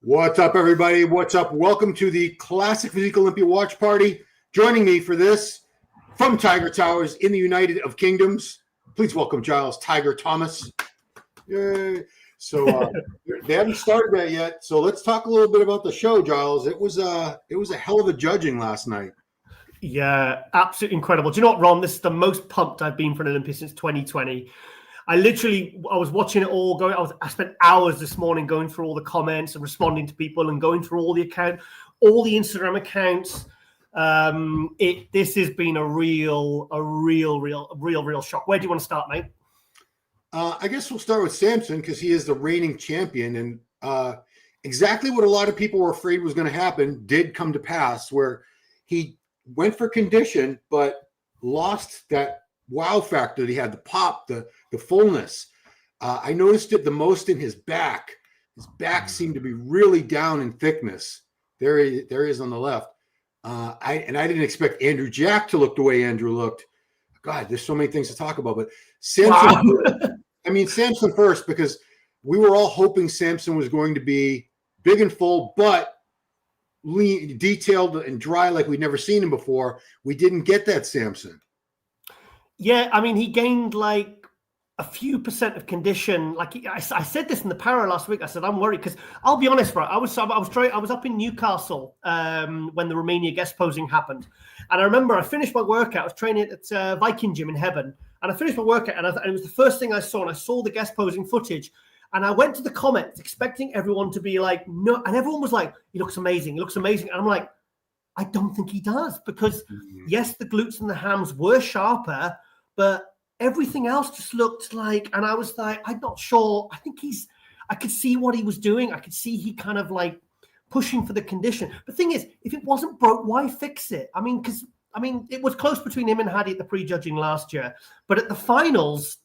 What's up, everybody? What's up? Welcome to the Classic Physique Olympia watch party. Joining me for this from Tiger Towers in the United of Kingdoms, please welcome Giles, Tiger Thomas. Yay. So they haven't started that yet. So let's talk a little bit about the show, Giles. It was a hell of a judging last night. Yeah, absolutely incredible. Do you know what, Ron? This is the most pumped I've been for an Olympia since 2020. I was watching it all going. I spent hours this morning going through all the comments and responding to people and going through all the Instagram accounts. This has been a real shock. Where do you want to start, mate? I guess we'll start with Samson because he is the reigning champion, and exactly what a lot of people were afraid was going to happen did come to pass, where he went for condition but lost that wow factor that he had, the pop, the fullness. I noticed it the most in his back. His back seemed to be really down in thickness. There he is on the left. I didn't expect Andrew Jack to look the way Andrew looked. God, there's so many things to talk about. But Samson, wow. Samson first, because we were all hoping Samson was going to be big and full, but lean, detailed and dry like we'd never seen him before. We didn't get that Samson. Yeah, he gained like a few percent of condition. I said this in the para last week. I said I'm worried because I'll be honest, right? I was up in Newcastle when the Romania guest posing happened, and I remember I finished my workout. I was training at Viking Gym in Heaven, and I finished my workout, and it was the first thing I saw. And I saw the guest posing footage, and I went to the comments expecting everyone to be like, no, and everyone was like, "He looks amazing. He looks amazing," and I'm like, I don't think he does because yes, the glutes and the hams were sharper. But everything else just looked like, and I was like, I'm not sure. I could see what he was doing. I could see he kind of like pushing for the condition. The thing is, if it wasn't broke, why fix it? Because it was close between him and Hadi at the prejudging last year. But at the finals,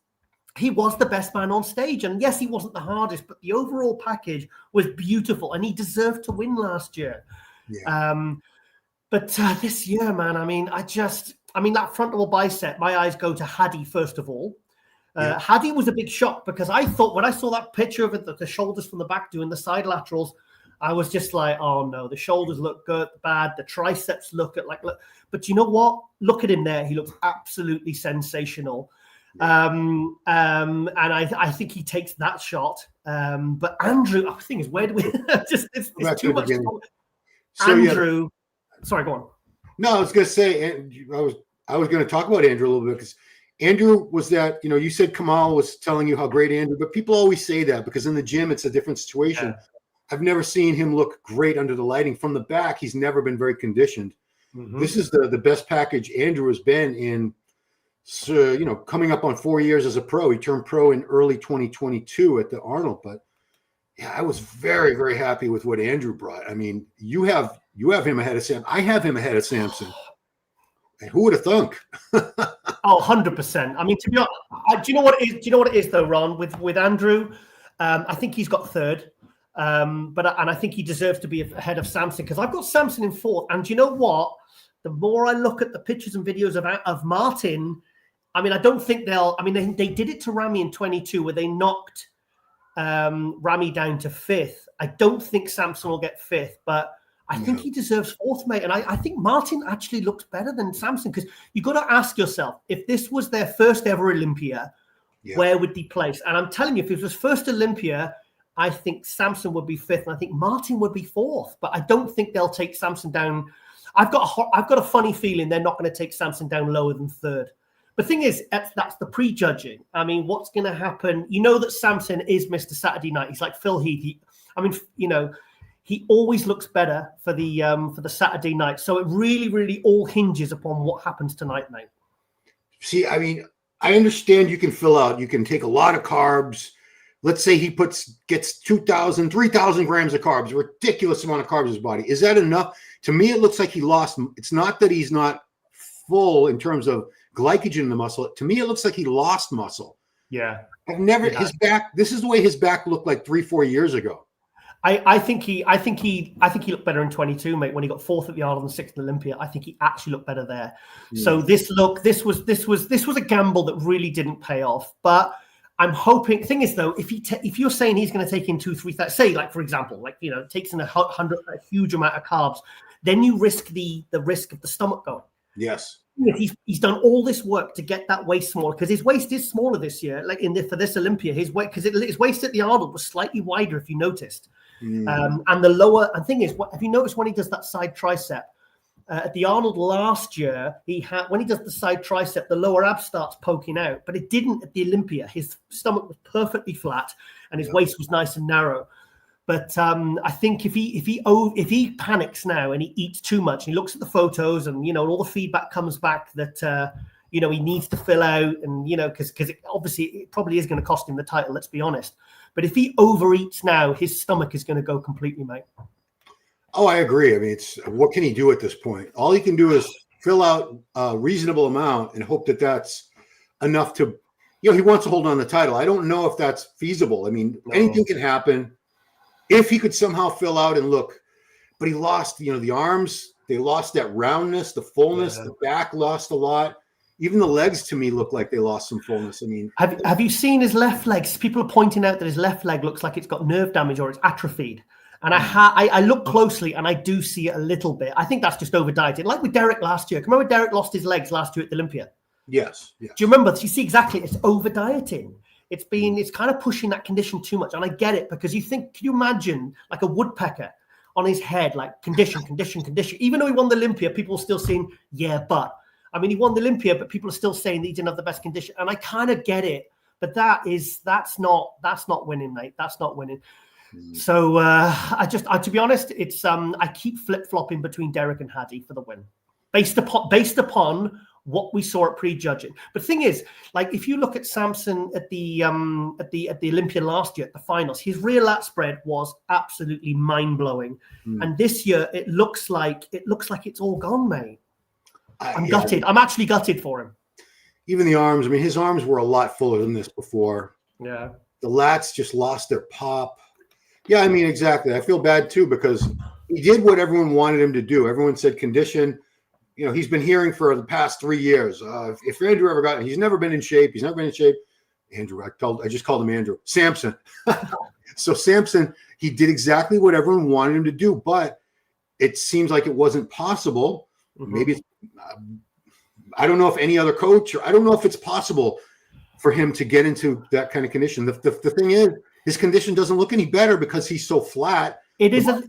he was the best man on stage. And yes, he wasn't the hardest, but the overall package was beautiful. And he deserved to win last year. Yeah. But this year, man, that front double bicep, my eyes go to Hadi first of all. Yeah. Hadi was a big shock because I thought when I saw that picture of it, the shoulders from the back doing the side laterals, I was just like, oh no, the shoulders look good, bad. The triceps look. But you know what? Look at him there. He looks absolutely sensational. Yeah. And I think he takes that shot. But Andrew, the thing is, where do we it's too much. So, Andrew. Yeah. Sorry, go on. No, I was going to say, I was going to talk about Andrew a little bit because Andrew was that, you said Kamal was telling you how great Andrew, but people always say that because in the gym, it's a different situation. Yeah. I've never seen him look great under the lighting. From the back, he's never been very conditioned. Mm-hmm. This is the best package Andrew has been in, coming up on 4 years as a pro. He turned pro in early 2022 at the Arnold, but yeah, I was very, very happy with what Andrew brought. You have him ahead of Sam. I have him ahead of Samson. And who would have thunk? 100%. To be honest, do you know what it is though, Ron? With Andrew, I think he's got third, and I think he deserves to be ahead of Samson because I've got Samson in fourth. And do you know what? The more I look at the pictures and videos of Martin, I don't think they'll. They did it to Rami in 22 where they knocked Rami down to fifth. I don't think Samson will get fifth, but I think he deserves fourth, mate. And I think Martin actually looks better than Samson because you've got to ask yourself, if this was their first ever Olympia, where would they place? And I'm telling you, if it was first Olympia, I think Samson would be fifth and I think Martin would be fourth. But I don't think they'll take Samson down. I've got a funny feeling they're not going to take Samson down lower than third. The thing is, that's the prejudging. What's going to happen? You know that Samson is Mr. Saturday Night. He's like Phil Heath. He always looks better for the Saturday night. So it really, really all hinges upon what happens tonight, mate. See, I understand you can fill out. You can take a lot of carbs. Let's say he gets 2,000, 3,000 grams of carbs, a ridiculous amount of carbs in his body. Is that enough? To me, it looks like he lost. It's not that he's not full in terms of glycogen in the muscle. To me, it looks like he lost muscle. Yeah. His back, this is the way his back looked like 3-4 years ago. I think he looked better in 22, mate, when he got fourth at the Arnold and sixth in Olympia. I think he actually looked better there. Yeah. So this was a gamble that really didn't pay off. But I'm hoping. Thing is, though, if you're saying he's going to take in 2-3, say, like for example, like takes in a huge amount of carbs, then you risk the risk of the stomach going. Yes. He's done all this work to get that waist smaller, because his waist is smaller this year. Like for this Olympia, his waist at the Arnold was slightly wider, if you noticed. And the lower. And thing is, have you noticed when he does that side tricep? At the Arnold last year, when he does the side tricep, the lower ab starts poking out, but it didn't at the Olympia. His stomach was perfectly flat, and his waist was nice and narrow. But I think if he panics now and he eats too much, and he looks at the photos, and all the feedback comes back that he needs to fill out, and because obviously it probably is going to cost him the title. Let's be honest. But if he overeats now, his stomach is going to go completely, mate. Oh, I agree. I mean, what can he do at this point? All he can do is fill out a reasonable amount and hope that that's enough to, he wants to hold on the title. I don't know if that's feasible. I mean, anything can happen. If he could somehow fill out and look, but he lost, the arms, they lost that roundness, the fullness, the back lost a lot. Even the legs to me look like they lost some fullness. I mean, have you seen his left legs? People are pointing out that his left leg looks like it's got nerve damage or it's atrophied. And I look closely and I do see it a little bit. I think that's just over dieting. Like with Derek last year. Remember Derek lost his legs last year at the Olympia? Yes. Do you remember? You see exactly. It's over dieting. It's kind of pushing that condition too much. And I get it, because can you imagine like a woodpecker on his head, like condition. Even though he won the Olympia, people are still saying, yeah, but. I mean, he won the Olympia, but people are still saying that he didn't have the best condition. And I kind of get it. But that's not winning, mate. That's not winning. So to be honest, it's I keep flip-flopping between Derek and Hadi for the win, based upon what we saw at prejudging. But the thing is, like if you look at Samson at the Olympia last year at the finals, his rear lat spread was absolutely mind-blowing. And this year it looks like it's all gone, mate. I'm gutted. I'm actually gutted for him. Even the arms. I mean, his arms were a lot fuller than this before. Yeah. The lats just lost their pop. Yeah, I mean, exactly. I feel bad too, because he did what everyone wanted him to do. Everyone said condition. He's been hearing for the past 3 years. If Andrew ever got, he's never been in shape. He's never been in shape. Andrew, I just called him Andrew. Samson. So Samson, he did exactly what everyone wanted him to do, but it seems like it wasn't possible. Maybe I don't know if any other coach, or I don't know if it's possible for him to get into that kind of condition. The thing is, his condition doesn't look any better because he's so flat. It is a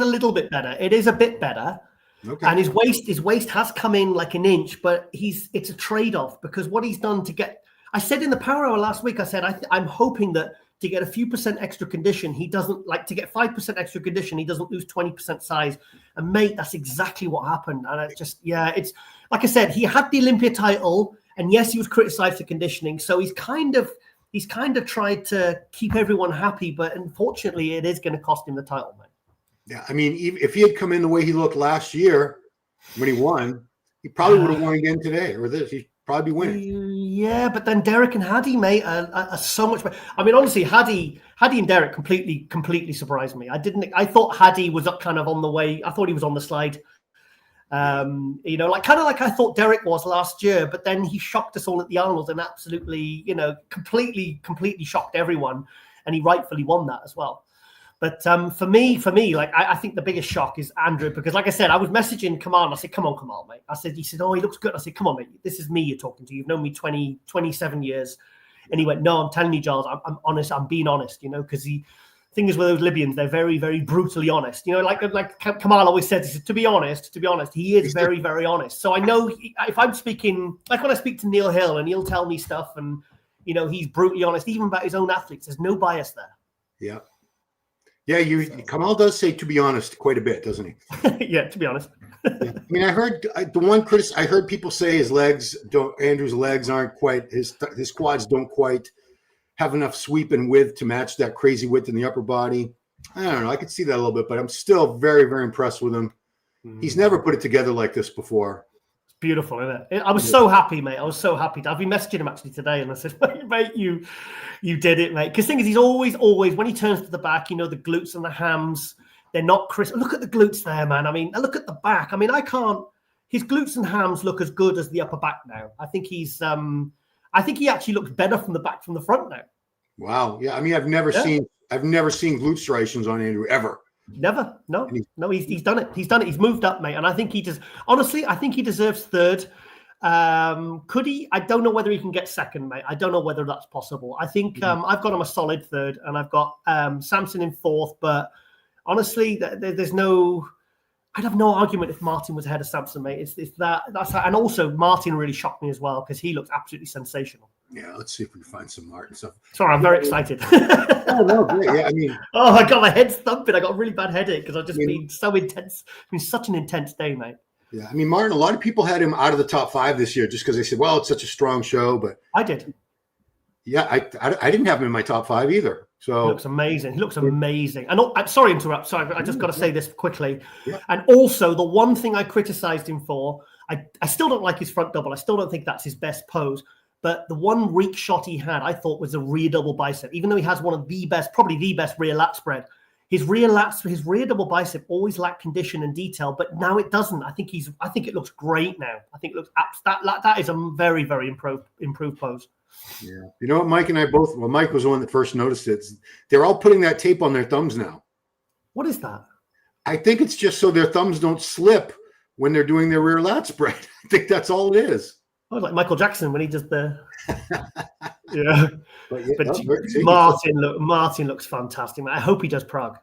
little bit better. It is a bit better. Okay. And his waist has come in like an inch, but it's a trade-off, because what he's done to get, I said in the Power Hour last week, I said, I'm hoping that to get a few percent extra condition, he doesn't to get 5% extra condition, he doesn't lose 20% size. And mate, that's exactly what happened. And it's like I said, he had the Olympia title, and yes, he was criticized for conditioning. So he's kind of tried to keep everyone happy, but unfortunately, it is going to cost him the title, man. Yeah, I mean, if he had come in the way he looked last year when he won, he probably would have won again today, or this. He'd probably be winning. Yeah, but then Derek and Hadi, mate, are so much better. I mean, honestly, Hadi and Derek completely surprised me. I thought Hadi was up kind of on the way. I thought he was on the slide. Like I thought Derek was last year, but then he shocked us all at the Arnold and absolutely, completely shocked everyone, and he rightfully won that as well. But for me, like I think the biggest shock is Andrew, because like I said, I was messaging Kamal. I said, "Come on, Kamal, mate." He said, "Oh, he looks good." I said, "Come on, mate. This is me you're talking to. You've known me 27 years." And he went, "No, I'm telling you, Giles. I'm honest. I'm being honest. Because the thing is with those Libyans, they're very, very brutally honest. Like Kamal always said, he said, to be honest, he is very, very honest. So I know if I'm speaking, like when I speak to Neil Hill and he'll tell me stuff, and he's brutally honest, even about his own athletes. There's no bias there." Yeah. Yeah, Kamal does say "to be honest" quite a bit, doesn't he? Yeah, to be honest. Yeah. I mean, I heard people say Andrew's legs aren't quite, his quads don't quite have enough sweep and width to match that crazy width in the upper body. I don't know. I could see that a little bit, but I'm still very, very impressed with him. He's never put it together like this before. Beautiful, isn't it? I was so happy, mate. I was so happy. I've been messaging him actually today, and I said, mate, you did it, mate. Because the thing is, he's always, when he turns to the back, the glutes and the hams, they're not crisp. Look at the glutes there, man. I mean, look at the back. I mean, his glutes and hams look as good as the upper back now. I think he's, I think he actually looks better from the back from the front now. Wow. Yeah. I mean, I've never seen glute striations on Andrew ever. Never. No. He's done it. He's done it. He's moved up, mate. And I think he does. Honestly, I think he deserves third. Could he? I don't know whether he can get second, mate. I don't know whether that's possible. I think I've got him a solid third, and I've got Samson in fourth. But honestly, there's no. I'd have no argument if Martin was ahead of Samson, mate. It's that's how, and also Martin really shocked me as well because he looks absolutely sensational. Yeah, let's see if we can find some Martin stuff. Sorry, I'm very excited. Oh no, great. Yeah, I mean, oh my god, my head's thumping. I got a really bad headache because I've just been so intense. It's been such an intense day, mate. Yeah, I mean, Martin. A lot of people had him out of the top 5 this year just because they said, "Well, it's such a strong show." But I did. Yeah, I didn't have him in my top 5 either. So he looks amazing. He looks amazing. And I'm sorry to interrupt. Sorry, I just got to say this quickly. Yeah. And also, the one thing I criticized him for, I still don't like his front double. I still don't think that's his best pose. But the one reek shot he had, I thought, was a rear double bicep. Even though he has one of the best, probably the best rear lat spread, his rear double bicep always lacked condition and detail. But now it doesn't. I think it looks great now. I think it looks that is a very, very improved pose. Yeah. You know what, Mike and I both, well, Mike was the one that first noticed it. They're all putting that tape on their thumbs now. What is that? I think it's just so their thumbs don't slip when they're doing their rear lat spread. I think that's all it is. Oh, like Michael Jackson when he does the yeah. But Martin looks fantastic. I hope he does Prague.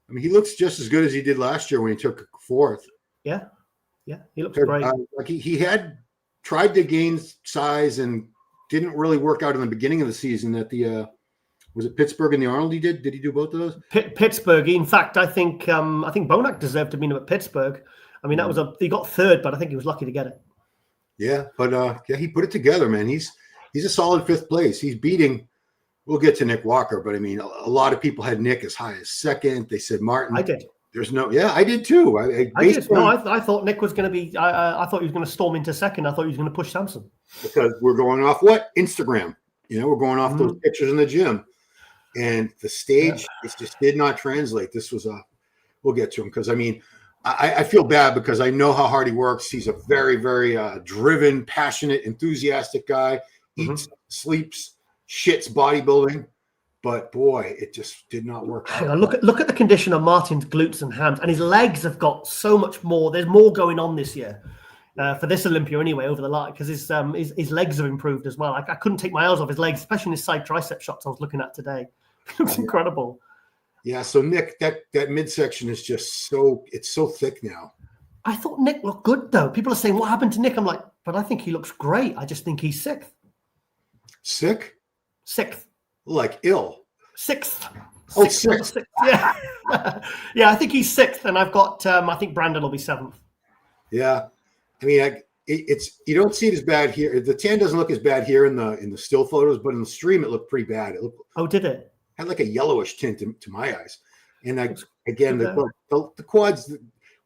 I mean, he looks just as good as he did last year when he took 4th. Yeah, he looks great. Like he had tried to gain size and didn't really work out in the beginning of the season. At the was it Pittsburgh and the Arnold? Did he do both of those? Pittsburgh. In fact, I think Bonac deserved to be at Pittsburgh. I mean, he got 3rd, but I think he was lucky to get it. Yeah, but he put it together, man. He's a solid 5th place. He's beating. We'll get to Nick Walker, but I mean, a lot of people had Nick as high as 2nd. They said Martin. I did. There's no. Yeah, I did too. I did. No, I thought Nick was going to be. I thought he was going to storm into 2nd. I thought he was going to push Samson. Because we're going off what? Instagram. We're going off those pictures in the gym, and the stage it just did not translate. This was we'll get to him because I mean. I feel bad because I know how hard he works. He's a very, very driven, passionate, enthusiastic guy. Eats, sleeps, shits bodybuilding. But boy, it just did not work out. Look at the condition of Martin's glutes and hams, and his legs have got so much more. There's more going on this year for this Olympia anyway over the line because his legs have improved as well. I couldn't take my eyes off his legs, especially in his side tricep shots I was looking at today. It looks incredible. Yeah, so Nick, that midsection is just so thick now. I thought Nick looked good though. People are saying, "What happened to Nick?" I'm like, but I think he looks great. I just think he's 6th. Sick? 6th. Like ill. 6th. Oh, 6th. Yeah. Yeah, I think he's 6th, and I've got I think Brandon will be 7th. Yeah. I mean, it's you don't see it as bad here. The tan doesn't look as bad here in the still photos, but in the stream it looked pretty bad. Did it? Had like a yellowish tint to my eyes. And the quads,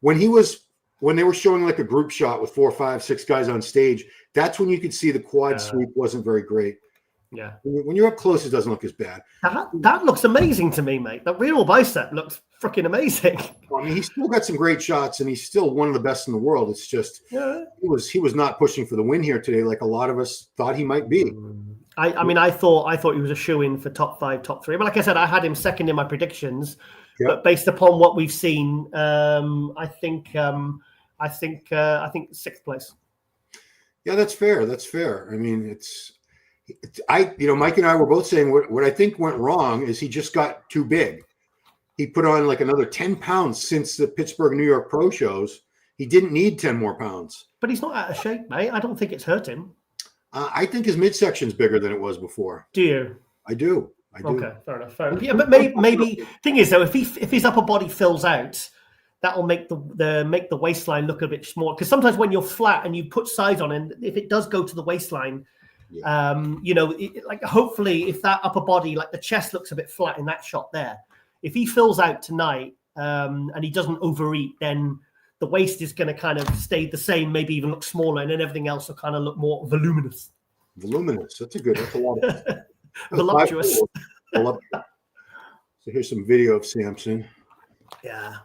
when they were showing like a group shot with 4, 5, 6 guys on stage, that's when you could see the quad sweep wasn't very great. Yeah. When you're up close, it doesn't look as bad. That looks amazing to me, mate. That real bicep looks freaking amazing. I mean, he's still got some great shots, and he's still one of the best in the world. It's just he was not pushing for the win here today, like a lot of us thought he might be. I mean, I thought he was a shoo-in for top 5, top 3. But like I said, I had him 2nd in my predictions. Yep. But based upon what we've seen, I think 6th place. Yeah, that's fair. That's fair. I mean, Mike and I were both saying what I think went wrong is he just got too big. He put on like another 10 pounds since the Pittsburgh, New York pro shows. He didn't need 10 more pounds. But he's not out of shape, mate. I don't think it's hurt him. I think his midsection's bigger than it was before. Do you? I do. Okay, fair enough. Yeah, but maybe thing is though, if his upper body fills out, that'll make the waistline look a bit smaller. Because sometimes when you're flat and you put size on, and if it does go to the waistline, hopefully if that upper body, like the chest, looks a bit flat in that shot there, if he fills out tonight and he doesn't overeat, then the waist is going to kind of stay the same, maybe even look smaller, and then everything else will kind of look more voluminous. Voluminous. That's a lot of voluptuous. So here's some video of Samson. Yeah.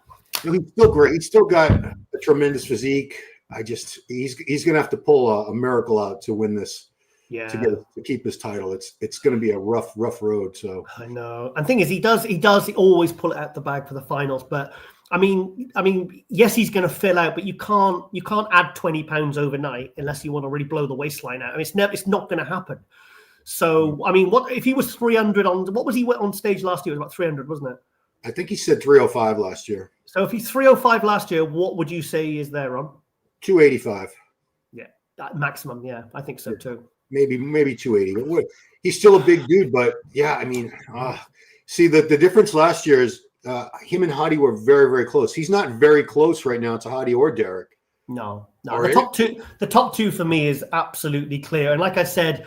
He's still great. He's still got a tremendous physique. He's going to have to pull a miracle out to win this Yeah, to keep his title. It's going to be a rough road. So I know. And the thing is, he always pull it out the bag for the finals. But I mean, yes, he's going to fill out, but you can't add 20 pounds overnight unless you want to really blow the waistline out. I mean, it's not going to happen. So I mean, what if he was 300 on? What was he on stage last year? It was about 300, wasn't it? I think he said 305 last year. So if he's 305 last year, what would you say he is there on? 285. Yeah, that maximum. Yeah, I think so too. Maybe 280. He's still a big dude, but yeah, I mean, see the difference last year is him and Hadi were very, very close. He's not very close right now to Hadi or Derek. No. Right? The top two for me is absolutely clear. And like I said,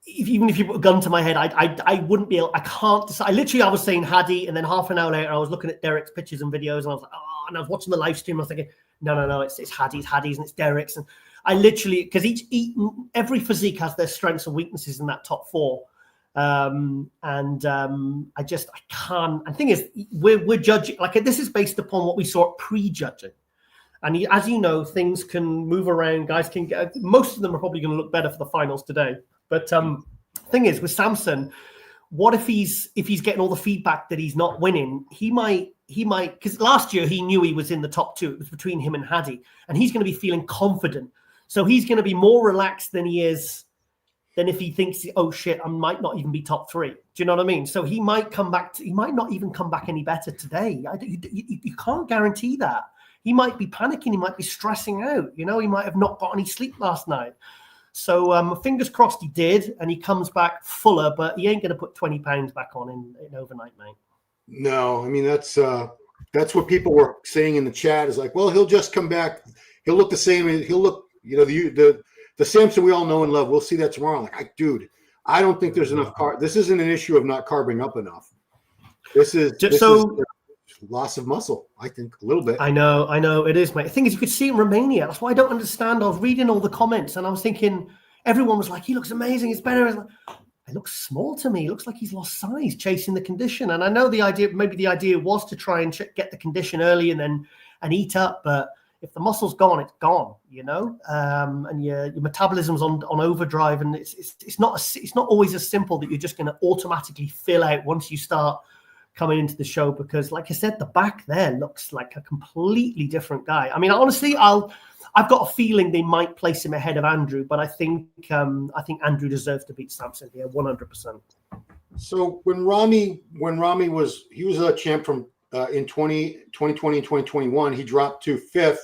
even if you put a gun to my head, I wouldn't be able. I can't decide. I was saying Hadi, and then half an hour later, I was looking at Derek's pictures and videos, and I was like, and I was watching the live stream. I was thinking, no, it's Hadi's, and it's Derek's, and I literally, because every physique has their strengths and weaknesses in that top four, I can't. And the thing is, we're judging like this is based upon what we saw at pre-judging, and as you know, things can move around. Guys can get. Most of them are probably going to look better for the finals today. But thing is, with Samson, what if he's getting all the feedback that he's not winning? He might because last year he knew he was in the top two. It was between him and Hadi, and he's going to be feeling confident. So he's going to be more relaxed than he is than if he thinks, oh shit, I might not even be top three. Do you know what I mean? So he might come back. He might not even come back any better today. You can't guarantee that. He might be panicking. He might be stressing out. You know, he might have not got any sleep last night. So fingers crossed he did, and he comes back fuller, but he ain't going to put 20 pounds back on in overnight, mate. No, I mean, that's what people were saying in the chat is like, well, he'll just come back. He'll look the same. He'll look, you know, the Samson we all know and love. We'll see that tomorrow. Like, dude, I don't think there's enough This isn't an issue of not carbing up enough. This is loss of muscle, I think, a little bit. I know it is, mate. The thing is, you could see in Romania. That's why I don't understand. I was reading all the comments and I was thinking, everyone was like, he looks amazing. It's better. It looks small to me. It looks like he's lost size chasing the condition. And I know maybe the idea was to try and get the condition early and eat up. But if the muscle's gone, it's gone, you know, and your metabolism's on overdrive. And it's not always as simple that you're just going to automatically fill out once you start coming into the show, because like I said, the back there looks like a completely different guy. I mean, honestly, I've got a feeling they might place him ahead of Andrew, but I think Andrew deserves to beat Samson here 100%. So when Rami was a champ from in 2020 and 2021, he dropped to 5th.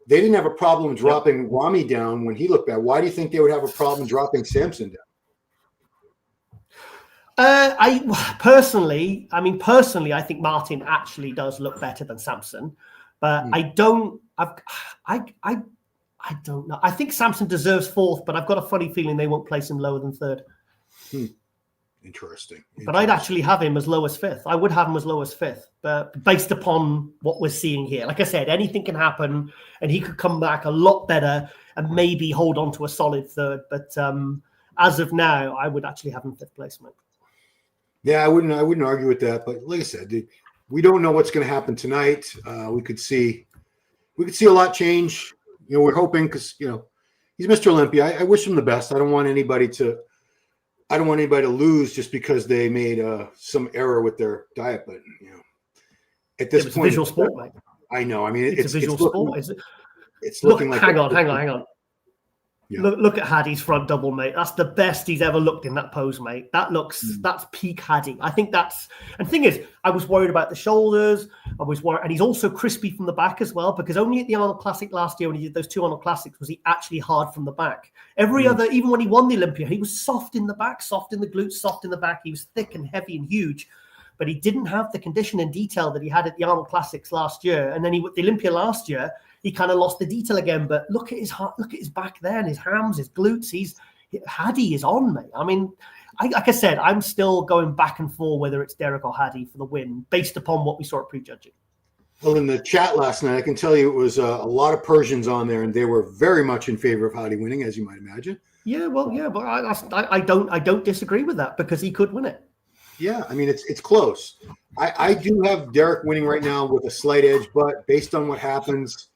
They didn't have a problem dropping Rami down when he looked bad. Why do you think they would have a problem dropping Samson down? I personally, I think Martin actually does look better than Samson, but I don't know. I think Samson deserves 4th, but I've got a funny feeling they won't place him lower than 3rd. Interesting. But I'd actually have him as low as 5th. I would have him as low as 5th, but based upon what we're seeing here, like I said, anything can happen, and he could come back a lot better and maybe hold on to a solid 3rd. But as of now, I would actually have him 5th place, mate. Yeah, I wouldn't argue with that. But like I said, we don't know what's going to happen tonight. We could see a lot change. You know, we're hoping because he's Mr. Olympia. I wish him the best. I don't want anybody to lose just because they made some error with their diet. But at this point, it's a visual sport, mate. I know. I mean, it's a visual sport. It's looking like. Hang on. Yeah. Look at Hadi's front double, mate. That's the best he's ever looked in that pose, mate. That's peak Hadi. I think and the thing is, I was worried about the shoulders. I was worried, and he's also crispy from the back as well, because only at the Arnold Classic last year when he did those 2 Arnold Classics was he actually hard from the back. Every other, even when he won the Olympia, he was soft in the back, soft in the glutes, soft in the back. He was thick and heavy and huge, but he didn't have the condition and detail that he had at the Arnold Classics last year. And then the Olympia last year, he kind of lost the detail again, but look at his heart, look at his back there and his hams, his glutes. Hadi is on, mate. I mean, like I said, I'm still going back and forth whether it's Derek or Hadi for the win based upon what we saw at prejudging. Well, in the chat last night, I can tell you it was a lot of Persians on there, and they were very much in favor of Hadi winning, as you might imagine. Yeah, well, yeah, but I don't disagree with that because he could win it. Yeah, I mean, it's close. I do have Derek winning right now with a slight edge, but based on what happens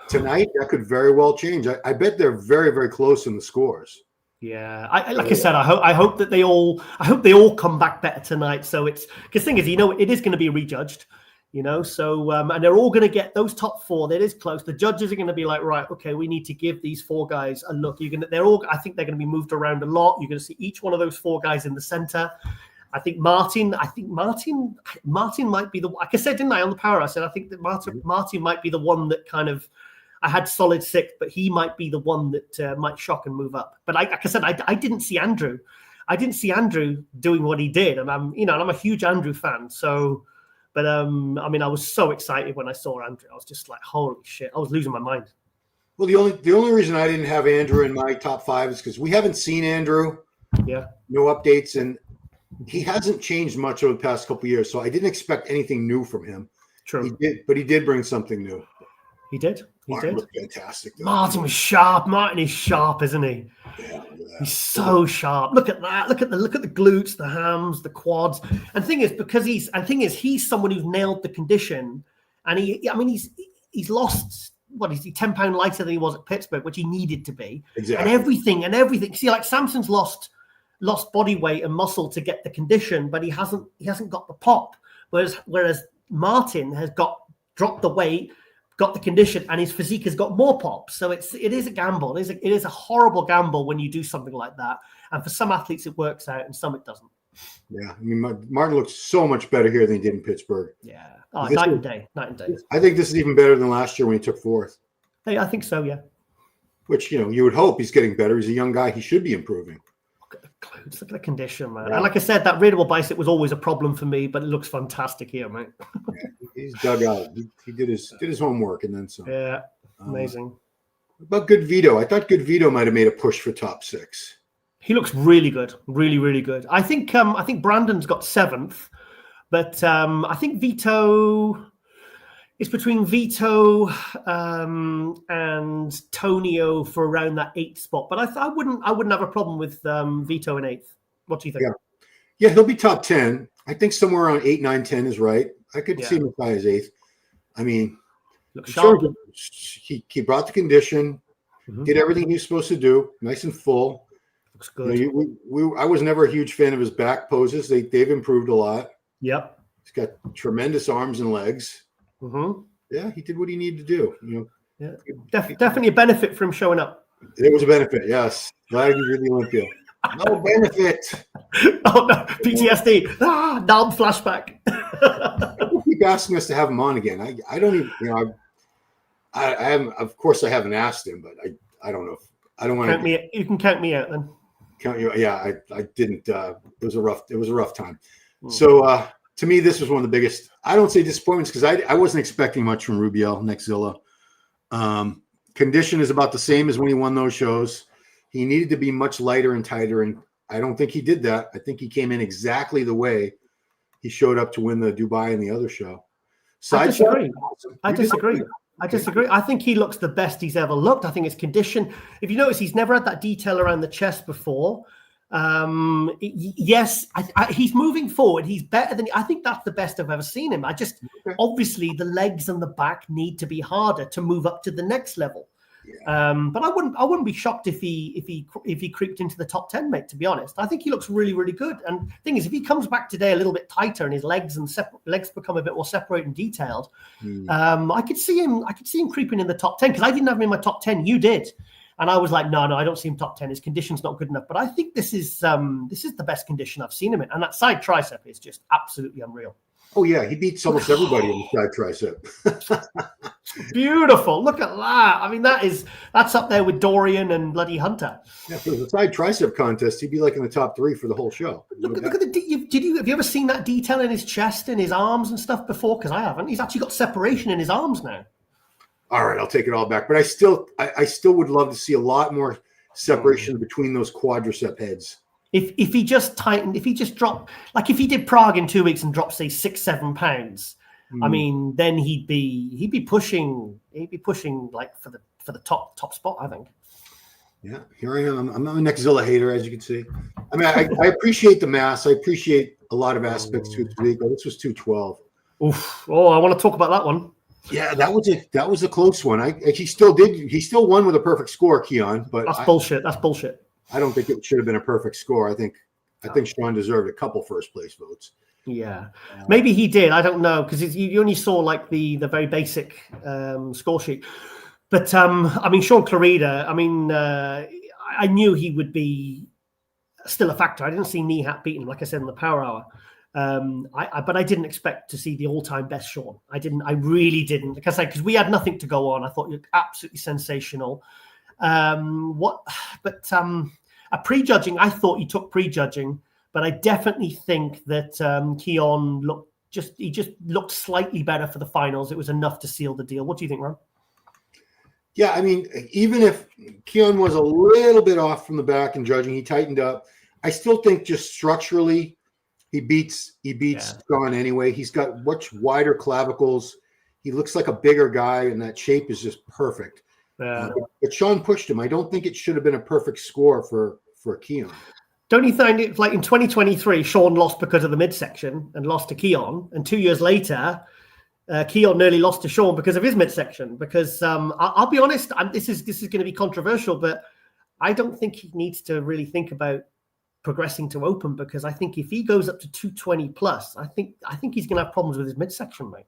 tonight, that could very well change. I bet they're very, very close in the scores. Yeah, like I said, I hope that they all come back better tonight. So it's because thing is, it is going to be rejudged, So and they're all going to get those top 4. That is close. The judges are going to be like, right, okay, we need to give these 4 guys a look. I think they're going to be moved around a lot. You're going to see each one of those 4 guys in the center. I think Martin might be the, like I said, didn't I, on the power? I said I think that Martin might be the one that kind of. I had solid 6, but he might be the one that might shock and move up. But like I said, I didn't see Andrew. I didn't see Andrew doing what he did, and I'm a huge Andrew fan. So, but I was so excited when I saw Andrew. I was just like, holy shit! I was losing my mind. Well, the only reason I didn't have Andrew in my top 5 is because we haven't seen Andrew. Yeah. No updates, and he hasn't changed much over the past couple of years. So I didn't expect anything new from him. True. He did bring something new. He did. Martin looked fantastic. Though. Martin was sharp. Martin is sharp, isn't he? Yeah. He's so sharp. Look at that. Look at the glutes, the hams, the quads. And the thing is, he's someone who's nailed the condition. And he's lost. What is he? 10 pounds lighter than he was at Pittsburgh, which he needed to be. Exactly. And everything. See, like Samson's lost body weight and muscle to get the condition, but he hasn't got the pop. Whereas Martin has dropped the weight, got the condition, and his physique has got more pop. So it is a gamble. It is a horrible gamble when you do something like that. And for some athletes it works out, and some it doesn't. Yeah, Martin looks so much better here than he did in Pittsburgh. Yeah, night and day. I think this is even better than last year when he took 4th. Hey, I think so. Yeah. Which you would hope he's getting better. He's a young guy. He should be improving. Look at the glutes. Look at the condition, man. Yeah. And like I said, that radial bicep was always a problem for me, but it looks fantastic here, mate. Yeah, he's dug out. He did his homework and then some. Yeah, amazing. About Good Vito, I thought Good Vito might have made a push for top 6. He looks really good, really, really good. I think Brandon's got 7th, but I think Vito. It's between Vito and Tonio for around that 8th spot, but I wouldn't have a problem with Vito in 8th. What do you think? Yeah, he'll be top 10. I think somewhere around 8, 9, 10 is right. I could see him as high as 8th. I mean, sharp. He brought the condition, did everything he was supposed to do, nice and full. Looks good. I was never a huge fan of his back poses. They've improved a lot. Yep. He's got tremendous arms and legs. Mm-hmm. Yeah, he did what he needed to do. Yeah, definitely a benefit for him showing up. It was a benefit, yes. Glad he did the Olympia. No benefit. Oh no, PTSD. Now flashback. People keep asking us to have him on again. I don't even. I haven't. Of course, I haven't asked him, but I don't know. I don't want to. You can count me out then. Count you? Yeah, I didn't. It was a rough time. So. To me, this was one of the biggest, I don't say disappointments because I wasn't expecting much from Rubiel Nexzilla. Condition is about the same as when he won those shows. He needed to be much lighter and tighter, and I don't think he did that. I think he came in exactly the way he showed up to win the Dubai and the other show. I disagree. I disagree. I think he looks the best he's ever looked. I think his condition, if you notice, he's never had that detail around the chest before. Yes, he's moving forward. He's better than, I think that's the best I've ever seen him. Obviously the legs and the back need to be harder to move up to the next level. Yeah. But I wouldn't be shocked if he creeped into the top 10, mate, to be honest. I think he looks really, really good. And the thing is, if he comes back today a little bit tighter and his legs become a bit more separated and detailed, I could see him creeping in the top 10 because I didn't have him in my top 10. You did. And I was like, no, I don't see him top 10. His condition's not good enough. But I think this is the best condition I've seen him in. And that side tricep is just absolutely unreal. Oh, yeah. He beats almost everybody in the side tricep. Beautiful. Look at that. I mean, that's up there with Dorian and bloody Hunter. Yeah, if it was a side tricep contest, he'd be like in the top 3 for the whole show. Look at the have you ever seen that detail in his chest and his arms and stuff before? Because I haven't. He's actually got separation in his arms now. All right, I'll take it all back. But I still would love to see a lot more separation between those quadricep heads. If he just tightened, if he just dropped, like if he did Prague in 2 weeks and dropped, say, 6-7 pounds, I mean, then he'd be pushing like for the top spot, I think. Yeah, here I am. I'm not a Nexzilla hater, as you can see. I mean, I appreciate the mass. I appreciate a lot of aspects to it. But this was 212. Oof. Oh, I want to talk about that one. Yeah, that was a close one. He still won with a perfect score, Keon. But that's bullshit. That's bullshit. I don't think it should have been a perfect score. I think Sean deserved a couple first place votes. Yeah, maybe he did. I don't know, because you only saw like the very basic score sheet. But I mean, Sean Clarida, I mean, I knew he would be still a factor. I didn't see Nihat beating him, like I said, in the Power Hour. But I didn't expect to see the all-time best Sean. I really didn't. Because we had nothing to go on. I thought you looked absolutely sensational. A prejudging, I thought he took prejudging, but I definitely think that Keon looked slightly better for the finals. It was enough to seal the deal. What do you think, Ron? Yeah, I mean, even if Keon was a little bit off from the back in judging, he tightened up. I still think just structurally, he beats Sean anyway. He's got much wider clavicles. He looks like a bigger guy, and that shape is just perfect. Yeah. But Sean pushed him. I don't think it should have been a perfect score for Keon. Don't you find it like in 2023, Sean lost because of the midsection and lost to Keon, and 2 years later, Keon nearly lost to Sean because of his midsection. Because I'll be honest, this is going to be controversial, but I don't think he needs to really think about progressing to open, because I think if he goes up to 220 plus, I think he's going to have problems with his midsection, mate.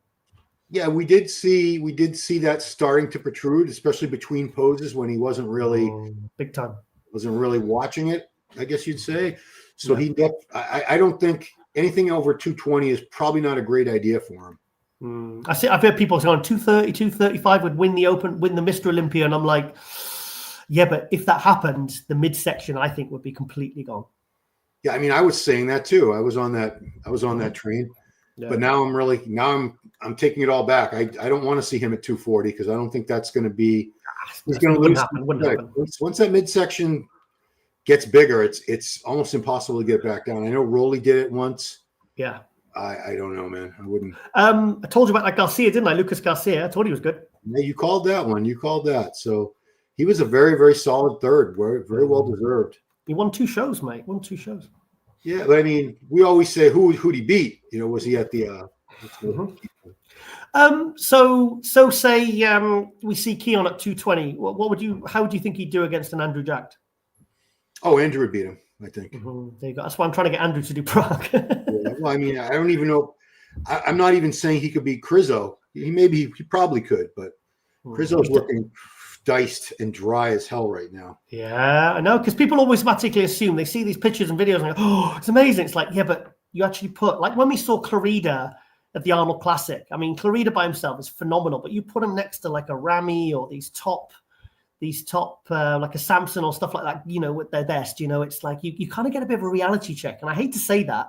Yeah, we did see that starting to protrude, especially between poses when he wasn't really big time, wasn't really watching it, I guess you'd say. So yeah. I don't think anything over 220 is probably not a great idea for him. I've heard people saying 230, 235 would win the Mr. Olympia, and I'm like, yeah, but if that happened, the midsection I think would be completely gone. Yeah, I mean, I was saying that too. I was on that train, but now I'm taking it all back. I don't want to see him at 240 because I don't think that's going to be. He's going to lose. Once that midsection gets bigger, it's almost impossible to get back down. I know Rolly did it once. Yeah. I don't know, man. I wouldn't. I told you about that Garcia, didn't I? Lucas Garcia. I told you he was good. Yeah, you called that one. You called that. So he was a very, very solid third. Very well deserved. He won 2 shows, mate. Won 2 shows. Yeah, but I mean, we always say who'd he beat? You know, was he at the? So say we see Keon at 220. How would you think he'd do against an Andrew Jacked? Oh, Andrew would beat him, I think. There you go. That's why I'm trying to get Andrew to do Prague. Yeah, well, I mean, I don't even know. I'm not even saying he could beat Crizzo. He probably could, but Crizzo's looking diced and dry as hell right now. Yeah, I know, because people always automatically assume, they see these pictures and videos and go, oh, it's amazing. It's like, yeah, but you actually put, like when we saw Clarida at the Arnold Classic, I mean, Clarida by himself is phenomenal, but you put him next to like a Rami or these top like a Samson or stuff like that, you know, with their best, you know, it's like you kind of get a bit of a reality check. And I hate to say that,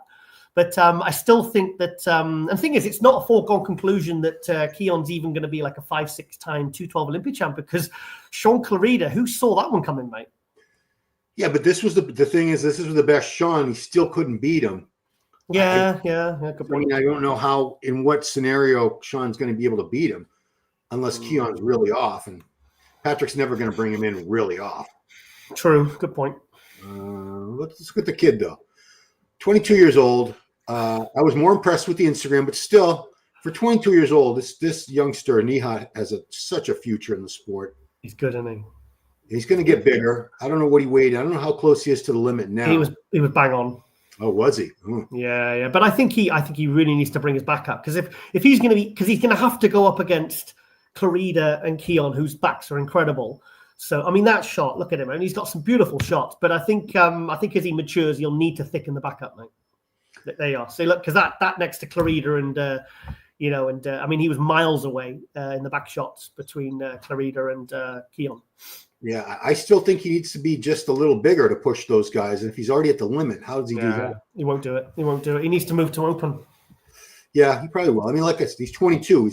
but I still think that, and the thing is, it's not a foregone conclusion that Keon's even going to be like a 5-6 time 212 Olympia champ, because Sean Clarida, who saw that one coming, mate? Yeah, but this was the thing is, this is the best Sean. He still couldn't beat him. Yeah. I mean, I don't know in what scenario Sean's going to be able to beat him unless Keon's really off, and Patrick's never going to bring him in really off. True. Good point. Let's look at the kid, though. 22 years old. I was more impressed with the Instagram, but still, for 22 years old, this youngster, Nihat, has such a future in the sport. He's good, isn't he? He's going to get bigger. I don't know what he weighed. I don't know how close he is to the limit now. He was bang on. Oh, was he? Yeah. But I think he really needs to bring his back up, because if he's going to be, because he's going to have to go up against Clarida and Keon, whose backs are incredible. So, I mean, that shot, look at him, and he's got some beautiful shots. But I think as he matures, he'll need to thicken the back up, mate. There you are. So look, because that next to Clarida and I mean, he was miles away in the back shots between Clarida and Keon. Yeah, I still think he needs to be just a little bigger to push those guys. And if he's already at the limit, how does he do that? He won't do it. He needs to move to open. Yeah, he probably will. I mean, like I said, he's 22.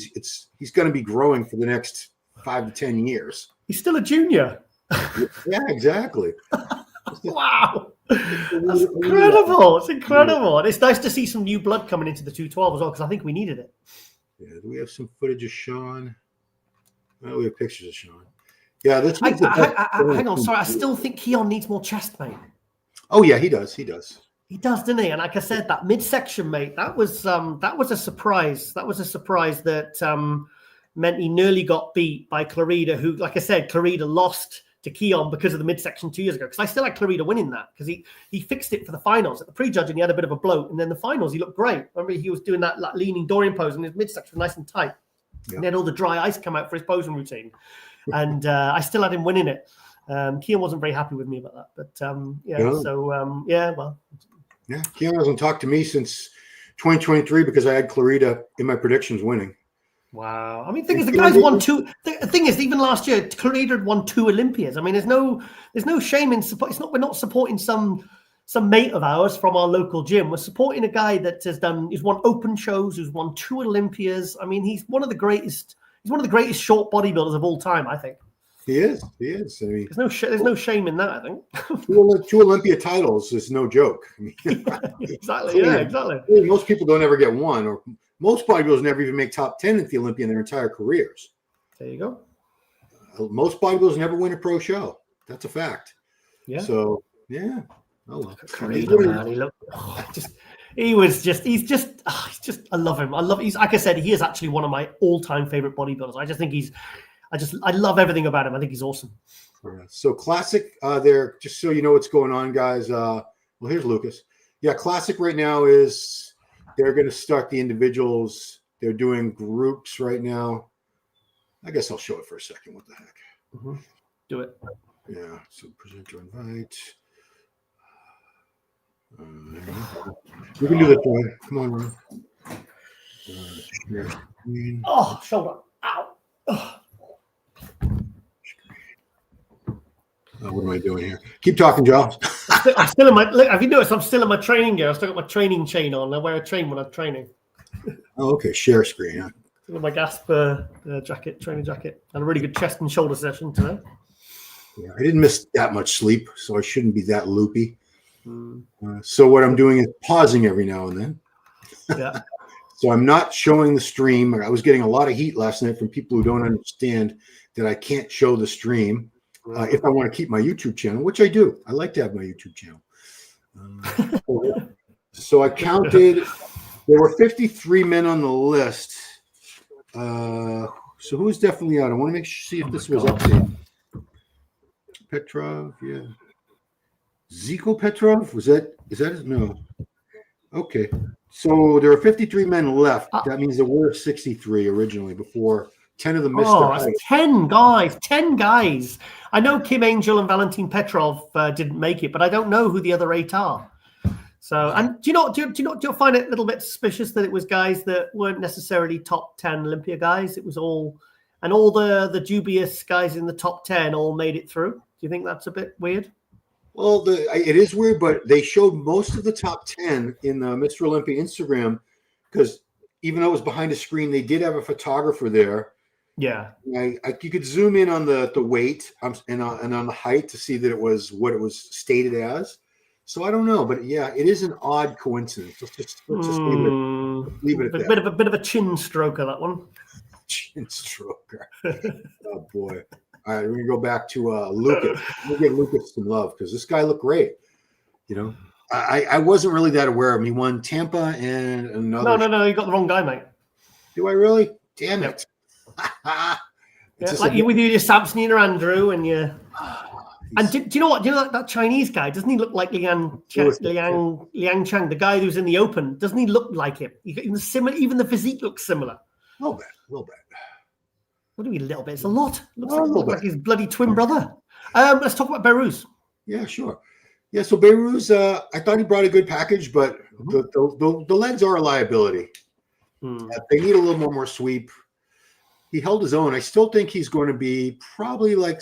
He's going to be growing for the next 5 to 10 years. He's still a junior. Yeah, exactly. Wow. That's incredible. It's incredible. And it's nice to see some new blood coming into the 212 as well, because I think we needed it. Yeah, do we have some footage of Sean? Oh, we have pictures of Sean. Yeah, this was hang on, sorry. I still think Keon needs more chest, mate. Oh, yeah, he does. He does, doesn't he? And like I said, that midsection, mate, that was a surprise. That was a surprise that meant he nearly got beat by Clarida, who, like I said, Clarida lost to Keon because of the midsection 2 years ago. Because I still had Clarida winning that because he fixed it for the finals. At the prejudging, he had a bit of a bloat, and then the finals he looked great. Remember, he was doing that like, leaning Dorian pose, and his midsection was nice and tight. Yeah. And then all the dry ice come out for his posing routine, and I still had him winning it. Keon wasn't very happy with me about that, but Keon hasn't talked to me since 2023 because I had Clarida in my predictions winning. Wow. I mean, the thing is, the guy's won 2. The thing is, even last year, Clarida had won 2 Olympias. I mean, there's no shame in support. We're not supporting some mate of ours from our local gym. We're supporting a guy that he's won open shows, who's won 2 Olympias. I mean, he's one of the greatest short bodybuilders of all time, I think. He is. I mean, there's no shame in that, I think. 2 Olympia titles is no joke. I mean, exactly. Yeah, exactly. Most people don't ever get one, or most bodybuilders never even make top 10 at the Olympia in their entire careers. There you go. Most bodybuilders never win a pro show. That's a fact. Yeah. So, yeah. Oh, well. I love him. He's like I said, he is actually one of my all-time favorite bodybuilders. I just think I love everything about him. I think he's awesome. So Classic there, just so you know what's going on, guys. Well, here's Lucas. Yeah, Classic right now is they're going to start the individuals. They're doing groups right now. I guess I'll show it for a second. What the heck? Mm-hmm. Do it. Yeah. So present your invite. You can do the thing. Come on, Ron. Oh, shoulder. Ow. Oh. What am I doing here? Keep talking, Giles. I'm still in my. Look, have you noticed? I'm still in my training gear. I still got my training chain on. I wear a chain when I'm training. Oh, okay. Share screen. Huh? With my Gasp jacket, training jacket, and a really good chest and shoulder session today. Yeah, I didn't miss that much sleep, so I shouldn't be that loopy. So what I'm doing is pausing every now and then. Yeah. So I'm not showing the stream. I was getting a lot of heat last night from people who don't understand that I can't show the stream if I want to keep my YouTube channel, which I do. I like to have my YouTube channel. So I counted. There were 53 men on the list. So who's definitely out? I want to see if this was updated. Petrov, yeah. Ziko Petrov? Is that his? No. Okay. So there are 53 men left. That means there were 63 originally before 10 of them missed their height. 10 guys. 10 guys. I know Kim Angel and Valentin Petrov didn't make it, but I don't know who the other 8 are. So, and do you find it a little bit suspicious that it was guys that weren't necessarily top 10 Olympia guys? It was all the dubious guys in the top 10 all made it through. Do you think that's a bit weird? Well, it is weird, but they showed most of the top 10 in the Mr. Olympia Instagram because even though it was behind a screen, they did have a photographer there. Yeah. You could zoom in on the weight and on the height to see that it was what it was stated as. So I don't know, but yeah, it is an odd coincidence. Let's just leave it at that. Bit of a chin stroker, that one. Chin stroker. Oh boy. All right, we're gonna go back to Lucas. We'll give Lucas some love because this guy looked great. You know, I wasn't really that aware of him. He won Tampa and another. No, you got the wrong guy, mate. Do I really? Damn it! Like you with your Samson and your Andrew and your. And do you know what? Do you know that Chinese guy? Doesn't he look like Liang Chang, the guy who's in the Open? Doesn't he look like him? Even the physique looks similar. A little bit. What do you mean a little bit? It's a lot. Looks like his bloody twin brother. Let's talk about Behrooz. Yeah, sure. Yeah, so Behrooz, I thought he brought a good package, but the legs are a liability. They need a little more sweep. He held his own. I still think he's going to be probably like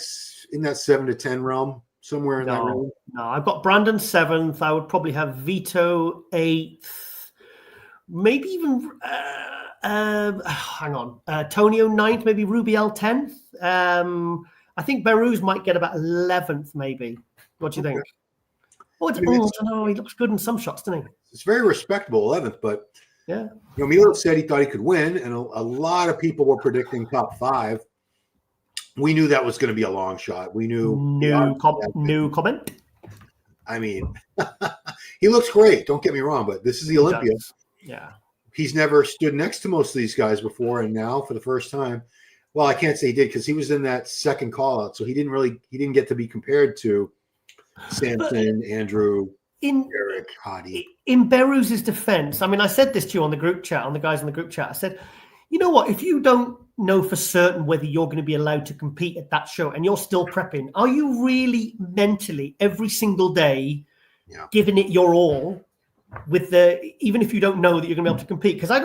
in that 7 to 10 realm, somewhere in that realm. No, I've got Brandon 7th. I would probably have Vito 8th. Maybe even hang on. Tonio 9th, maybe Rubiel 10th. I think Behrooz might get about 11th, maybe. What do you think? Oh, I don't know. He looks good in some shots, doesn't he? It's very respectable 11th, but yeah. You know, Milo said he thought he could win, and a lot of people were predicting top 5. We knew that was going to be a long shot. We knew. New comment. I mean, he looks great. Don't get me wrong, but this is the Olympia. Yeah. He's never stood next to most of these guys before, and now for the first time, Well, I can't say he did because he was in that second call out, so he didn't get to be compared to Samson, Andrew, Eric, Hadi. In Behrooz' defense, I mean, I said this to you on the group chat, on the guys in the group chat. I said, you know what? If you don't know for certain whether you're going to be allowed to compete at that show and you're still prepping, are you really mentally every single day giving it your all with even if you don't know that you're going to be able to compete? Because I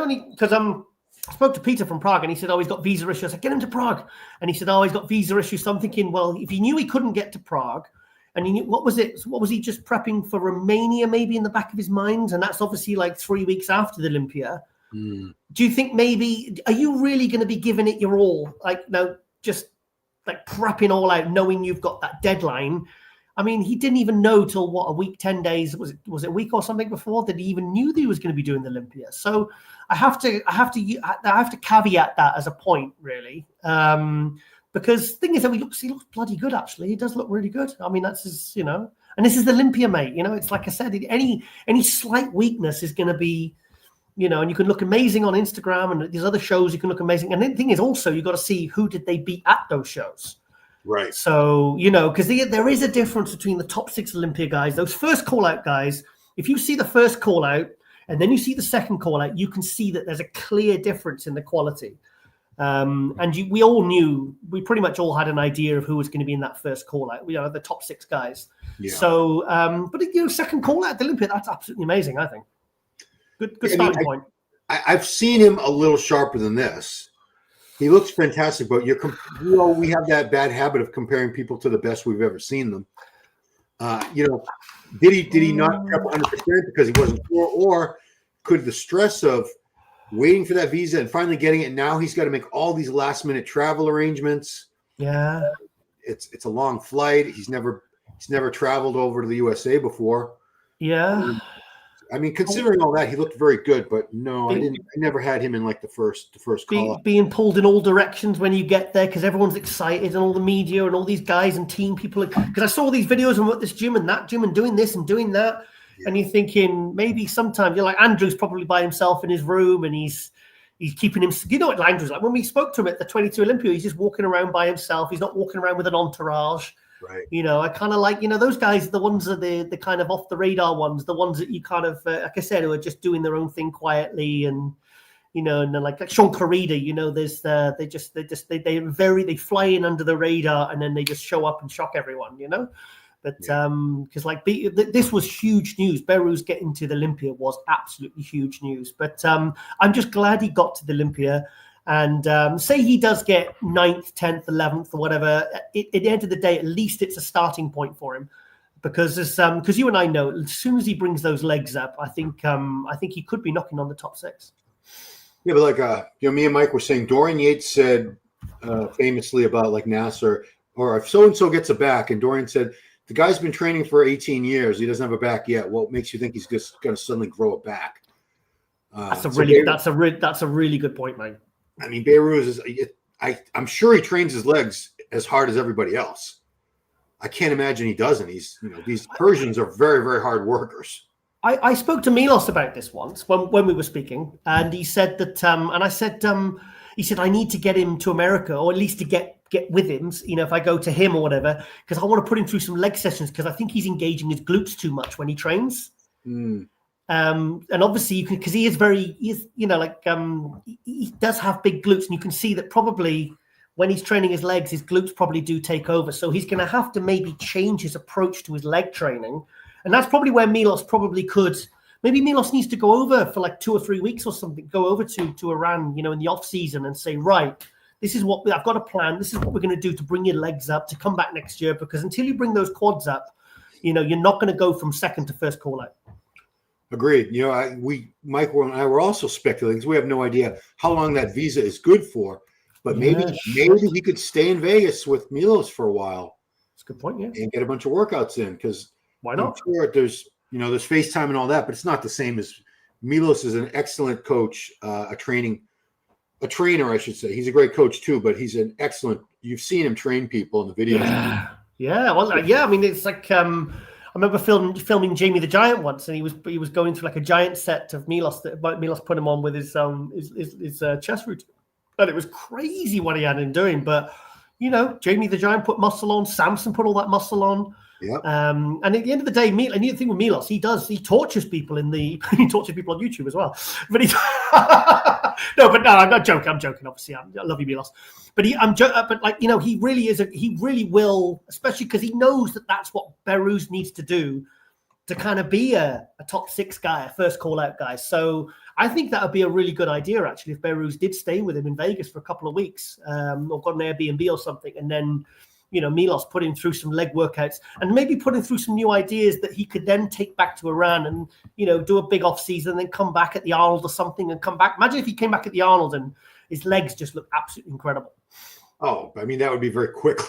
spoke to Peter from Prague and he said, oh, he's got visa issues. I said, get him to Prague. And he said, oh, he's got visa issues. So I'm thinking, well, if he knew he couldn't get to Prague and he knew, what was he just prepping for Romania maybe in the back of his mind? And that's obviously like 3 weeks after the Olympia. Do you think are you really going to be giving it your all? Like, no, just like prepping all out, knowing you've got that deadline. I mean, he didn't even know till a week, 10 days. Was it a week or something before that he even knew that he was going to be doing the Olympia? So I have to caveat that as a point, really, because the thing is that he looks bloody good. Actually, he does look really good. I mean, that's his, and this is the Olympia, mate. It's like I said, any slight weakness is going to be, and you can look amazing on Instagram and these other shows. You can look amazing, and the thing is also you got to see who did they beat at those shows. Right. So, because there is a difference between the top 6 Olympia guys, those first call-out guys. If you see the first call-out and then you see the second call-out, you can see that there's a clear difference in the quality. We pretty much all had an idea of who was going to be in that first call-out. The top 6 guys. Yeah. So, second call-out at the Olympia, that's absolutely amazing, I think. Good starting point. I've seen him a little sharper than this. He looks fantastic, but we have that bad habit of comparing people to the best we've ever seen them. Did he not prep 100% because he wasn't sure, or could the stress of waiting for that visa and finally getting it, now he's got to make all these last minute travel arrangements? Yeah, it's a long flight. He's never traveled over to the USA before. Yeah. I mean, considering all that, he looked very good, but no, I never had him in like the first call. Being pulled in all directions when you get there because everyone's excited and all the media and all these guys and team people. Because I saw these videos of this gym and that gym and doing this and doing that. Yeah. And you're thinking maybe sometimes you're like, Andrew's probably by himself in his room and he's keeping him. You know what Andrew's like? When we spoke to him at the 22 Olympia, he's just walking around by himself. He's not walking around with an entourage. Right. I kind of like, those guys are the ones that are the kind of off the radar ones, the ones that you kind of, like I said, who are just doing their own thing quietly. And, and then like Sean Corrida, there's, they fly in under the radar and then they just show up and shock everyone, But because this was huge news. Behrooz getting to the Olympia was absolutely huge news. But I'm just glad he got to the Olympia. And say he does get 9th, 10th, 11th, or whatever. At the end of the day, at least it's a starting point for him, because you and I know, as soon as he brings those legs up, I think he could be knocking on the top 6. Yeah, but me and Mike were saying, Dorian Yates said famously about like Nasser, or if so and so gets a back, and Dorian said the guy's been training for 18 years, he doesn't have a back yet. What makes you think he's just going to suddenly grow a back? That's a really good point, mate. I mean, Behrooz I'm sure he trains his legs as hard as everybody else. I can't imagine he doesn't. These Persians are very, very hard workers. I spoke to Milos about this once when we were speaking, and he said that, and I said, he said, I need to get him to America, or at least to get with him, if I go to him or whatever, because I want to put him through some leg sessions, because I think he's engaging his glutes too much when he trains. And obviously, because he does have big glutes, and you can see that probably when he's training his legs, his glutes probably do take over. So he's going to have to maybe change his approach to his leg training, and that's probably where Milos probably could. Maybe Milos needs to go over for like 2 or 3 weeks or something. Go over to Iran, in the off season, and say, right, this is what I've got a plan. This is what we're going to do to bring your legs up to come back next year. Because until you bring those quads up, you're not going to go from second to first call out. Agreed. Mike and I were also speculating, because we have no idea how long that visa is good for, but maybe he could stay in Vegas with Milos for a while. That's a good point, yeah. And get a bunch of workouts in, because why not? I'm sure there's FaceTime and all that, but it's not the same as Milos is an excellent coach, a trainer, I should say. He's a great coach too, but he's an excellent. You've seen him train people in the videos. Yeah. Well, yeah. I mean, it's like I remember filming Jamie the Giant once, and he was going through like a giant set of Milos that Milos put him on with his chest routine. And it was crazy what he had him doing. But, you know, Jamie the Giant put muscle on. Samson put all that muscle on. Yep. And at the end of the day, and the thing with Milos, he tortures people he tortures people on YouTube as well. But I'm not joking. I'm joking. Obviously, I love you, Milos. But he really will, especially because he knows that that's what Behrooz needs to do to kind of be a top 6 guy, a first call out guy. So I think that would be a really good idea, actually, if Behrooz did stay with him in Vegas for a couple of weeks, or got an Airbnb or something, and then, you know, Milos put him through some leg workouts and maybe put him through some new ideas that he could then take back to Iran and, you know, do a big off season and then come back at the Arnold or something and come back. Imagine if he came back at the Arnold and his legs just look absolutely incredible. Oh, I mean, that would be very quick.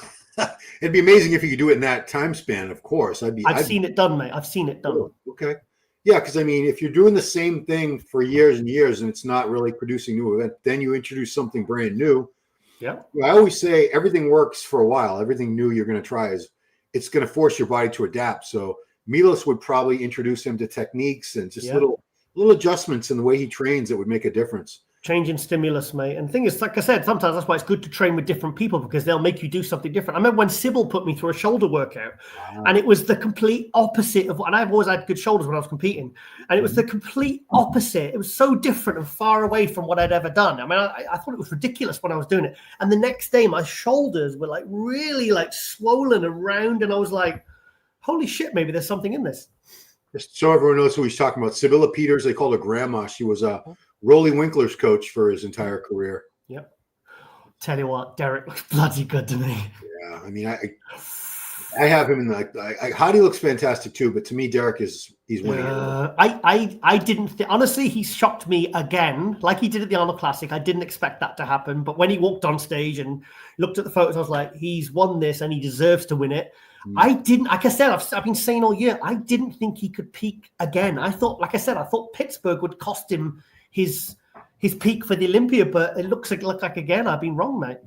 It'd be amazing if you could do it in that time span, of course. I've seen it done, mate. I've seen it done. Oh, okay. Yeah, because I mean, if you're doing the same thing for years and years and it's not really producing new event, then you introduce something brand new. Yeah. I always say everything works for a while. Everything new you're going to try it's going to force your body to adapt. So Milos would probably introduce him to techniques and just little adjustments in the way he trains that would make a difference. Changing stimulus, mate. And the thing is, like I said, sometimes that's why it's good to train with different people, because they'll make you do something different. I remember when Sybil put me through a shoulder workout, and it was the complete opposite of what, and I've always had good shoulders when I was competing, and it was the complete opposite. It was so different and far away from what I'd ever done. I mean, I thought it was ridiculous when I was doing it. And the next day, my shoulders were like really like swollen and round, and I was like, holy shit, maybe there's something in this. Just so everyone knows who he's talking about, Sibylla Peters, they called her grandma. She was Rolly Winkler's coach for his entire career. Yep. Tell you what, Derek looks bloody good to me. Yeah, I mean, I have him in the. Hadi looks fantastic too, but to me, Derek he's winning. I didn't honestly. He shocked me again, like he did at the Arnold Classic. I didn't expect that to happen, but when he walked on stage and looked at the photos, I was like, he's won this and he deserves to win it. I didn't, like I said, I've been saying all year, I didn't think he could peak again. I thought, like I said, I thought Pittsburgh would cost him his peak for the Olympia, but it looks like again, I've been wrong, mate.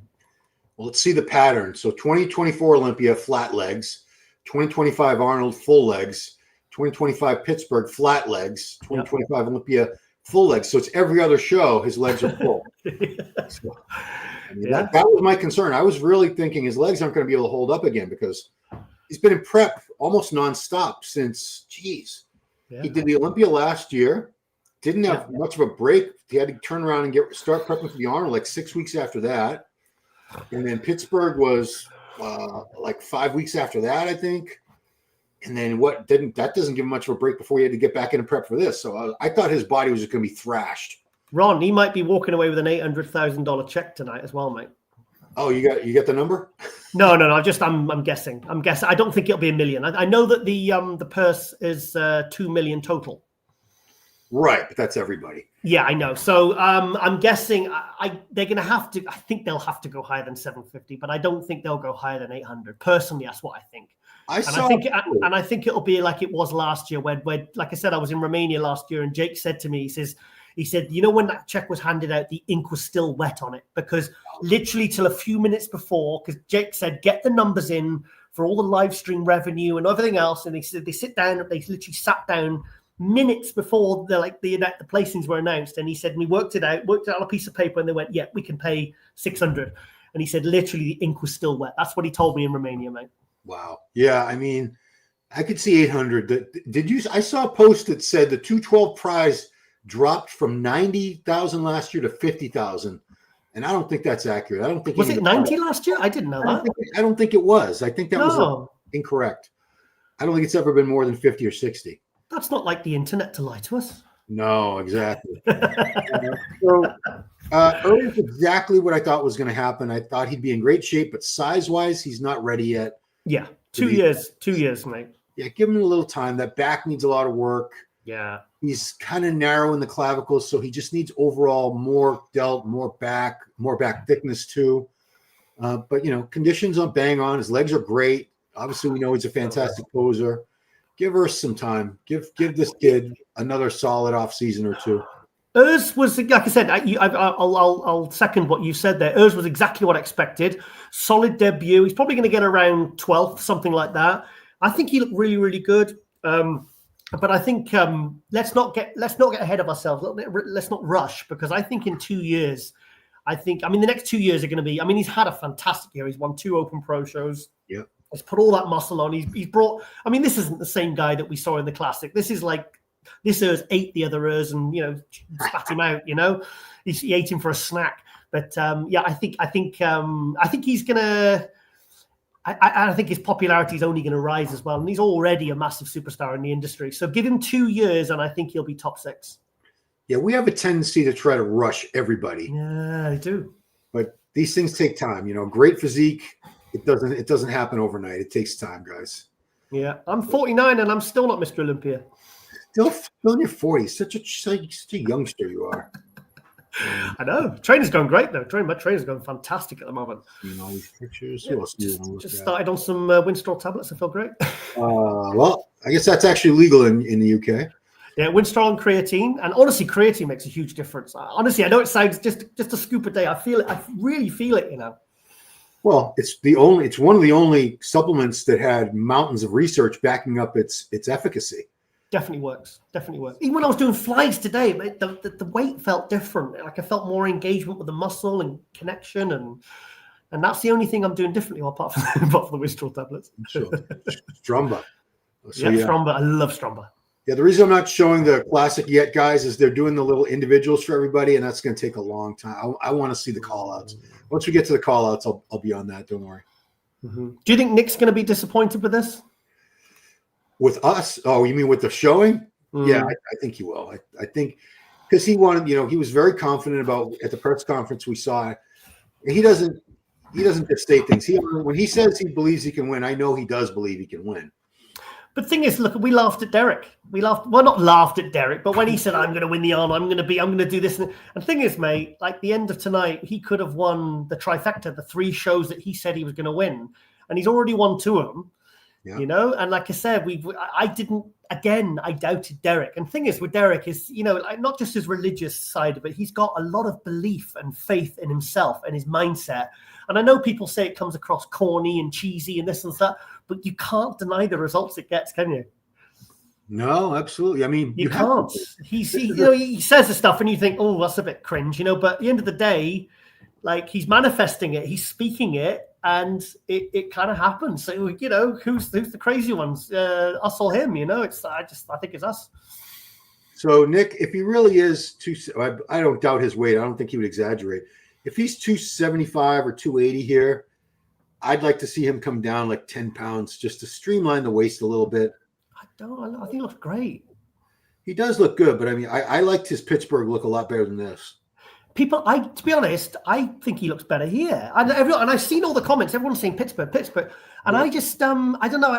Well, let's see the pattern. So 2024 Olympia, flat legs. 2025 Arnold, full legs. 2025 Pittsburgh, flat legs. 2025 Olympia, full legs. So it's every other show, his legs are full. So, I mean, that was my concern. I was really thinking his legs aren't going to be able to hold up again because he's been in prep almost nonstop since, he did the Olympia last year. Didn't have much of a break. He had to turn around and start prepping for the Arnold like 6 weeks after that. And then Pittsburgh was like 5 weeks after that, I think. And then that doesn't give him much of a break before he had to get back into prep for this. So I thought his body was just going to be thrashed. Ron, he might be walking away with an $800,000 check tonight as well, mate. Oh, you got the number? No. I'm guessing. I don't think it'll be $1 million. I know that the purse is $2 million total. Right, but that's everybody. Yeah, I know. So I'm guessing they're going to have to. I think they'll have to go higher than 750, but I don't think they'll go higher than 800. Personally, that's what I think. I think it'll be like it was last year, where like I said, I was in Romania last year, and Jake said to me, he said, you know, when that check was handed out, the ink was still wet on it, because literally till a few minutes before, because Jake said, get the numbers in for all the live stream revenue and everything else, and they said they literally sat down minutes before the placings were announced, and he said, we worked it out on a piece of paper, and they went, yeah, we can pay 600. And he said, literally, the ink was still wet. That's what he told me in Romania, mate. Wow. Yeah, I mean, I could see 800. I saw a post that said the 212 prize dropped from 90,000 last year to 50,000, and I don't think that's accurate. I don't think was it 90 last year? I didn't know that. I don't think it was. I think that was incorrect. I don't think it's ever been more than 50 or 60. That's not like the internet to lie to us. No, exactly. So Earl's exactly what I thought was going to happen. I thought he'd be in great shape, but size-wise, he's not ready yet. Yeah, 2 years, mate. Yeah, give him a little time. That back needs a lot of work. Yeah. He's kind of narrow in the clavicles, so he just needs overall more delt, more back thickness too. But, conditions on bang on. His legs are great. Obviously, we know he's a fantastic poser. Give her some time. Give this kid another solid off season or two. Urs was, like I said, I'll second what you said there. Urs was exactly what I expected. Solid debut. He's probably going to get around 12th, something like that. I think he looked really, really good. But I think let's not get ahead of ourselves. Let's not rush, because I think in 2 years, I think, I mean, the next 2 years are going to be, I mean, he's had a fantastic year. He's won 2 Open Pro shows. Yeah. He's put all that muscle on. He's brought, I mean, this isn't the same guy that we saw in the Classic. This is like, this Urs ate the other Urs and, spat him out, He ate him for a snack. But I think he's going to, I think his popularity is only going to rise as well. And he's already a massive superstar in the industry. So give him 2 years and I think he'll be top 6. Yeah, we have a tendency to try to rush everybody. Yeah, I do. But these things take time. Great physique. It doesn't happen overnight. It takes time, guys. Yeah, I'm 49 and I'm still not Mr. Olympia. Still in your 40s. Such a youngster you are. I know. Training's going great though. My training's going fantastic at the moment. All these pictures. Yeah, just started on some Winstrol tablets. I feel great. Well, I guess that's actually legal in the UK. Yeah, Winstrol and creatine, and honestly, creatine makes a huge difference. Honestly, I know it sounds just a scoop a day. I feel it. I really feel it. Well, it's one of the only supplements that had mountains of research backing up its efficacy. Definitely works. Even when I was doing flies today, the weight felt different. Like I felt more engagement with the muscle and connection, and that's the only thing I'm doing differently apart from the Winstrol tablets. Sure. Strumba. So, yeah, Strumba. I love Strumba. Yeah, the reason I'm not showing the Classic yet, guys, is they're doing the little individuals for everybody, and that's going to take a long time. I want to see the call-outs. Once we get to the call-outs, I'll be on that. Don't worry. Mm-hmm. Do you think Nick's going to be disappointed with this? With us? Oh, you mean with the showing? Yeah, I think he will. I think because he wanted, he was very confident about at the press conference we saw. He doesn't just say things. When he says he believes he can win, I know he does believe he can win. But the thing is, look, we laughed at Derek. Not laughed at Derek, but when he said, I'm going to win the Arnold, I'm going to do this. And the thing is, mate, like the end of tonight, he could have won the trifecta, the 3 shows that he said he was going to win. And he's already won 2 of them, And like I said, I doubted Derek. And the thing is with Derek is, not just his religious side of it, he's got a lot of belief and faith in himself and his mindset. And I know people say it comes across corny and cheesy and this and that, but you can't deny the results it gets, can you? No, absolutely. I mean, you can't. He says the stuff and you think, oh, that's a bit cringe, but at the end of the day, like he's manifesting it, he's speaking it, and it kind of happens. So, who's the crazy ones? Us or him, I think it's us. So, Nick, if he really is I don't doubt his weight. I don't think he would exaggerate. If he's 275 or 280 here, I'd like to see him come down like 10 pounds just to streamline the waist a little bit. I think he looks great. He does look good, but I mean, I liked his Pittsburgh look a lot better than this. To be honest, I think he looks better here. And I've seen all the comments. Everyone's saying Pittsburgh. And I just, I don't know.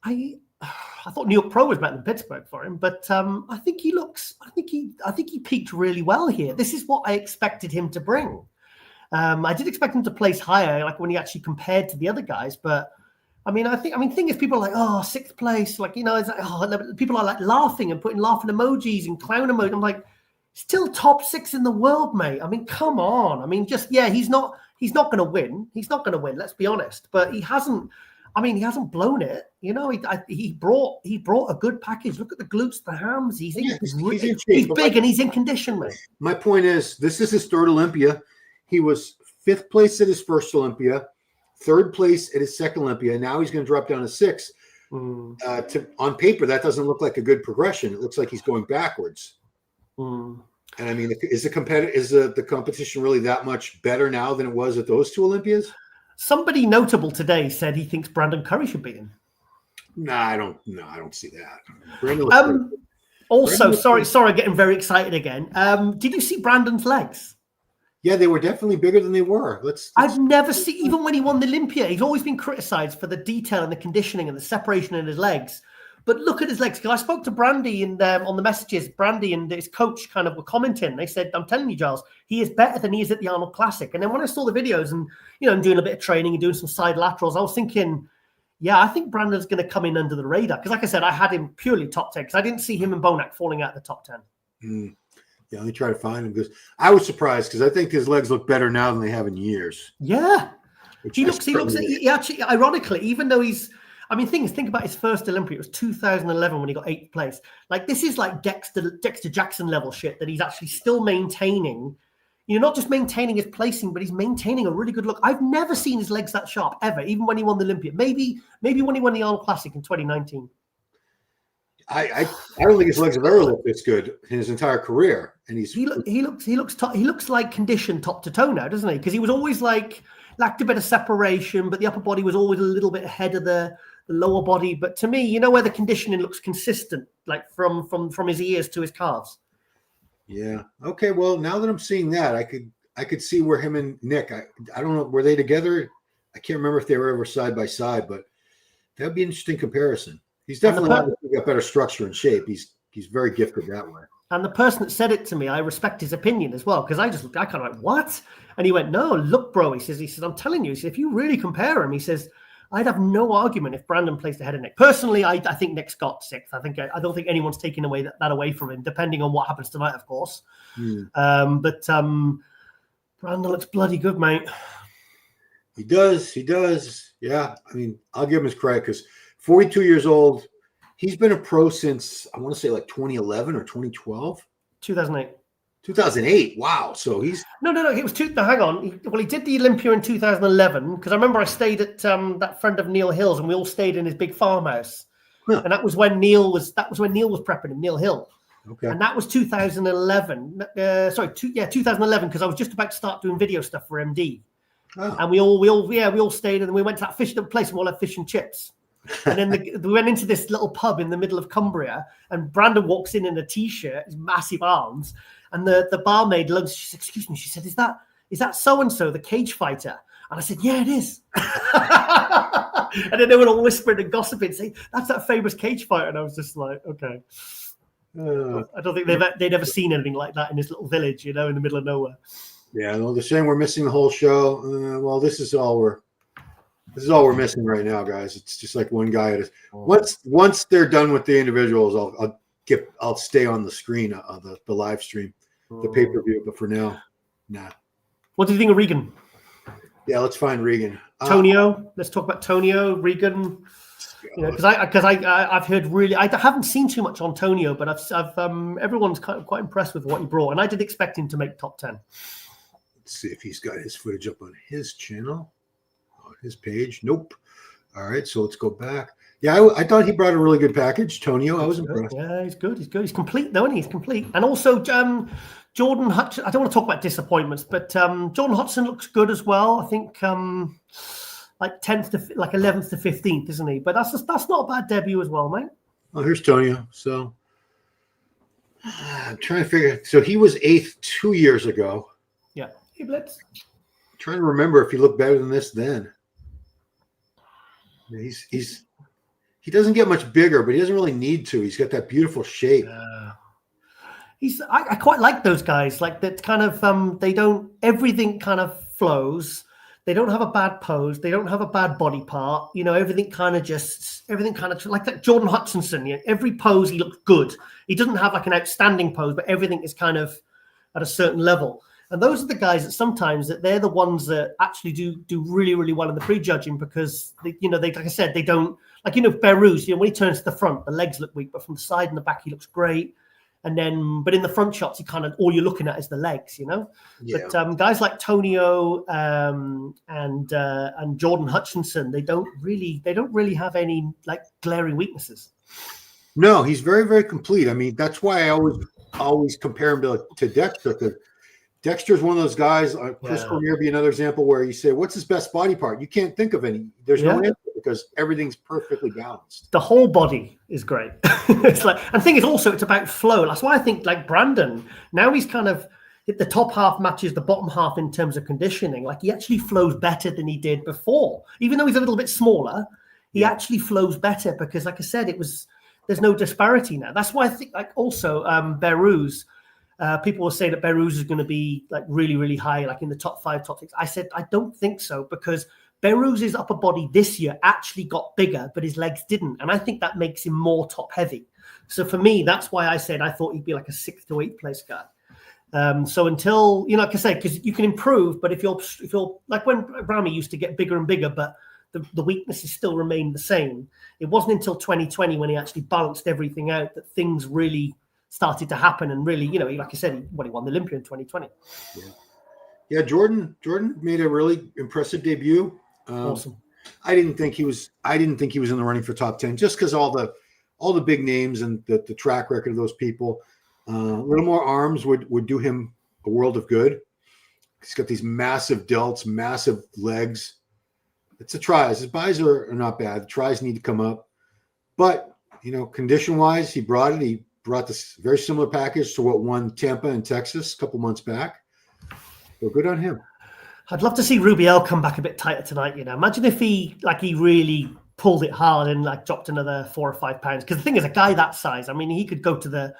I thought New York Pro was better than Pittsburgh for him, but I think he peaked really well here. This is what I expected him to bring. I did expect him to place higher, like when he actually compared to the other guys. But thing is, people are like, oh, 6th place, like it's like, people are like laughing and putting laughing emojis and clown emojis. I'm like, still top 6 in the world, mate. I mean, come on. I mean, he's not going to win. He's not going to win. Let's be honest. But he hasn't blown it. He brought a good package. Look at the glutes, the hams. He's big and he's in condition, mate. My point is, this is his 3rd Olympia. He was 5th place at his 1st Olympia, 3rd place at his 2nd Olympia. Now he's going to drop down to 6th. On paper, that doesn't look like a good progression. It looks like he's going backwards. And I mean, is the competition really that much better now than it was at those 2 Olympias? Somebody notable today said he thinks Brandon Curry should be in. I don't see that. Sorry, getting very excited again. Did you see Brandon's legs? Yeah, they were definitely bigger than they were. I've never seen, even when he won the Olympia, he's always been criticized for the detail and the conditioning and the separation in his legs. But look at his legs. Because I spoke to Brandy on the messages. Brandy and his coach kind of were commenting. They said, I'm telling you, Giles, he is better than he is at the Arnold Classic. And then when I saw the videos and, and doing a bit of training and doing some side laterals, I was thinking, yeah, I think Brandon's going to come in under the radar. Because like I said, I had him purely top 10 because I didn't see him and Bonac falling out of the top 10. Yeah, let me try to find him because I was surprised because I think his legs look better now than they have in years. Yeah. He actually, ironically, even though think about his first Olympia. It was 2011 when he got 8th place. Like, this is like Dexter Jackson level shit that he's actually still maintaining, not just maintaining his placing, but he's maintaining a really good look. I've never seen his legs that sharp ever, even when he won the Olympia. Maybe when he won the Arnold Classic in 2019. I don't think his legs have ever looked this good in his entire career. And he looks like conditioned top to toe now, doesn't he? Because he was always like lacked a bit of separation, but the upper body was always a little bit ahead of the lower body. But to me, where the conditioning looks consistent, like from his ears to his calves. Yeah. Okay. Well, now that I'm seeing that, I could see where him and Nick. I don't know, were they together? I can't remember if they were ever side by side, but that'd be an interesting comparison. He's definitely got better structure and shape. He's very gifted that way. And the person that said it to me, I respect his opinion as well, because I kind of like, what? And he went, no, look, bro. He says, I'm telling you, he says, if you really compare him, he says, I'd have no argument if Brandon placed ahead of Nick. Personally, I think Nick's got sixth. I don't think anyone's taking that away from him, depending on what happens tonight, of course. But Brandon looks bloody good, mate. He does. Yeah. I mean, I'll give him his credit because 42 years old. He's been a pro since, I want to say, like 2011 or 2012. 2008. 2008. Wow. So he's no. It was hang on. Well, he did the Olympia in 2011 because I remember I stayed at that friend of Neil Hill's, and we all stayed in his big farmhouse. Huh. And that was when Neil was prepping him, Neil Hill. Okay. And that was 2011. 2011 because I was just about to start doing video stuff for MD. Oh. And we all stayed, and we went to that fishing place, and we all had fish and chips. And then we went into this little pub in the middle of Cumbria, and Brandon walks in a t-shirt, his massive arms, and the barmaid looks. She said, "Excuse me," she said, "Is that so and so, the cage fighter?" And I said, "Yeah, it is." And then they were all whispering and gossiping, saying, "That's that famous cage fighter." And I was just like, "Okay." I don't think they'd ever seen anything like that in this little village, in the middle of nowhere. Yeah, no, they're saying we're missing the whole show. Well, this is all we're missing right now, guys. It's just like one guy. Once they're done with the individuals, I'll stay on the screen of the live stream, the pay-per-view. But for now, nah. What do you think of Regan? Yeah, let's find Regan. Tonio. Let's talk about Tonio, Regan. Because I've heard really. I haven't seen too much on Tonio, but I've everyone's kind of quite impressed with what he brought, and I did expect him to make top 10. Let's see if he's got his footage up on his channel. His page. Nope. All right, so let's go back. Yeah, I thought he brought a really good package, Tonio. I was impressed. Yeah, he's good. He's complete, though, isn't he? He's complete. And also, Jordan Hudson. I don't want to talk about disappointments, but Jordan Hudson looks good as well. I think like 10th to 11th to 15th, isn't he? But that's not a bad debut as well, mate. Oh, here's Tonio. So I'm trying to figure. So he was 8th 2 years ago. Yeah, he blitz. Trying to remember if he looked better than this then. He doesn't get much bigger, but he doesn't really need to. He's got that beautiful shape. I quite like those guys. Like that kind of everything kind of flows. They don't have a bad pose. They don't have a bad body part. Everything kind of like that Jordan Hutchinson. Every pose he looks good. He doesn't have like an outstanding pose, but everything is kind of at a certain level. And those are the guys that sometimes they're the ones that actually do really, really well in the prejudging because they like I said, they don't Behrooz, when he turns to the front, the legs look weak, but from the side and the back, he looks great. And then, but in the front shots, all you're looking at is the legs, Yeah. But guys like Tonio and Jordan Hutchinson, they don't really have any like glaring weaknesses. No, he's very, very complete. I mean, that's why I always compare him to Dexter, because Dexter's one of those guys. Chris Cormier be another example where you say, "What's his best body part?" You can't think of any. There's no answer because everything's perfectly balanced. The whole body is great. It's like, and the thing is also it's about flow. That's why I think like Brandon now he's kind of the top half matches the bottom half in terms of conditioning. Like he actually flows better than he did before, even though he's a little bit smaller. He actually flows better because, like I said, there's no disparity now. That's why I think like also Behrooz. People will say that Behrooz is going to be like really, really high, like in the top 5, top 6. I said, I don't think so because Behrooz' upper body this year actually got bigger, but his legs didn't. And I think that makes him more top heavy. So for me, that's why I said I thought he'd be like a 6th to 8th place guy. So until, like I said, because you can improve, but if you're like when Rami used to get bigger and bigger, but the weaknesses still remained the same. It wasn't until 2020 when he actually balanced everything out that things really started to happen and really, like I said, he won the Olympia in 2020. Yeah. Yeah, Jordan made a really impressive debut. Awesome. I didn't think he was in the running for top 10 just because all the big names and the track record of those people. A little more arms would do him a world of good. He's got these massive delts, massive legs. It's the tries. His buys are not bad. The tries need to come up. But, condition-wise, he brought it. He brought this very similar package to what won Tampa and Texas a couple months back. So good on him. I'd love to see Rubiel come back a bit tighter tonight. Imagine if he really pulled it hard and dropped another 4 or 5 pounds. Because the thing is, a guy that size, I mean, he could go to the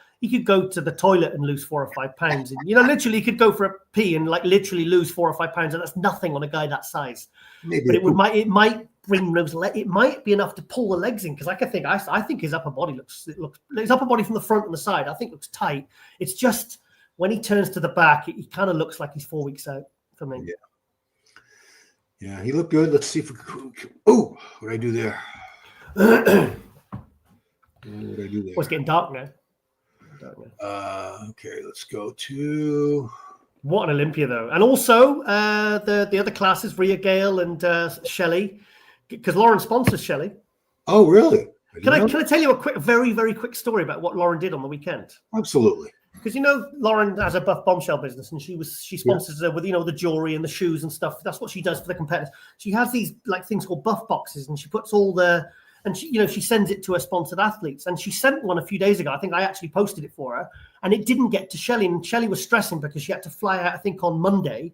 toilet and lose 4 or 5 pounds. And, literally, he could go for a pee and literally lose 4 or 5 pounds, and that's nothing on a guy that size. Maybe. But it might bring those. It might be enough to pull the legs in, because I think his upper body looks his upper body from the front and the side, I think, looks tight. It's just when he turns to the back, he kind of looks like he's 4 weeks out for me. Yeah. Yeah, he looked good. Let's see if we can. Oh, what did I do there? What did I do there? It's getting dark now. Okay, let's go to. What an Olympia, though. And also the other classes, Ria Gale and Shelley, because Lauren sponsors Shelley. Oh, really? Can I tell you a very, very quick story about what Lauren did on the weekend? Absolutely. Because Lauren has a Buff Bombshell business, and she sponsors her with the jewelry and the shoes and stuff. That's what she does for the competitors. She has these things called Buff boxes, and she puts all she sends it to her sponsored athletes. And she sent one a few days ago. I think I actually posted it for her, and it didn't get to Shelley. And Shelley was stressing because she had to fly out, I think, on Monday.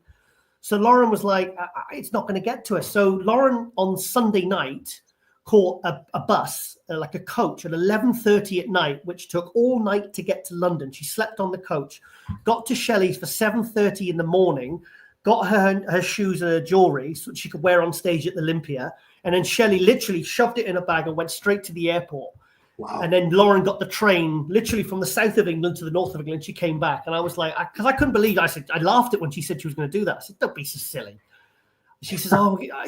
So Lauren was like, "It's not going to get to us." So Lauren on Sunday night caught a bus, like a coach, at 11:30 at night, which took all night to get to London. She slept on the coach, got to Shelley's for 7:30 in the morning, got her shoes and her jewelry so she could wear on stage at the Olympia. And then Shelley literally shoved it in a bag and went straight to the airport. Wow. And then Lauren got the train literally from the south of England to the north of England. She came back, and I was like, because I couldn't believe it. I laughed at when she said she was going to do that. I said, "Don't be so silly." She says,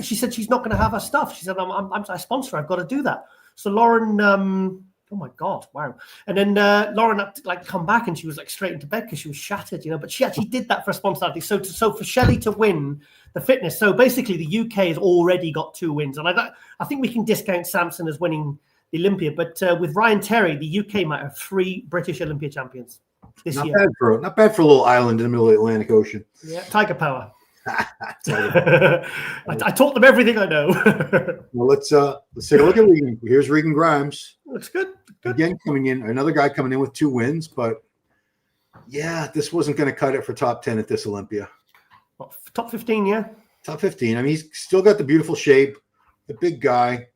she said she's not going to have her stuff. She said, I'm a sponsor. I've got to do that. So Lauren, oh my God, wow. And then Lauren had to come back, and she was straight into bed because she was shattered, but she actually did that for a sponsor. So for Shelley to win the fitness. So basically the UK has already got 2 wins. And I think we can discount Samson as winning the Olympia, but with Ryan Terry, the UK might have 3 British Olympia champions this year. Not bad for a little island in the middle of the Atlantic Ocean. Yeah, Tiger Power. I taught them everything I know. Well, let's take a look at Regan. Here's Regan Grimes. Looks good. Again, coming in, another guy coming in with 2 wins, but yeah, this wasn't going to cut it for top 10 at this Olympia. What, top 15, yeah? Top 15. I mean, he's still got the beautiful shape, the big guy.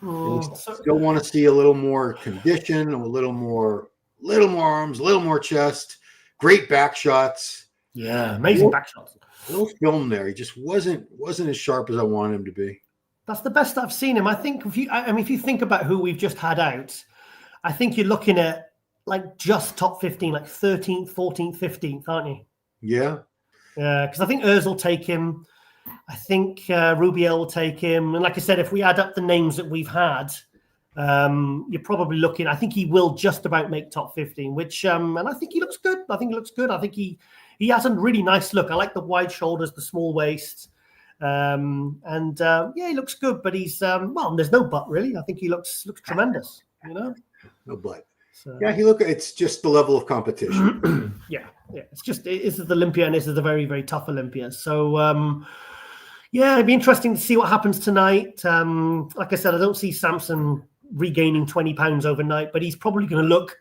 Still want to see a little more condition, a little more arms, a little more chest, great back shots. Yeah, amazing back shots. A little film there. He just wasn't as sharp as I wanted him to be. That's the best I've seen him. I think if you think about who we've just had out, I think you're looking at just top 15, 13th, 14th, 15th, aren't you? Yeah. Yeah, because I think Urs will take him. I think Rubiel will take him. And like I said, if we add up the names that we've had, you're probably looking, I think he will just about make top 15, which, and I think he looks good. I think he has a really nice look. I like the wide shoulders, the small waist. Yeah, he looks good, but he's, there's no butt really. I think he looks tremendous, No butt. So, yeah, it's just the level of competition. yeah. It's just, this is the Olympia, and this is a very, very tough Olympia. So, yeah, it'd be interesting to see what happens tonight. Like I said, I don't see Samson regaining 20 pounds overnight, but he's probably going to look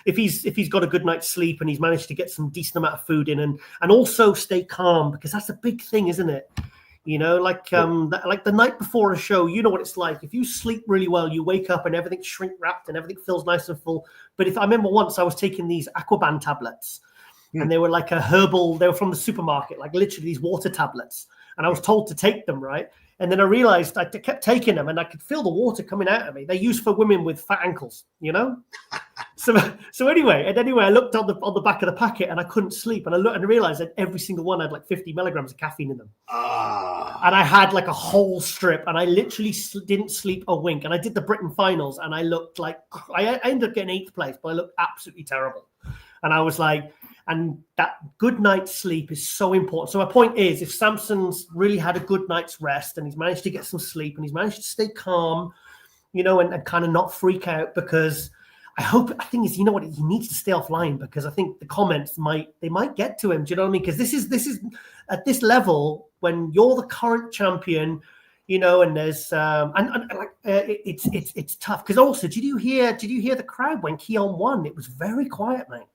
if he's got a good night's sleep and he's managed to get some decent amount of food in and also stay calm, because that's a big thing, isn't it? Like the night before a show, you know what it's like. If you sleep really well, you wake up and everything's shrink wrapped and everything feels nice and full. But if I remember once I was taking these Aquaban tablets, and they were like a herbal, they were from the supermarket, like literally these water tablets. And I was told to take them, right? And then I realized I kept taking them and I could feel the water coming out of me. They're used for women with fat ankles, So anyway, I looked on the back of the packet and I couldn't sleep. And I looked and realized that every single one had 50 milligrams of caffeine in them. And I had a whole strip, and I literally didn't sleep a wink. And I did the Britain finals, and I looked I ended up getting 8th place, but I looked absolutely terrible. And I was like, And that good night's sleep is so important. So my point is, if Samson's really had a good night's rest and he's managed to get some sleep and he's managed to stay calm, you know, and kind of not freak out, because I think is, you know what, he needs to stay offline, because I think the comments might get to him. Do you know what I mean? Because this is at this level, when you're the current champion, you know, and there's it's tough. Because also, did you hear the crowd when Keon won? It was very quiet, mate.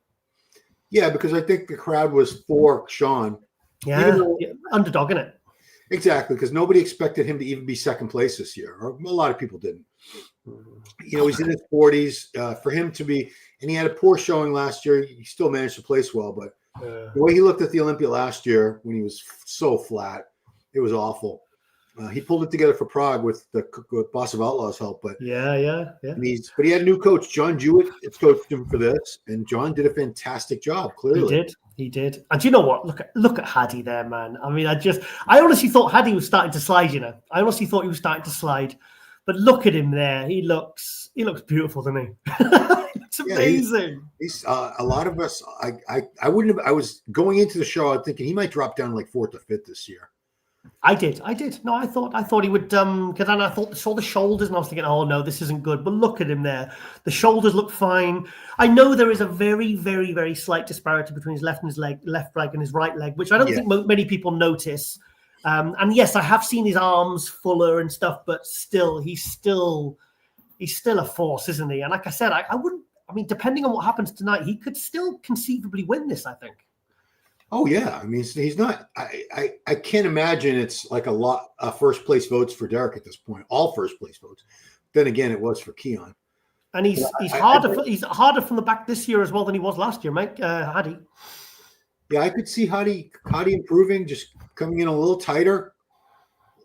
Yeah, because I think the crowd was for Sean. Yeah, underdog, isn't it? Exactly, because nobody expected him to even be second place this year, or a lot of people didn't. You know, he's in his 40s. For him to be, and he had a poor showing last year. He still managed to place well, but the way he looked at the Olympia last year, when he was so flat, it was awful. He pulled it together for Prague with Boss of Outlaws' help, but yeah. But he had a new coach, John Jewett. It's coached him for this, and John did a fantastic job. Clearly, he did. And do you know what? Look at Hadi there, man. I mean, I honestly thought Hadi was starting to slide. You know, I honestly thought he was starting to slide. But look at him there. He looks beautiful, doesn't he? It's amazing. He's a lot of us. I wouldn't have. I was going into the show, I'm thinking he might drop down like 4th or 5th this year. I did. No, I thought he would. Because then I saw the shoulders, and I was thinking, oh no, this isn't good. But look at him there. The shoulders look fine. I know there is a very, very, very slight disparity between his left leg and his right leg, which I don't think many people notice. And yes, I have seen his arms fuller and stuff, but still, he's still a force, isn't he? And like I said, I wouldn't. I mean, depending on what happens tonight, he could still conceivably win this, I think. Oh yeah, I mean, he's not. I can't imagine it's like a lot of first place votes for Derek at this point. All first place votes. Then again, it was for Keon. And he's harder from the back this year as well than he was last year, mate. Hadi. Yeah, I could see Hadi improving, just coming in a little tighter,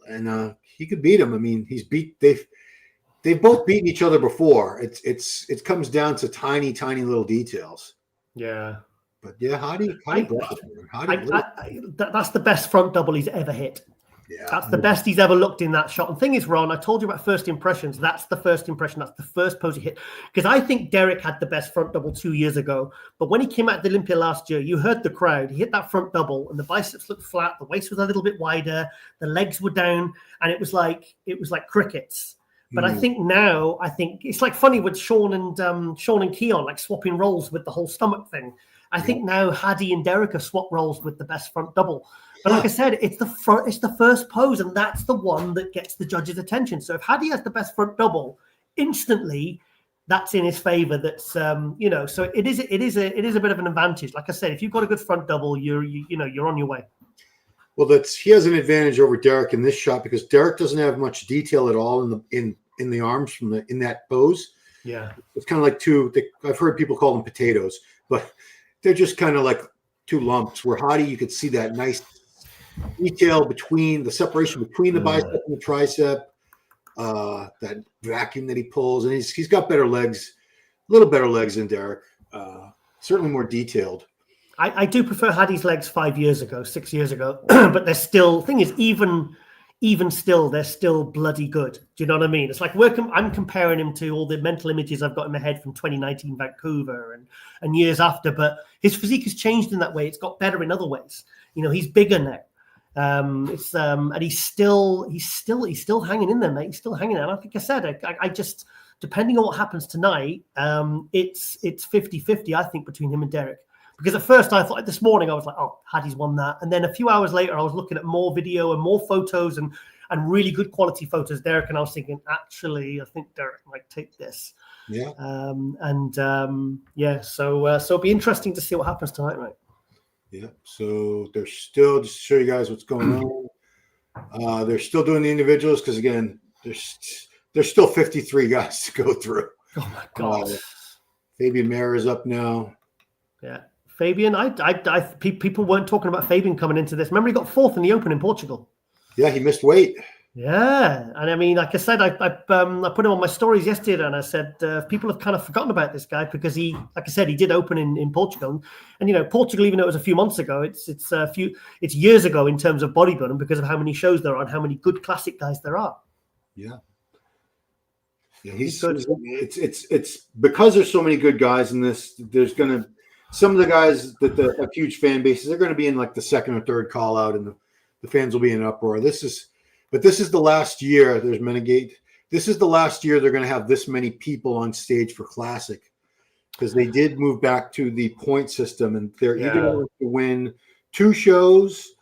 and he could beat him. I mean, they've both beaten each other before. It comes down to tiny little details. Yeah. But yeah, Hadi that's the best front double he's ever hit. Yeah, that's the best he's ever looked in that shot. And thing is, Ron, I told you about first impressions. That's the first impression. That's the first pose he hit. Because I think Derek had the best front double 2 years ago. But when he came out of the Olympia last year, you heard the crowd. He hit that front double, and the biceps looked flat. The waist was a little bit wider. The legs were down, and it was like crickets. But I think now, it's like funny with Sean and Keon, like swapping roles with the whole stomach thing. I think now Hadi and Derek have swapped roles with the best front double. But like I said, it's the first pose, and that's the one that gets the judges' attention. So if Hadi has the best front double, instantly that's in his favor. That's so it is a bit of an advantage. Like I said, if you've got a good front double, you're on your way. Well, he has an advantage over Derek in this shot because Derek doesn't have much detail at all in the arms in that pose. Yeah, it's kind of like I've heard people call them potatoes, but they're just kind of like two lumps. Where Hadi, you could see that nice detail between the separation between the bicep and the tricep, that vacuum that he pulls, and he's got better legs, a little better legs than Derek. Certainly more detailed. I do prefer Hadi's legs 6 years ago, but they're still. Thing is, even still, they're still bloody good. Do you know what I mean? It's like I'm comparing him to all the mental images I've got in my head from 2019 Vancouver and years after. But his physique has changed in that way. It's got better in other ways. You know, he's bigger now. And he's still hanging in there, mate. He's still hanging there. And like I said, I just, depending on what happens tonight, it's 50-50, I think, between him and Derek. Because at first I thought this morning, I was like, oh, Hadi's won that. And then a few hours later, I was looking at more video and more photos and really good quality photos, Derek. And I was thinking, actually, I think Derek might take this. Yeah. So it'll be interesting to see what happens tonight, mate. Yeah. So they're still, just to show you guys what's going on. They're still doing the individuals because, again, there's still 53 guys to go through. Oh, my God. Fabian Mayer is up now. Yeah. Fabian, people weren't talking about Fabian coming into this. Remember, he got 4th in the Open in Portugal. Yeah, he missed weight. Yeah, and I mean, like I said, I put him on my stories yesterday, and I said people have kind of forgotten about this guy because he, like I said, he did Open in Portugal, and you know, Portugal, even though it was a few months ago, it's years ago in terms of bodybuilding because of how many shows there are and how many good classic guys there are. Yeah. Yeah, he's good. It's because there's so many good guys in this. There's gonna some of the guys that have huge fan bases, they're going to be in like the second or third call out, and the fans will be in uproar. This is the last year. There's Menegate. This is the last year they're going to have this many people on stage for Classic, because they did move back to the point system, and they're either going to win 2 shows,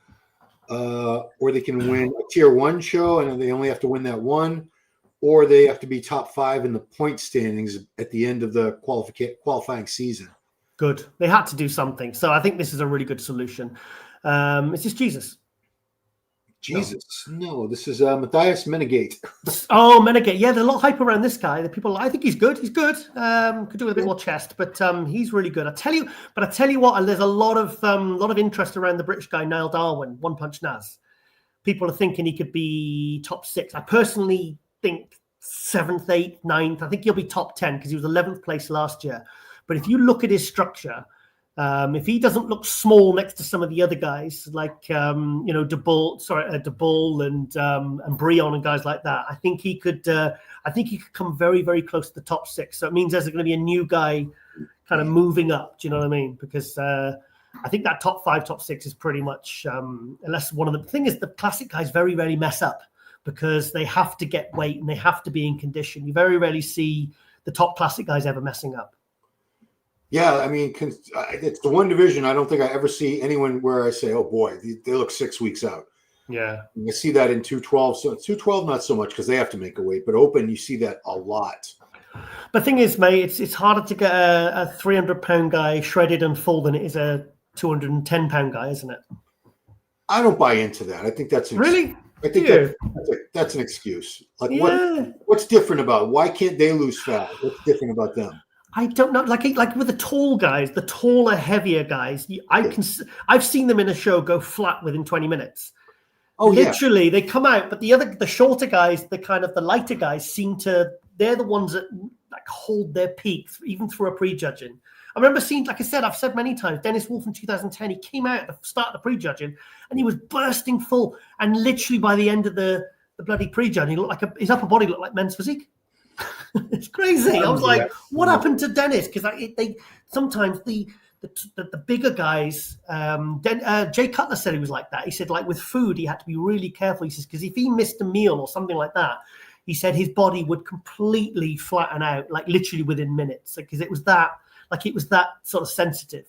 or they can win a tier 1 show, and they only have to win that one, or they have to be top 5 in the point standings at the end of the qualifying season. Good. They had to do something. So I think this is a really good solution. It's just Jesus. No, this is Matthias Menegate. Oh, Menegate. Yeah, there's a lot of hype around this guy. The people, I think he's good. He's good. Could do with a bit more chest, but he's really good. I tell you what, there's a lot of interest around the British guy, Niall Darwin, One Punch Naz. People are thinking he could be top 6. I personally think 7th, 8th, 9th. I think he'll be top 10 because he was 11th place last year. But if you look at his structure, if he doesn't look small next to some of the other guys like De Bull and Brion and guys like that, I think he could come very, very close to the top 6. So it means there's going to be a new guy kind of moving up. Do you know what I mean? Because I think that top 5, top 6 is pretty much unless one of them. The thing is, the Classic guys very rarely mess up because they have to get weight and they have to be in condition. You very rarely see the top Classic guys ever messing up. Yeah, I mean, it's the one division I don't think I ever see anyone where I say, oh, boy, they look 6 weeks out. Yeah. I see that in 212. So 212, not so much because they have to make a weight. But open, you see that a lot. But the thing is, mate, it's harder to get a 300-pound guy shredded and full than it is a 210-pound guy, isn't it? I don't buy into that. I think that's really. I think that's an excuse. Like, what's different about it? Why can't they lose fat? What's different about them? I don't know. Like with the tall guys, the taller, heavier guys, I've seen them in a show go flat within 20 minutes. Oh, literally, they come out, but the shorter guys, the lighter guys they're the ones that like hold their peak even through a prejudging. I remember seeing, like I said, I've said many times, Dennis Wolf in 2010, he came out at the start of the prejudging and he was bursting full, and literally by the end of the bloody prejudging, he looked like his upper body looked like men's physique. It's crazy. I was like, what happened to Dennis? Because they sometimes the bigger guys, Jay Cutler said he was like that. He said, like with food, he had to be really careful. He says, because if he missed a meal or something like that, he said his body would completely flatten out, like literally within minutes, because it was that sort of sensitive.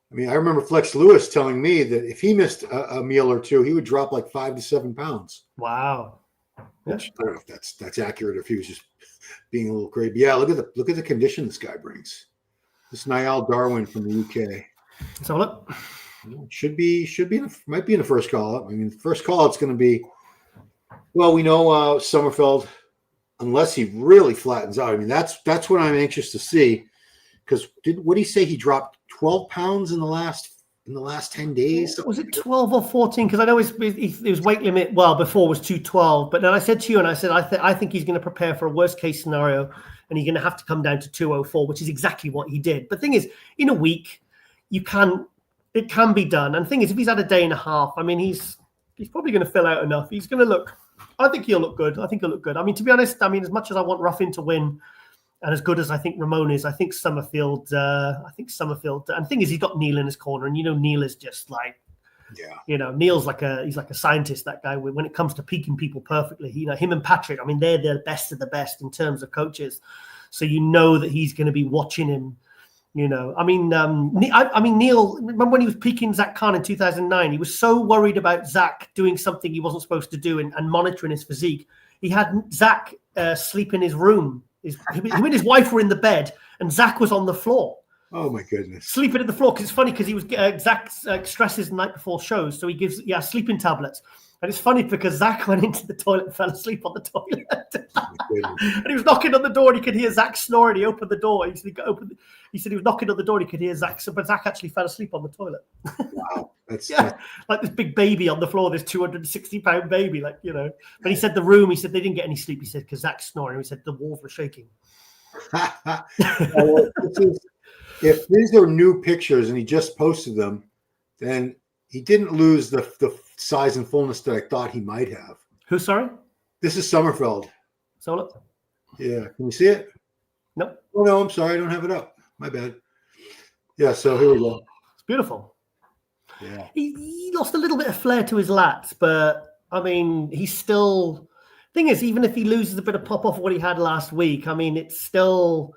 I mean, I remember Flex Lewis telling me that if he missed a meal or two, he would drop like 5 to 7 pounds. Wow. Which, I don't know if that's accurate or if he was just being a little crazy. But yeah, look at the condition this guy brings. This Niall Darwin from the UK. Let's have a look. Might be in the first call up. I mean, the first call out's going to be. Well, we know Sommerfeld, unless he really flattens out. I mean, that's what I'm anxious to see. Because what did he say? He dropped 12 pounds in the last 10 days. Was it 12 or 14? Because I know his weight limit, before was 212. But then I said to you, and I said, I think he's going to prepare for a worst case scenario, and he's going to have to come down to 204, which is exactly what he did. But the thing is, in a week, it can be done. And the thing is, if he's had a day and a half, I mean, he's probably going to fill out enough. He's going to look. I think he'll look good. I mean, to be honest, as much as I want Ruffin to win, and as good as I think Ramon is, I think Sommerfeld. And the thing is, he's got Neil in his corner, and Neil is just like, Neil's he's like a scientist. That guy, when it comes to peaking people perfectly, him and Patrick. I mean, they're the best of the best in terms of coaches. So that he's going to be watching him. Neil. Remember when he was peaking Zach Khan in 2009? He was so worried about Zach doing something he wasn't supposed to do and monitoring his physique. He had Zach sleep in his room. Him and his wife were in the bed, and Zach was on the floor. Oh my goodness! Sleeping at the floor, because it's funny because he was Zach stresses the night before shows, so he gives sleeping tablets. And it's funny because Zach went into the toilet and fell asleep on the toilet. And he was knocking on the door and he could hear Zach snoring. He opened the door. He said he was knocking on the door and he could hear Zach, but Zach actually fell asleep on the toilet. Wow. That's like this big baby on the floor, this 260-pound baby, But he said they didn't get any sleep. He said, because Zach's snoring. He said the walls were shaking. If these are new pictures and he just posted them, then he didn't lose the size and fullness that I thought he might have. Who, sorry? This is Sommerfeld. So look. Yeah. Can you see it? Nope. Oh, no, I'm sorry. I don't have it up. My bad. Yeah, so here we go. It's beautiful. Yeah. He lost a little bit of flair to his lats, but I mean, he's still. Thing is, even if he loses a bit of pop off what he had last week, I mean, he's still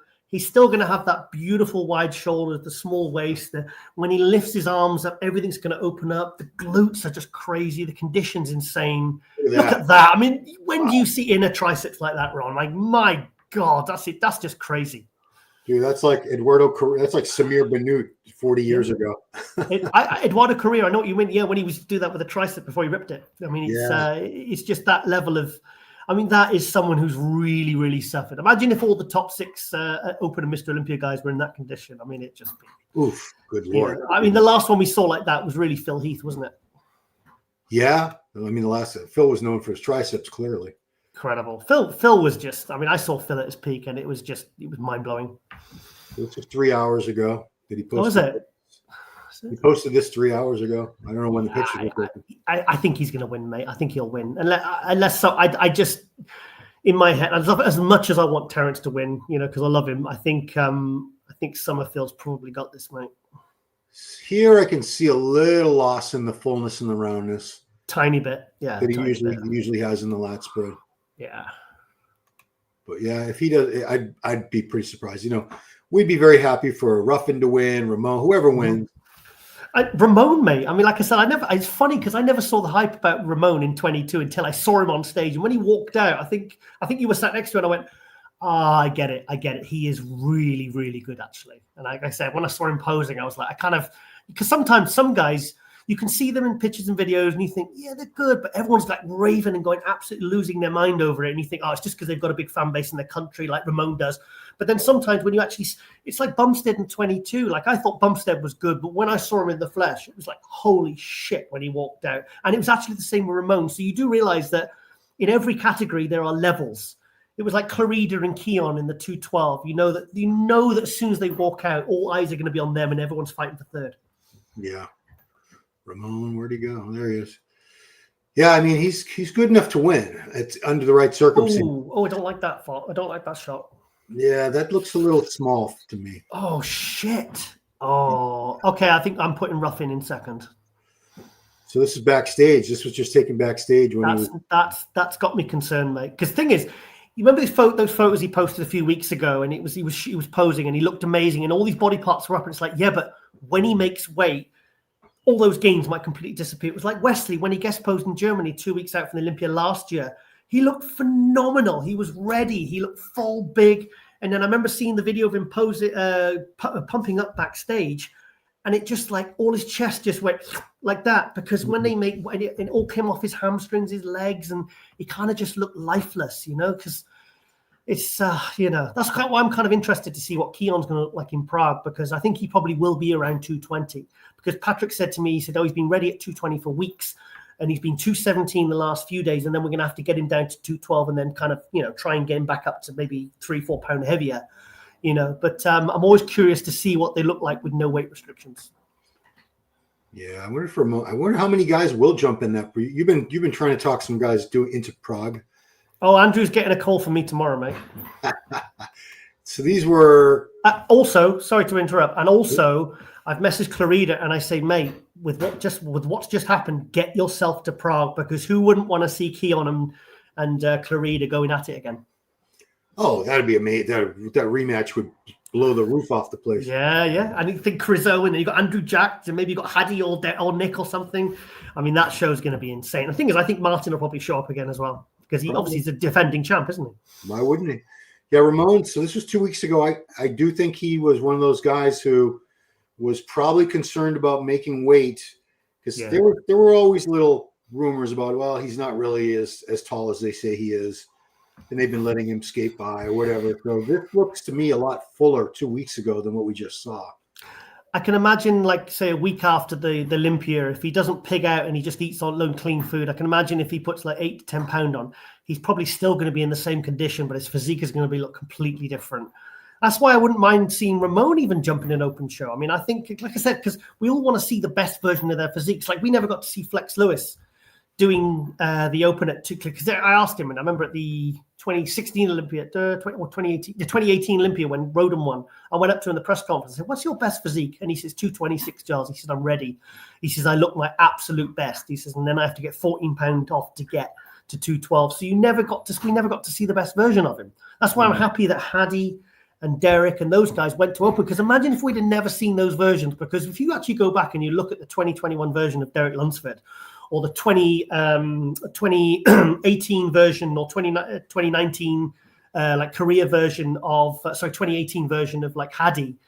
going to have that beautiful wide shoulder, the small waist. When he lifts his arms up, everything's going to open up. The glutes are just crazy. The condition's insane. Look at that. I mean, when do you see inner triceps like that, Ron? Like, my God, that's it. That's just crazy. Dude, that's like that's like Samir Bannout 40 years ago. Eduardo Correa, I know what you mean. Yeah, when he was do that with a tricep before he ripped it. I mean, it's just that level of. I mean, that is someone who's really, really suffered. Imagine if all the top 6 Open and Mr. Olympia guys were in that condition. I mean, it just be. Oof, good Lord. I mean, the last one we saw like that was really Phil Heath, wasn't it? Yeah. I mean, Phil was known for his triceps, clearly. Incredible. Phil was just, I mean, I saw Phil at his peak and it was mind blowing. It was just 3 hours ago that he posted. What was it? He posted this 3 hours ago. I don't know when the picture was taken. I think he's going to win, mate. I think he'll win. Unless I just, in my head, as much as I want Terrence to win, because I love him, I think Sommerfeld's probably got this, mate. Here I can see a little loss in the fullness and the roundness. Tiny bit, yeah. That he usually has in the lat spread. Yeah. But yeah, if he does, I'd be pretty surprised. We'd be very happy for Ruffin to win, Ramon, whoever wins. Ramon, mate. I mean, like I said, it's funny because I never saw the hype about Ramon in 22 until I saw him on stage. And when he walked out, I think you were sat next to him and I went, I get it. He is really, really good, actually. And like I said, when I saw him posing, I was like, because sometimes some guys, you can see them in pictures and videos and you think, yeah, they're good, but everyone's like raving and going absolutely losing their mind over it. And you think, oh, it's just because they've got a big fan base in their country like Ramon does. But then sometimes when you actually, it's like Bumstead in 22. Like I thought Bumstead was good, but when I saw him in the flesh, it was like, holy shit when he walked out. And it was actually the same with Ramon. So you do realize that in every category, there are levels. It was like Clarida and Keon in the 212. You know that as soon as they walk out, all eyes are going to be on them and everyone's fighting for third. Yeah. Ramon, where'd he go? There he is. Yeah, I mean, he's good enough to win. It's under the right circumstances. Oh, I don't like that I don't like that shot. Yeah, that looks a little small to me. Oh, shit. Oh, okay. I think I'm putting Ruffin in second. So this is backstage. This was just taken backstage when that's got me concerned, mate. Because the thing is, you remember those photos he posted a few weeks ago, and he was posing and he looked amazing, and all these body parts were up, and it's like, yeah, but when he makes weight, all those gains might completely disappear. It was like Wesley when he guest posed in Germany 2 weeks out from the Olympia last year. He looked phenomenal. He was ready. He looked full, big. And then I remember seeing the video of him pumping up backstage, and it just like all his chest just went like that because when it all came off his hamstrings, his legs, and he kind of just looked lifeless, because it's, that's kind of why I'm kind of interested to see what Keon's going to look like in Prague, because I think he probably will be around 220. Because Patrick said to me, he said, he's been ready at 220 for weeks, and he's been 217 the last few days, and then we're going to have to get him down to 212 and then kind of, try and get him back up to maybe 3-4 pound heavier, But I'm always curious to see what they look like with no weight restrictions. Yeah, I wonder how many guys will jump in that. You've been trying to talk some guys into Prague. Oh, Andrew's getting a call from me tomorrow, mate. So these were also, sorry to interrupt, and also I've messaged Clarida and I say, mate, with what's just happened, get yourself to Prague, because who wouldn't want to see Keon and Clarida going at it again? Oh, that'd be amazing. That rematch would blow the roof off the place. Yeah. And you think Crizo, and then you got Andrew Jack, and maybe you got Hadi or Nick or something. I mean, that show's going to be insane. The thing is, I think Martin will probably show up again as well, because he obviously is a defending champ, isn't he? Why wouldn't he? Yeah, Ramon. So this was 2 weeks ago. I do think he was one of those guys who was probably concerned about making weight, because there were always little rumors about, well, he's not really as tall as they say he is, and they've been letting him skate by or whatever. So this looks to me a lot fuller 2 weeks ago than what we just saw. I can imagine, like, say, a week after the Olympia, if he doesn't pig out and he just eats on clean food, I can imagine if he puts like 8 to 10 pound on, he's probably still going to be in the same condition, but his physique is going to look completely different. That's why I wouldn't mind seeing Ramon even jump in an open show. I mean, I think, like I said, because we all want to see the best version of their physiques. Like, we never got to see Flex Lewis doing the Open at 2, because I asked him, and I remember at the 2016 Olympia, or 2018, the 2018 Olympia when Roden won, I went up to him in the press conference and said, "What's your best physique?" And he says, 226, Giles. He said, "I'm ready." He says, "I look my absolute best." He says, "And then I have to get 14 pounds off to get to 212." So we never got to see the best version of him. That's why I'm happy that Hadi and Derek and those guys went to Open, because imagine if we'd have never seen those versions. Because if you actually go back and you look at the 2021 version of Derek Lunsford, or the 2018 version, or 2019 like Korea version of 2018 version of like Hadi,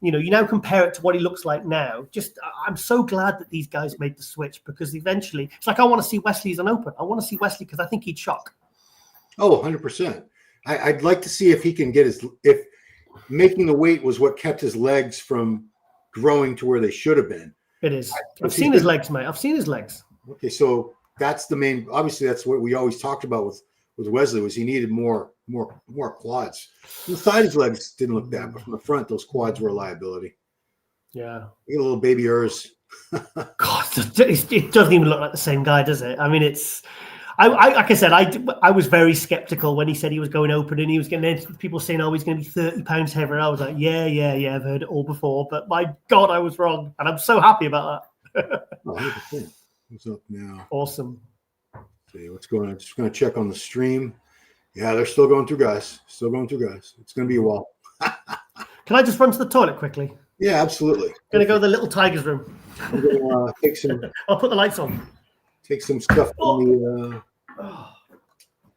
you now compare it to what he looks like now. I'm so glad that these guys made the switch, because eventually it's like, I want to see Wesley as an Open. I want to see Wesley because I think he'd shock. Oh, 100%. I'd like to see if he can get if making the weight was what kept his legs from growing to where they should have been. It is. I've seen his legs, mate. I've seen his legs. Okay, so that's the main. Obviously, that's what we always talked about with Wesley, was he needed more quads. From the side, his legs didn't look bad, but from the front, those quads were a liability. Yeah, you get a little baby Urs. God, it doesn't even look like the same guy, does it? I mean, it's. I like I said, I was very skeptical when he said he was going Open, and he was getting people saying, "Oh, he's going to be 30 pounds heavier." I was like, yeah, I've heard it all before, but my God, I was wrong, and I'm so happy about that. 100%. What's up now? Awesome. Let's see what's going on. Just going to check on the stream. Yeah, they're still going through, guys. It's going to be a while. Can I just run to the toilet quickly? Yeah, absolutely. Going to go to the little tiger's room. I'm going to take some. I'll put the lights on. Take some stuff from the.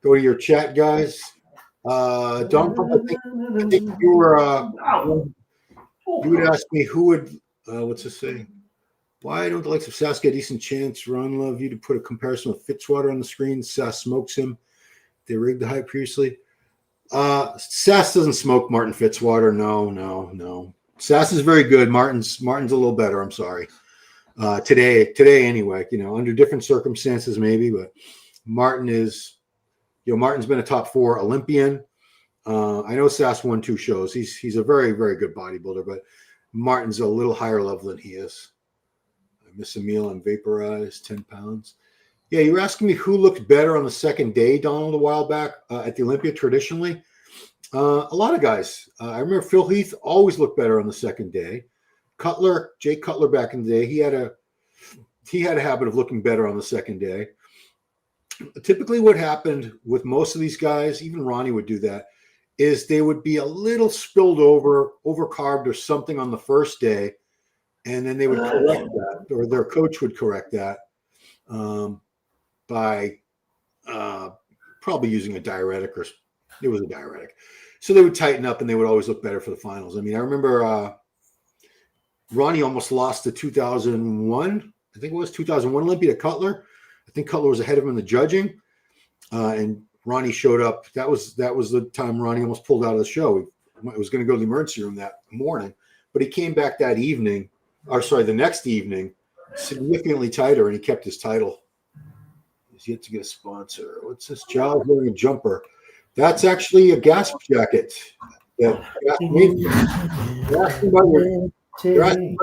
Go to your chat, guys. Don, I think you were. You would ask me who would. What's this say? Why don't the likes of Sass get a decent chance? Ron love you to put a comparison with Fitzwater on the screen. Sass smokes him. They rigged the hype previously. Sass doesn't smoke Martin Fitzwater. No. Sass is very good. Martin's a little better. I'm sorry. Today anyway. Under different circumstances maybe, but Martin is. Martin's been a top 4 Olympian. I know Sass won 2 shows. He's a very, very good bodybuilder, but Martin's a little higher level than he is. I miss a meal. I'm vaporized 10 pounds. Yeah, you were asking me who looked better on the second day, Donald, a while back at the Olympia traditionally. A lot of guys. I remember Phil Heath always looked better on the second day. Jake Cutler back in the day, he had a habit of looking better on the second day. Typically what happened with most of these guys, even Ronnie would do that, is they would be a little spilled overcarved or something on the first day, and then they would correct that, or their coach would correct that by probably using a diuretic, or it was a diuretic. So they would tighten up and they would always look better for the finals. I mean, I remember Ronnie almost lost the 2001, I think it was 2001 Olympia to Cutler. I think Cutler was ahead of him in the judging, and Ronnie showed up. That was the time Ronnie almost pulled out of the show. He was going to go to the emergency room that morning, but he came back that evening, the next evening, significantly tighter, and he kept his title. He's yet to get a sponsor. What's this? Giles wearing a jumper. That's actually a gasp jacket. You're asking about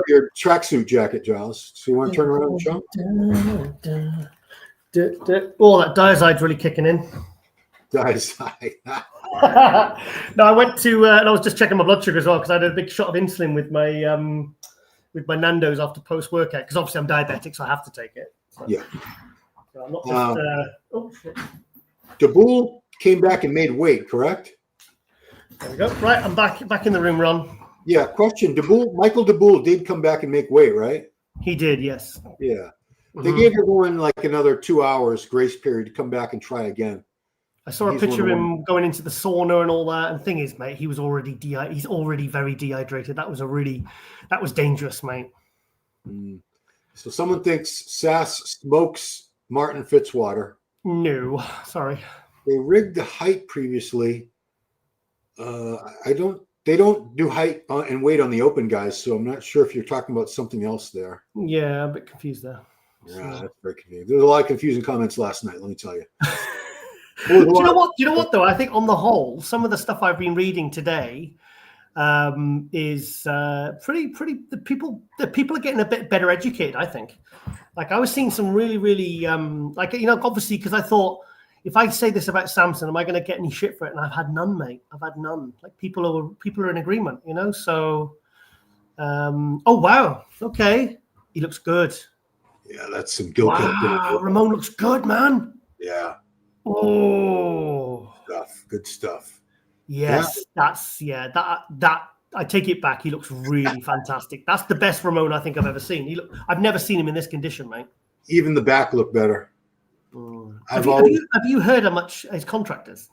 your tracksuit jacket, Giles. So you want to turn around and show? Oh, that diazide's really kicking in. Diazide. No, I went to and I was just checking my blood sugar as well, because I had a big shot of insulin with my Nando's after post workout, because obviously I'm diabetic, so I have to take it. So, yeah. So I'm not just, oh shit. Daboul came back and made weight, correct? There we go. Right, I'm back in the room, Ron. Yeah. Question: Michael Daboul did come back and make weight, right? He did, yes. Yeah. They gave everyone like another 2 hours grace period to come back and try again. I saw a picture of him going into the sauna and all that. And the thing is, mate, he's already very dehydrated. That was dangerous, mate. So someone thinks Sass smokes Martin Fitzwater. No, sorry. They rigged the height previously. They don't do height and weight on the open guys, so I'm not sure if you're talking about something else there. Yeah, I'm a bit confused there. Yeah, that's very confusing. There's a lot of confusing comments last night, let me tell you. Do you know what though? I think on the whole, some of the stuff I've been reading today, is pretty. The people are getting a bit better educated, I think. Like I was seeing some really obviously because I thought if I say this about Samson, am I going to get any shit for it? And I've had none, mate. I've had none. Like people are in agreement, So, oh wow, okay, he looks good. Yeah, that's some guilt. Wow, Ramon looks good, man. Yeah. Oh, Good stuff. Yes, yeah. that I take it back. He looks really fantastic. That's the best Ramon I think I've ever seen. I've never seen him in this condition, mate. Even the back looked better. Have you heard how much his contract is?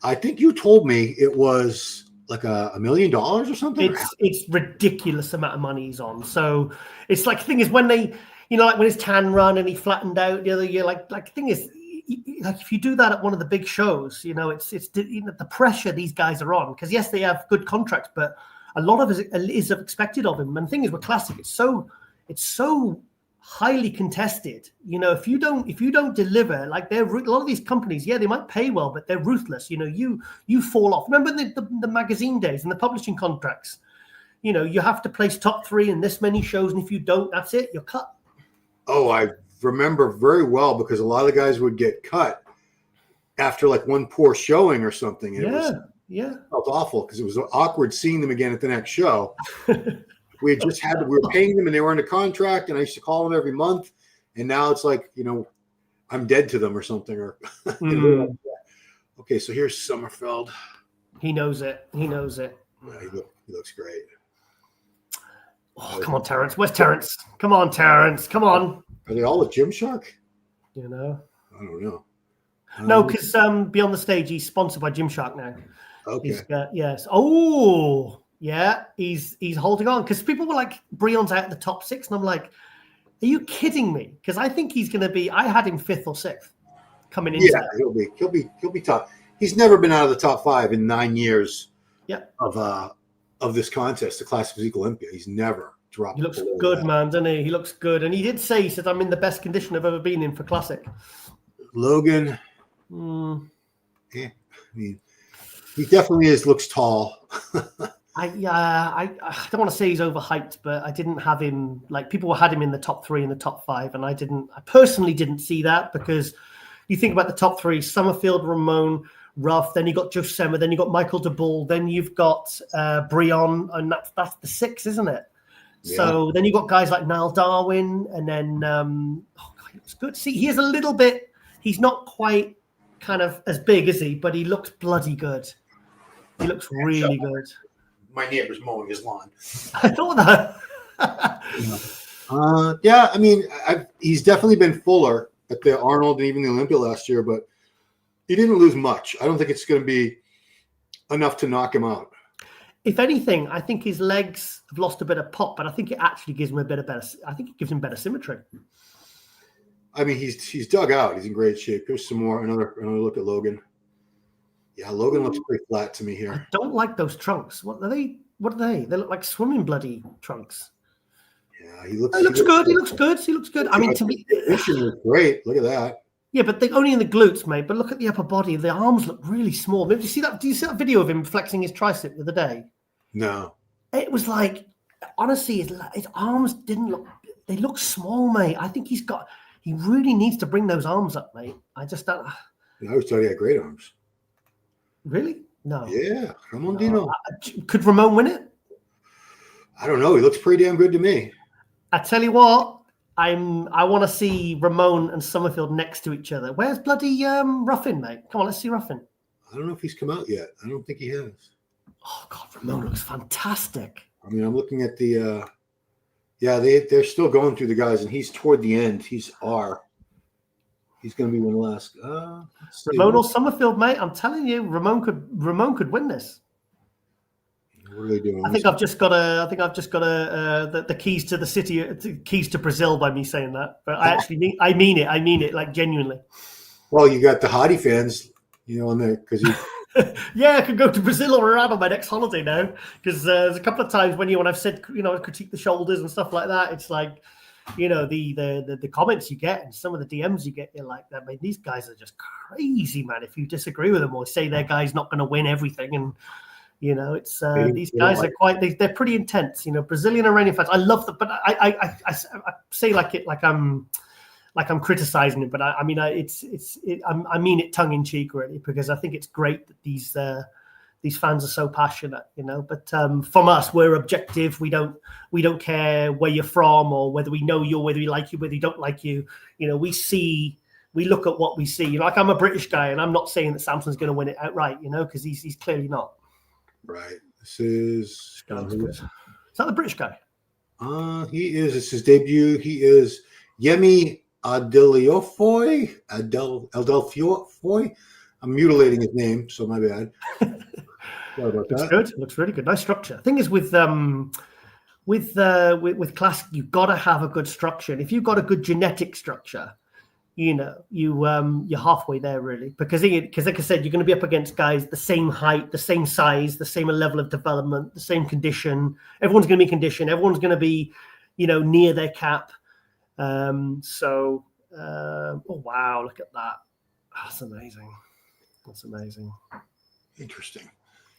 I think you told me it was like $1 million or something. It's ridiculous amount of money he's on. So it's like the thing is when they, like when his tan run and he flattened out the other year, like the thing is, like if you do that at one of the big shows, it's the pressure these guys are on because yes, they have good contracts, but a lot of it is expected of him. And the thing is with Classic, it's so highly contested. If you don't deliver, like a lot of these companies, yeah, they might pay well, but they're ruthless. You fall off. Remember the magazine days and the publishing contracts. You have to place top 3 in this many shows, and if you don't, that's it. You're cut. Oh, I remember very well because a lot of the guys would get cut after like one poor showing or something. And it felt awful because it was awkward seeing them again at the next show. We were paying them and they were under contract, and I used to call them every month. And now it's like, I'm dead to them or something. Or okay, so here's Sommerfeld. He knows it. Yeah, he looks great. Oh, come on, Terrence. Where's Terrence? Come on, Terrence. Come on. Are they all a Gymshark? I don't know. No, because Beyond the Stage, he's sponsored by Gymshark now. Okay. Yes. Oh, yeah. He's holding on because people were like, Breon's out of the top 6, and I'm like, are you kidding me? Because I think he's going to be. I had him 5th or 6th coming in. Yeah, he'll be top. He's never been out of the top 5 in 9 years. Yeah. Of this contest, the Classic Physique Olympia. He's never dropped. He looks good, man, doesn't he? He looks good. And he said, I'm in the best condition I've ever been in for Classic. Logan. Yeah. I mean, he definitely looks tall. I don't want to say he's overhyped, but I didn't have him, like people had him in the top 3 and the top 5. And I personally didn't see that because you think about the top 3, Sommerfeld, Ramon, Ruff, then you got Josema, then you got Michael de Bull, then you've got Breon, and that's the 6, isn't it? Yeah. So then you got guys like Niall Darwin, and then he looks good. See, he is a little bit. He's not quite kind of as big, is he? But he looks bloody good. He looks really good. My neighbor's mowing his lawn. I thought that. Yeah, I mean, he's definitely been fuller at the Arnold and even the Olympia last year, but he didn't lose much. I don't think it's going to be enough to knock him out. If anything, I think his legs have lost a bit of pop, but I think it actually gives him I think it gives him better symmetry. I mean, he's dug out. He's in great shape. Here's some more. Another look at Logan. Yeah, Logan looks pretty flat to me here. I don't like those trunks. What are they? They look like swimming bloody trunks. Yeah, he looks good. He looks good. He looks good. I mean, to me, the looks great. Look at that. Yeah, but only in the glutes, mate. But look at the upper body. The arms look really small. Maybe do you see that video of him flexing his tricep the other day? No. It was like, honestly, his arms didn't look. They look small, mate. I think he really needs to bring those arms up, mate. I just don't. I always thought he had great arms. Really? No. Yeah, Ramon Dino. Could Ramon win it? I don't know. He looks pretty damn good to me. I tell you what. I want to see Ramon and Sommerfeld next to each other. Where's bloody Ruffin, mate? Come on, let's see Ruffin. I don't know if he's come out yet. I don't think he has. Oh God, Ramon looks fantastic. I mean, I'm looking at the. They're still going through the guys, and he's toward the end. He's R. He's going to be one of the last. Ramon or Sommerfeld, mate. I'm telling you, Ramon could win this. What are they doing? I think I've just got the keys to the city, keys to Brazil by me saying that. But I mean it, like genuinely. Well, you got the Hadi fans, on there because you. Yeah, I could go to Brazil or around on my next holiday now because there's a couple of times when I've said critique the shoulders and stuff like that. It's like the comments you get and some of the DMs you get, you're like, that. Man, these guys are just crazy, man. If you disagree with them or say their guy's not going to win everything, and You know, it's Maybe these they don't guys like are they're pretty intense. You know, Brazilian Iranian fans. I love them, but I say like I'm criticizing it, but I mean I mean it tongue in cheek really, because I think it's great that these fans are so passionate, you know. But from us, we're objective. We don't care where you're from or whether we know you, or whether we like you, whether we don't like you. You know, we look at what we see. You know, like I'm a British guy, and I'm not saying that Samson's going to win it outright, you know, because he's clearly not. Right. This is. Is that the British guy? He is. It's his debut. He is Yemi Adeliofoy. Adelfoy. I'm mutilating his name, so my bad. Sorry about that. Good. Looks really good. Nice structure. Thing is with Classic, you've got to have a good structure. And if you've got a good genetic structure, you know, you're halfway there really. Because like I said, you're going to be up against guys the same height, the same size, the same level of development, the same condition. Everyone's going to be conditioned. Everyone's going to be, you know, near their cap. Oh wow, look at that. That's amazing. That's amazing. Interesting.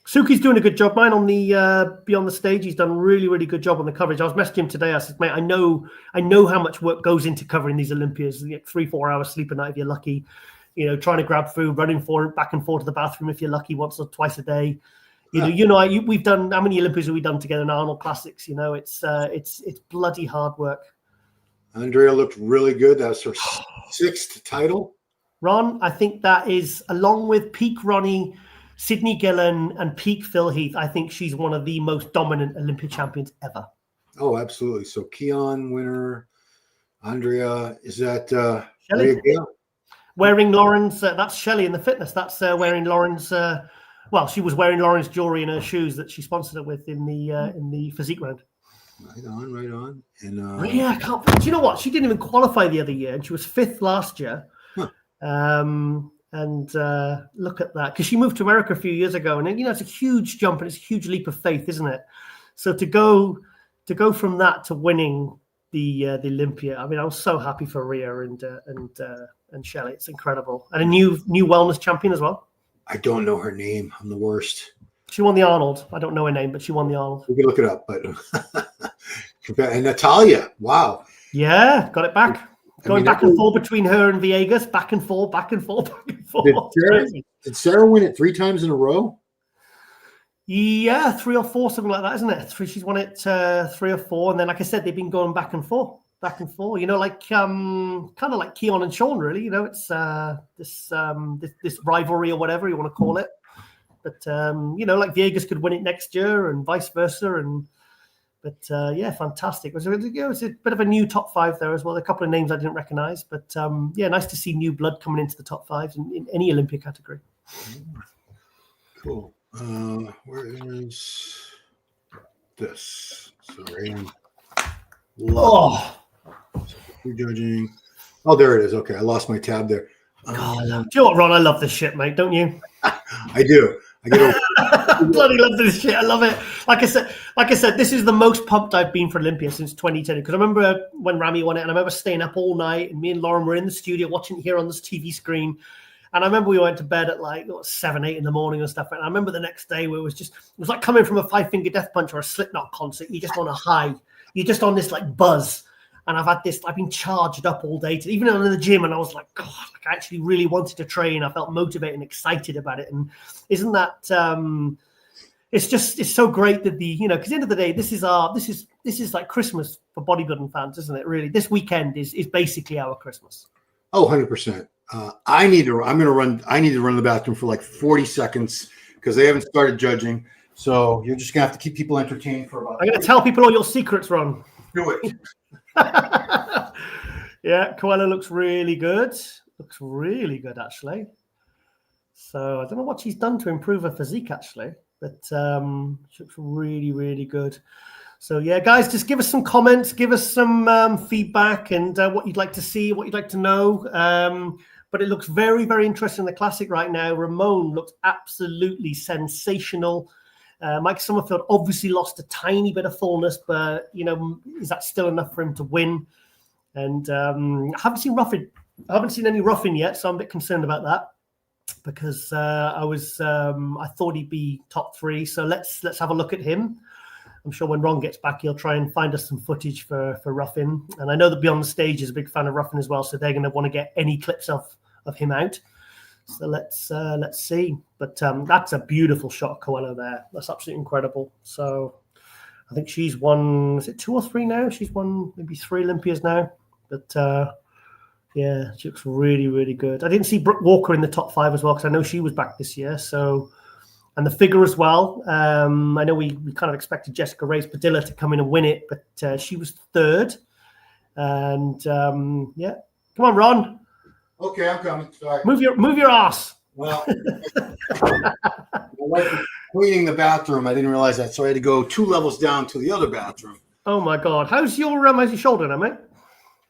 Suki's doing a good job, man, on the Beyond the Stage. He's done a really, really good job on the coverage. I was messaging him today. I said, mate, I know how much work goes into covering these Olympias. You get 3-4 hours sleep a night if you're lucky. You know, trying to grab food, running back and forth to the bathroom if you're lucky, once or twice a day. We've done, how many Olympias have we done together in Arnold Classics? You know, it's bloody hard work. Andrea looked really good. That was her 6th title. Ron, I think that is, along with peak Ronnie, Sydney Gillen, and peak Phil Heath, I think she's one of the most dominant Olympic champions ever. Oh, absolutely. So Keon winner, Andrea, is that Shelley? Wearing Lauren's, that's Shelley in the fitness. That's wearing Lauren's, she was wearing Lauren's jewelry in her shoes that she sponsored it with in the physique round. Right on. And I can't. Do you know what? She didn't even qualify the other year, and she was 5th last year. Huh. And look at that, because she moved to America a few years ago, and you know, it's a huge jump and it's a huge leap of faith, isn't it? So to go from that to winning the Olympia, I mean, I was so happy for Rhea and Shelley. It's incredible, and a new wellness champion as well. I don't know her name. I'm the worst. She won the Arnold. I don't know her name, but she won the Arnold. We can look it up, but and Natalia, wow. Yeah, got it back. Going back and forth between her and Viegas, back and forth. Did Sarah win it 3 times in a row? Yeah, 3 or 4, something like that, isn't it? She's won it 3 or 4, and then, like I said, they've been going back and forth. You know, like kind of like Keon and Sean, really. You know, it's this rivalry or whatever you want to call it. But you know, like Viegas could win it next year, and vice versa, But fantastic. It was a bit of a new top 5 there as well. A couple of names I didn't recognize, but nice to see new blood coming into the top 5 in any Olympia category. Cool. Where is this? Sorry. Judging. Oh, there it is. Okay, I lost my tab there. Do you know what, Ron? I love this shit, mate. Don't you? I do. I get bloody love this shit. I love it. Like I said, this is the most pumped I've been for Olympia since 2010. Because I remember when Rami won it, and I remember staying up all night, and me and Lauren were in the studio watching it here on this TV screen. And I remember we went to bed at like 7, 8 in the morning and stuff. And I remember the next day where it was like coming from a 5-Finger Death Punch or a Slipknot concert. You're just on a high. You're just on this like buzz. And I've been charged up all day, even in the gym. And I was like, God, I actually really wanted to train. I felt motivated and excited about it. And isn't that, it's so great that because at the end of the day, this is like Christmas for bodybuilding fans, isn't it? Really, this weekend is basically our Christmas. Oh, 100%. I need to run to the bathroom for like 40 seconds because they haven't started judging. So you're just gonna have to keep people entertained for about. I'm gonna tell people all your secrets, Ron. Do it. Yeah, Coelho looks really good. Looks really good, actually. So I don't know what she's done to improve her physique, actually, but she looks really, really good. So yeah, guys, just give us some comments, give us some feedback, and what you'd like to see, what you'd like to know. But it looks very, very interesting in the Classic right now. Ramon looks absolutely sensational. Mike Sommerfeld obviously lost a tiny bit of fullness, but is that still enough for him to win? And I haven't seen Ruffin. I haven't seen any Ruffin yet, so I'm a bit concerned about that. because I thought he'd be top 3. So let's have a look at him. I'm sure when Ron gets back, he'll try and find us some footage for Ruffin. And I know that Beyond the Stage is a big fan of Ruffin as well, so they're going to want to get any clips of him out. So let's see. But that's a beautiful shot of Coelho there. That's absolutely incredible. So I think she's won, is it 2 or 3 now? She's won maybe 3 Olympias now. But yeah, she looks really, really good. I didn't see Brooke Walker in the top 5 as well, because I know she was back this year. So, and the figure as well. I know we kind of expected Jessica Reyes-Padilla to come in and win it, but she was 3rd. And yeah, come on, Ron. Okay, I'm coming. Sorry. Move your ass. Well, my wife was cleaning the bathroom. I didn't realize that, so I had to go 2 levels down to the other bathroom. Oh my God! How's your shoulder now, mate?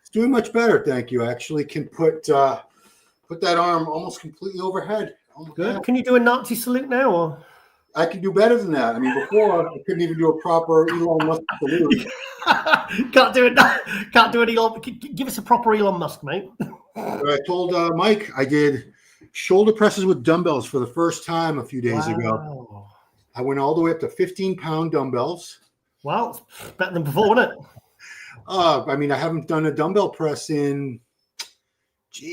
It's doing much better, thank you. I actually can put that arm almost completely overhead. Good. Can you do a Nazi salute now, or? I can do better than that. I mean, before I couldn't even do a proper Elon Musk salute. Can't do it. Can't do it, Elon. Give us a proper Elon Musk, mate. I told Mike I did shoulder presses with dumbbells for the first time a few days ago. I went all the way up to 15-pound dumbbells. Wow, it's better than before, wasn't it? I mean, I haven't done a dumbbell press in, 10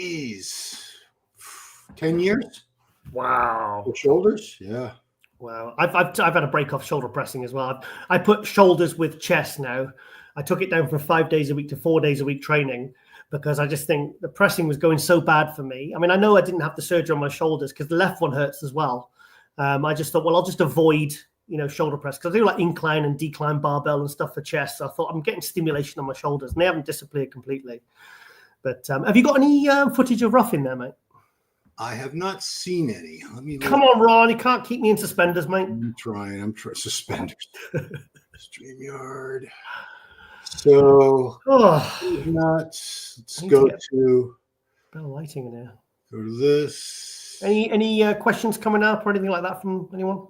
years. Wow. For shoulders, yeah. Wow. I've had a break off shoulder pressing as well. I put shoulders with chest now. I took it down from 5 days a week to 4 days a week training, because I just think the pressing was going so bad for me. I mean, I know I didn't have the surgery on my shoulders because the left one hurts as well. I just thought, well, I'll just avoid, shoulder press, because I do like incline and decline barbell and stuff for chest. So I thought I'm getting stimulation on my shoulders, and they haven't disappeared completely. But have you got any footage of Ruffin there, mate? I have not seen any. Let me Come on, Ron. You can't keep me in suspenders, mate. I'm trying. Suspenders. StreamYard. So let's go to better lighting in here. Go to this. Any questions coming up or anything like that from anyone?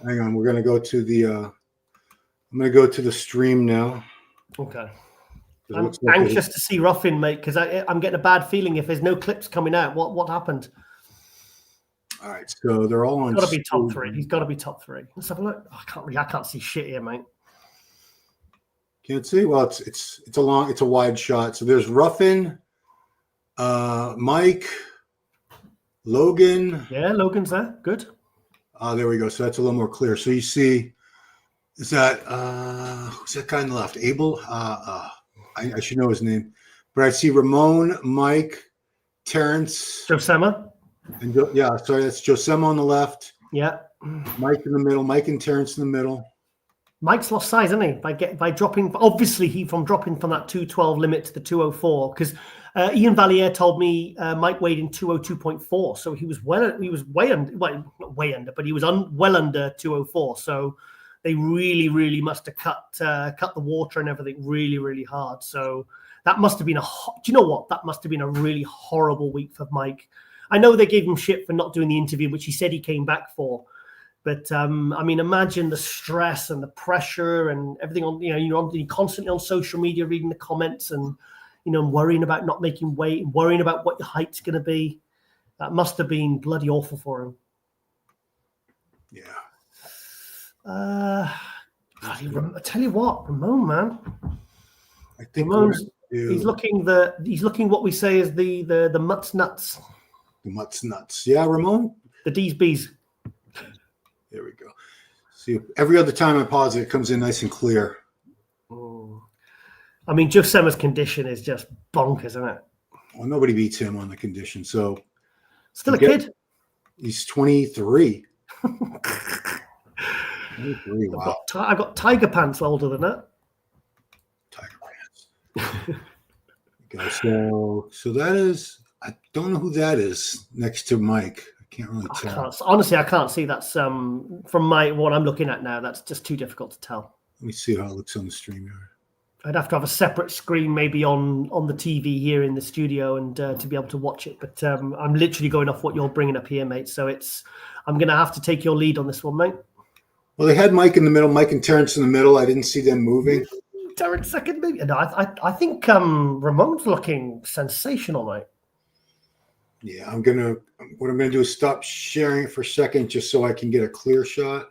Hang on, we're gonna go to the I'm gonna go to the stream now. Okay. I'm anxious to see Ruffin, mate, because I'm getting a bad feeling if there's no clips coming out. What happened? All right, so they're all on. He's got to be top 3. He's got to be top 3. Let's have a look. I can't see shit here, mate. Can't see. Well, it's a wide shot. So there's Ruffin, Mike, Logan. Yeah, Logan's there. Good. There we go. So that's a little more clear. So you see, is that who's that guy on the left? Abel. I should know his name, but I see Ramon, Mike, Terrence, Josema. And sorry, that's Josema on the left. Yeah. Mike in the middle. Mike and Terrence in the middle. Mike's lost size, hasn't he? By dropping, obviously dropping from that 212 limit to the 204. Because Ian Valier told me Mike weighed in 202.4, so he was way under. Well, not way under, but he was well under 204. So they really, really must have cut the water and everything really, really hard. So that must have been do you know what? That must have been a really horrible week for Mike. I know they gave him shit for not doing the interview, which he said he came back for. But I mean, imagine the stress and the pressure and everything on, you're constantly on social media, reading the comments and, worrying about not making weight, worrying about what your height's going to be. That must have been bloody awful for him. Yeah. I tell you what, Ramon, man. I think he's looking what we say is the mutts nuts. The mutts nuts. Yeah, Ramon. The D's B's. There we go. See, every other time I pause it comes in nice and clear. I mean, Josema's condition is just bonkers, isn't it? Well, nobody beats him on the condition. So, still a kid. He's 23. 23. Wow. I've got tiger pants older than that. Tiger pants. Okay, so that is. I don't know who that is next to Mike. I can't really tell. Honestly, I can't see. That's from what I'm looking at now. That's just too difficult to tell. Let me see how it looks on the StreamYard. I'd have to have a separate screen, maybe on the TV here in the studio, and to be able to watch it. But I'm literally going off what you're bringing up here, mate. So I'm going to have to take your lead on this one, mate. Well, they had Mike in the middle, Mike and Terrence in the middle. I didn't see them moving. Terrence second, maybe. No, I think Ramon's looking sensational, mate. Yeah, what I'm gonna do is stop sharing it for a second just so I can get a clear shot.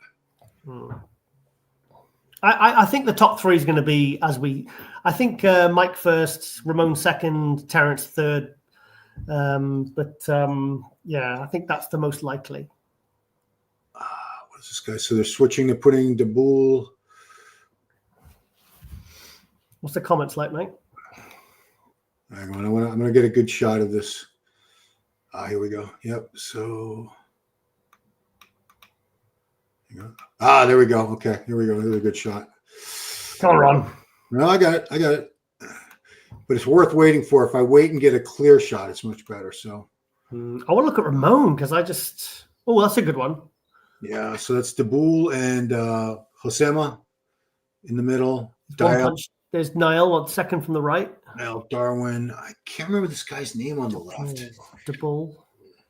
I think the top three is going to be I think Mike first, Ramon second, Terrence third. Yeah, I think that's the most likely. What is this guy? So they're switching to putting the bull. What's the comments like, mate? Hang on, I'm gonna get a good shot of this. Here we go. Yep. So, there we go. Okay, here we go. Here's a good shot. Come on, Ron. No, I got it. But it's worth waiting for. If I wait and get a clear shot, it's much better. So, I want to look at Ramon because that's a good one. Yeah. So that's Dabul and Hosema in the middle. There's Niall on second from the right. Niall Darwin. I can't remember this guy's name on the left. Dabul.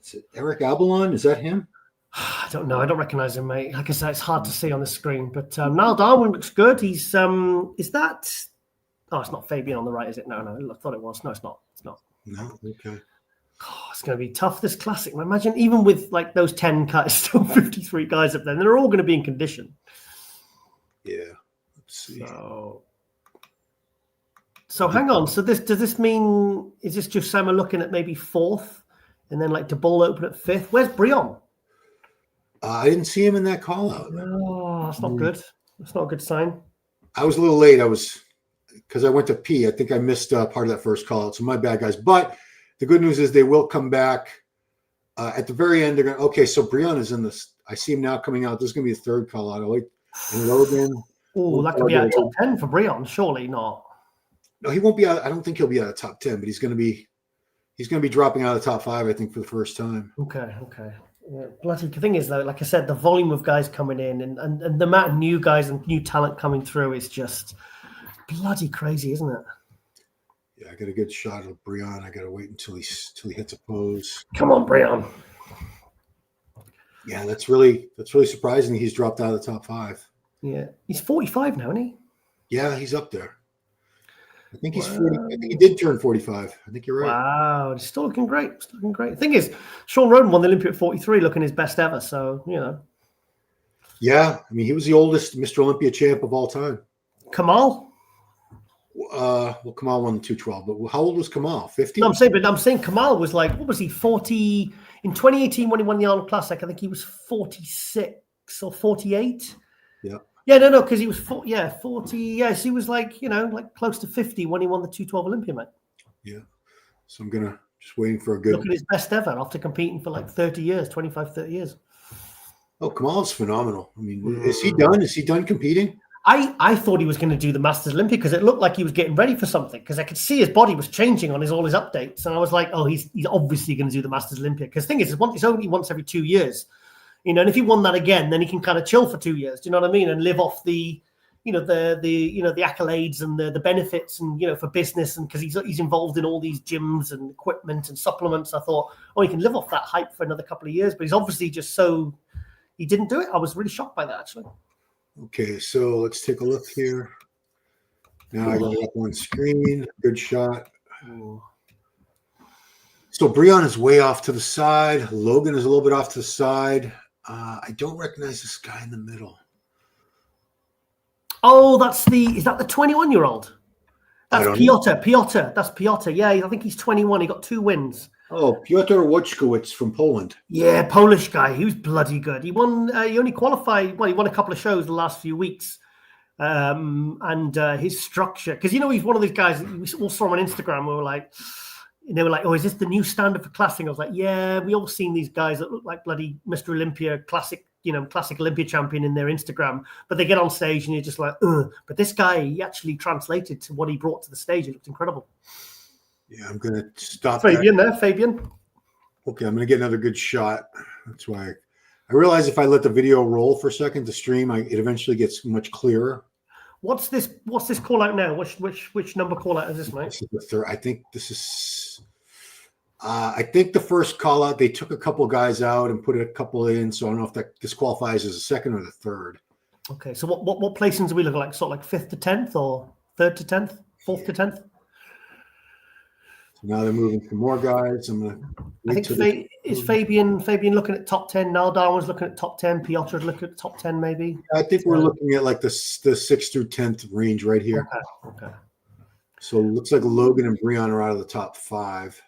Is it Eric Abalon? Is that him? I don't know. I don't recognize him, mate. Like I said, it's hard to see on the screen. But Niall Darwin looks good. He's is that? Oh, it's not Fabian on the right, is it? No. I thought it was. No, it's not. It's not. No. Okay. Oh, it's going to be tough. This classic. Imagine even with like those 10 guys, still 53 guys up there. They're all going to be in condition. Yeah. Let's see. So hang on. So does this mean is this just Sama looking at maybe fourth, and then like Dabul open at fifth? Where's Brion? I didn't see him in that call out. Oh, that's not good. That's not a good sign. I was a little late. Because I went to pee. I think I missed part of that first call out. So my bad, guys. But the good news is they will come back at the very end. They're going. Okay, so Brion is in this. I see him now coming out. This is going to be the third call out. And Logan. Oh, that could be out of top 10 for Brion. Surely not. No, he won't be out. I don't think he'll be out of top 10, but he's going to be dropping out of the top 5, I think, for the first time. Okay. Yeah, bloody the thing is though, like I said, the volume of guys coming in and the amount of new guys and new talent coming through is just bloody crazy, isn't it? Yeah, I got a good shot of Brion. I got to wait until he hits a pose. Come on, Brion. Yeah, that's really surprising. He's dropped out of the top 5. Yeah, he's 45 now, isn't he? Yeah, he's up there. I think he's 40. I think he did turn 45. I think you're right. Wow, he's still looking great. The thing is, Sean Roden won the Olympia at 43, looking his best ever. So, Yeah, I mean, he was the oldest Mr. Olympia champ of all time. Kamal? Well, Kamal won the 212, but how old was Kamal? 50? No, I'm saying Kamal was like, what was he, 40? In 2018 when he won the Arnold Classic, I think he was 46 or 48. Yeah. Yeah, no, because he was 40. Yes, he was like close to 50 when he won the 212 Olympia, mate. Yeah. So I'm gonna just waiting for a good look at his best ever after competing for like 30 years, 25, 30 years. Oh, Kamal's phenomenal. I mean, is he done? Is he done competing? I thought he was going to do the Masters Olympia because it looked like he was getting ready for something because I could see his body was changing on all his updates, and I was like, oh, he's obviously going to do the Masters Olympia because the thing is, it's only once every 2 years. And if he won that again, then he can kind of chill for 2 years. Do you know what I mean? And live off the accolades and the benefits and for business, and because he's involved in all these gyms and equipment and supplements. I thought, he can live off that hype for another couple of years. But he's obviously he didn't do it. I was really shocked by that actually. Okay, so let's take a look here. Now I got it up on screen. Good shot. Ooh. So Brion is way off to the side. Logan is a little bit off to the side. I don't recognize this guy in the middle. Oh, is that the 21-year-old? That's Piotr. Know. Piotr. That's Piotr. Yeah, I think he's 21. He got 2 wins. Oh, Piotr Wojciechowicz from Poland. Yeah, Polish guy. He was bloody good. He won. He only qualified. Well, he won a couple of shows the last few weeks. And his structure, because he's one of these guys. We all saw him on Instagram. They were like, oh, is this the new standard for classing? I was like, yeah, we all seen these guys that look like bloody Mr. Olympia, classic Olympia champion in their Instagram, but they get on stage and you're just like, ugh. But this guy, he actually translated to what he brought to the stage. It looked incredible. Yeah, I'm going to stop Fabian there, Fabian. Okay, I'm going to get another good shot. That's why I realize if I let the video roll for a second, the stream, it eventually gets much clearer. What's this call out now? Which number call out is this, mate? This is the third. I think this is. I think the first call out, they took a couple guys out and put a couple in. So I don't know if that disqualifies as a second or the third. Okay, so what placings do we look like? Sort of like 5th to 10th or 3rd to 10th, 4th to 10th? Now they're moving some more guys. I'm gonna. I think is Fabian looking at top 10. Niall Darwin's looking at top 10. Piotr's looking at top 10, maybe. I think we're looking at like the 6th through 10th range right here. Okay. So it looks like Logan and Breon are out of the top 5.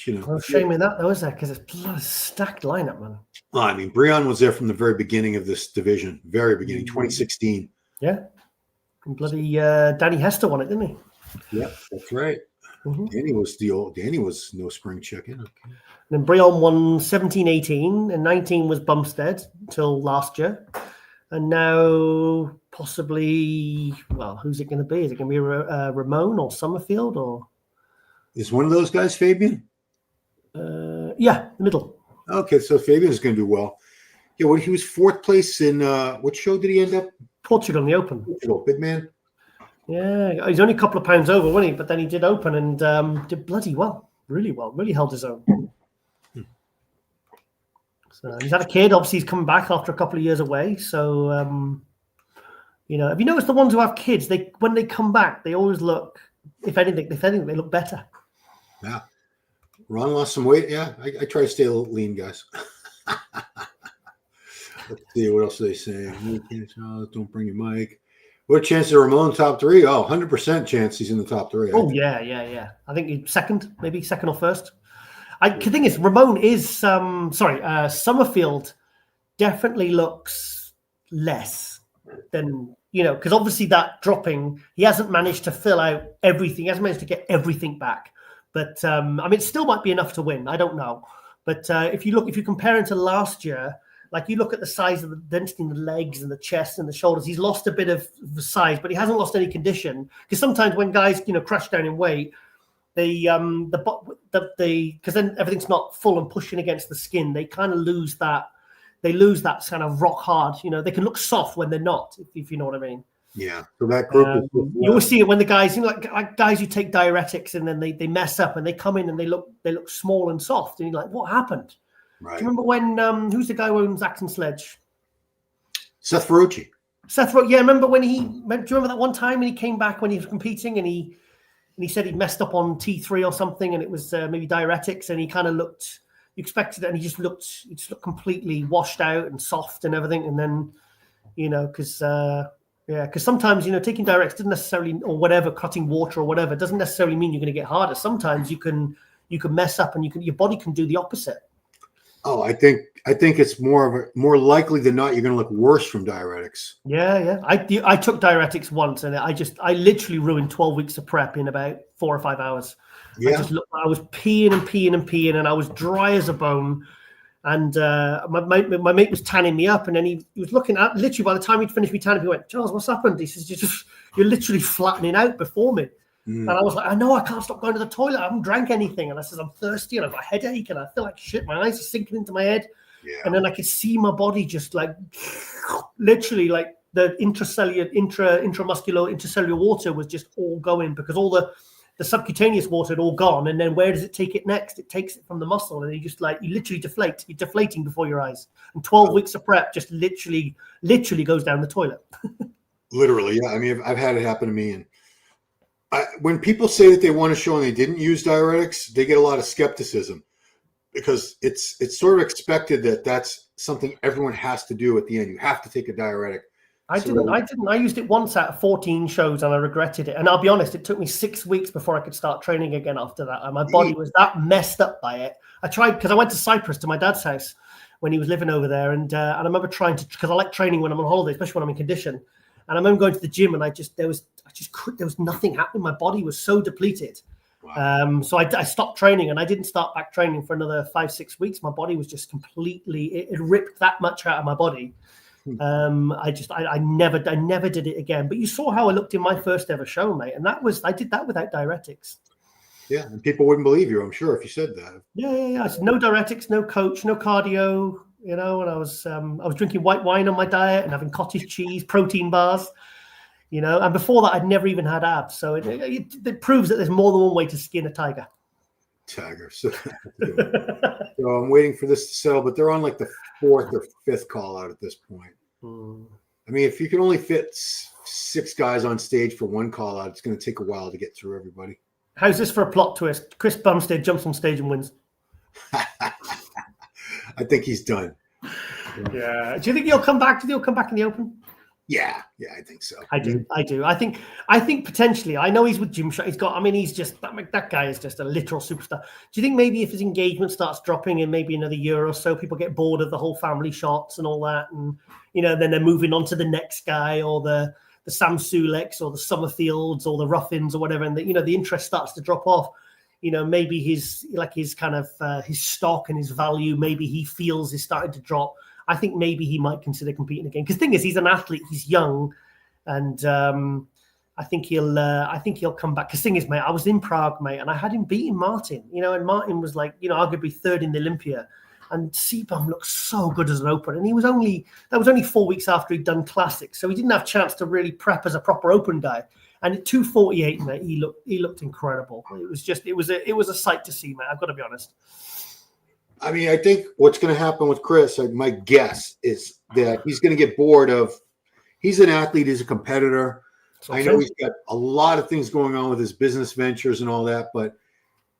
You know, no shame in that though, is there? Because it's a stacked lineup, man. Well, I mean, Breon was there from the very beginning of this division, very beginning, 2016. Yeah, and bloody Danny Hester won it, didn't he? Yeah, that's right. Mm-hmm. Danny was no spring chicken. Okay. And then Breon won 17, 18, and 19 was Bumstead until last year. And now possibly, well, who's it going to be? Is it going to be Ramon or Sommerfeld or? Is one of those guys Fabian? Yeah, the middle. Okay, so Fabian's going to do well. Yeah, he was 4th place in what show did he end up? Portugal in the Open. Portugal, big man. Yeah, he's only a couple of pounds over, wasn't he? But then he did Open and did bloody well, really held his own. So he's had a kid. Obviously, he's coming back after a couple of years away. So, have you noticed the ones who have kids? When they come back, they always look. If anything, they look better. Yeah. Ron lost some weight. Yeah, I try to stay a little lean, guys. Let's see, what else are they saying? Don't bring your mic. What chance is Ramon top 3? Oh, 100% chance he's in the top 3. Oh, yeah. I think he's second or first. The thing is, Ramon is, Sommerfeld definitely looks less than, because obviously that dropping, he hasn't managed to fill out everything. He hasn't managed to get everything back. But, it still might be enough to win. I don't know. But if you compare him to last year, like you look at the size of the density in the legs and the chest and the shoulders, he's lost a bit of the size, but he hasn't lost any condition. Because sometimes when guys, crash down in weight, because then everything's not full and pushing against the skin, they kind of lose that. They lose that kind of rock hard. They can look soft when they're not, if you know what I mean. Yeah. So that group you always see it when the guys, like guys who take diuretics and then they mess up and they come in and they look small and soft, and you're like, what happened? Right. Do you remember when who's the guy who owns Axe and Sledge? Seth Ferrucci. Yeah, remember when do you remember that one time when he came back when he was competing and he said he'd messed up on T3 or something and it was maybe diuretics and he kind of looked, you expected it and he just looked completely washed out and soft and everything, and then because sometimes taking diuretics doesn't necessarily, or whatever, cutting water or whatever, doesn't necessarily mean you're going to get harder. Sometimes you can mess up and your body can do the opposite. Oh, I think it's more likely than not you're going to look worse from diuretics. Yeah. I took diuretics once and I literally ruined 12 weeks of prep in about 4 or 5 hours. Yeah. I was peeing and I was dry as a bone. And my mate was tanning me up, and then he was looking at, literally by the time he'd finished me tanning, he went, "Charles, what's happened?" He says, "You're literally flattening out before me." And I was like, "I know, I can't stop going to the toilet. I haven't drank anything." And I said, "I'm thirsty and I've got a headache and I feel like shit. My eyes are sinking into my head." Yeah. And then I could see my body just like literally like the intramuscular water was just all going, because all the subcutaneous water had all gone. And then where does it take it next? It takes it from the muscle, and you literally deflate. You're deflating before your eyes. And 12 weeks of prep just literally goes down the toilet. Literally, yeah. I mean, I've had it happen to me. And when people say that they want to show and they didn't use diuretics, they get a lot of skepticism, because it's sort of expected that that's something everyone has to do at the end. You have to take a diuretic. I didn't. I used it once out of 14 shows and I regretted it. And I'll be honest, it took me 6 weeks before I could start training again after that. And my body was that messed up by it. I tried, because I went to Cyprus to my dad's house when he was living over there. And I remember trying to, because I like training when I'm on holiday, especially when I'm in condition. And I remember going to the gym and there was nothing happening. My body was so depleted. Wow. So I stopped training and I didn't start back training for another 5-6 weeks. My body was just completely, it ripped that much out of my body. I never did it again. But you saw how I looked in my first ever show, mate, and I did that without diuretics. Yeah, and people wouldn't believe you, I'm sure, if you said that. Yeah. I said no diuretics, no coach, no cardio. And I was drinking white wine on my diet and having cottage cheese, protein bars. And before that, I'd never even had abs. So it proves that there's more than one way to skin a tiger. So I'm waiting for this to settle, but they're on like the 4th or 5th call out at this point. I mean, if you can only fit 6 guys on stage for one call out, it's going to take a while to get through everybody. How's this for a plot twist? Chris Bumstead jumps on stage and wins. I think he's done. Yeah. Do you think he'll come back? Do you think he'll come back in the Open? Yeah, I think so. I do. I think potentially. I know he's with Gymshark. He's got. I mean, he's just that guy is just a literal superstar. Do you think maybe if his engagement starts dropping in maybe another year or so, people get bored of the whole family shots and all that, and then they're moving on to the next guy or the Sam Suleks or the Sommerfelds or the Ruffins or whatever, and the interest starts to drop off. Maybe his kind of his stock and his value, maybe he feels is starting to drop. I think maybe he might consider competing again. Because the thing is, he's an athlete, he's young, and I think he'll come back. Because the thing is, mate, I was in Prague, mate, and I had him beating Martin. And Martin was like, arguably third in the Olympia, and Tabani looked so good as an open. And that was only 4 weeks after he'd done Classic, so he didn't have a chance to really prep as a proper open guy. And at 2:48, mate, he looked incredible. It was a sight to see, mate. I've got to be honest. I mean, I think what's going to happen with Chris, my guess is that he's going to get bored of. He's an athlete. He's a competitor. I know he's got a lot of things going on with his business ventures and all that, but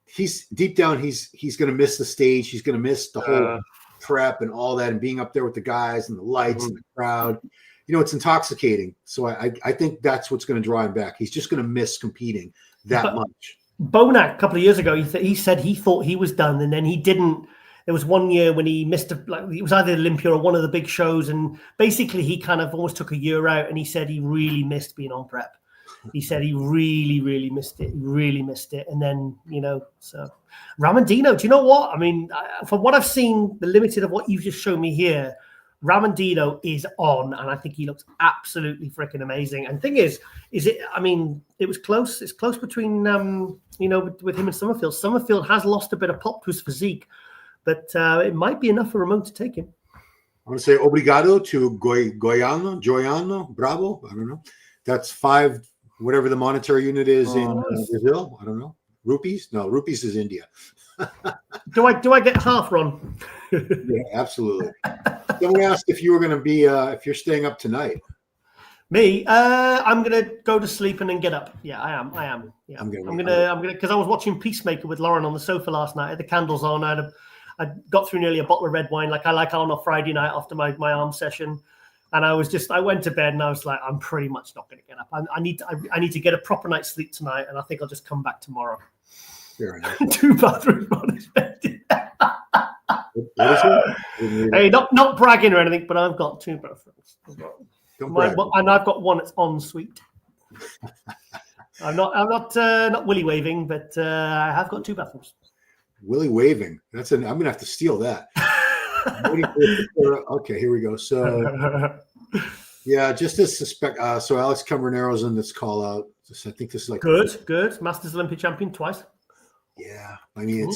he's deep down. He's going to miss the stage. He's going to miss the whole prep and all that, and being up there with the guys and the lights and the crowd. It's intoxicating. So I think that's what's going to draw him back. He's just going to miss competing that much. Bonac, a couple of years ago, he said he thought he was done, and then he didn't. There was one year when he missed it was either Olympia or one of the big shows, and basically he kind of almost took a year out, and he said he really missed being on prep. He said he really, really missed it. He really missed it. And then, so Ramon Dino, do you know what? I mean, from what I've seen, the limited of what you've just shown me here, Ramon Dino is on, and I think he looks absolutely freaking amazing. And the thing is it, I mean, it was close. It's close between, with him and Sommerfeld. Sommerfeld has lost a bit of pop to his physique, but it might be enough for Ramon to take him. I want to say obrigado to Goiano, bravo. I don't know. That's 5, whatever the monetary unit is in Brazil. I don't know. Rupees? No, rupees is India. Do I get half, Ron? Yeah, absolutely. Someone asked if you were going to be, if you're staying up tonight. Me? I'm going to go to sleep and then get up. Yeah, I am. Yeah, I'm gonna, because I was watching Peacemaker with Lauren on the sofa last night. I had the candles on. I got through nearly a bottle of red wine, like I like on a Friday night after my arm session. And I went to bed and I was like, I'm pretty much not going to get up. I need to get a proper night's sleep tonight, and I think I'll just come back tomorrow. Fair enough. 2 bathrooms unexpected. Hey, not bragging or anything, but I've got 2 bathrooms. And I've got one that's en suite. I'm not willy waving, but I have got 2 bathrooms. Willy waving. I'm gonna have to steal that. Okay, here we go. So yeah, just to suspect. So Alex Cambernero's in this call out. I think this is like good. Masters Olympia champion twice. Yeah, I mean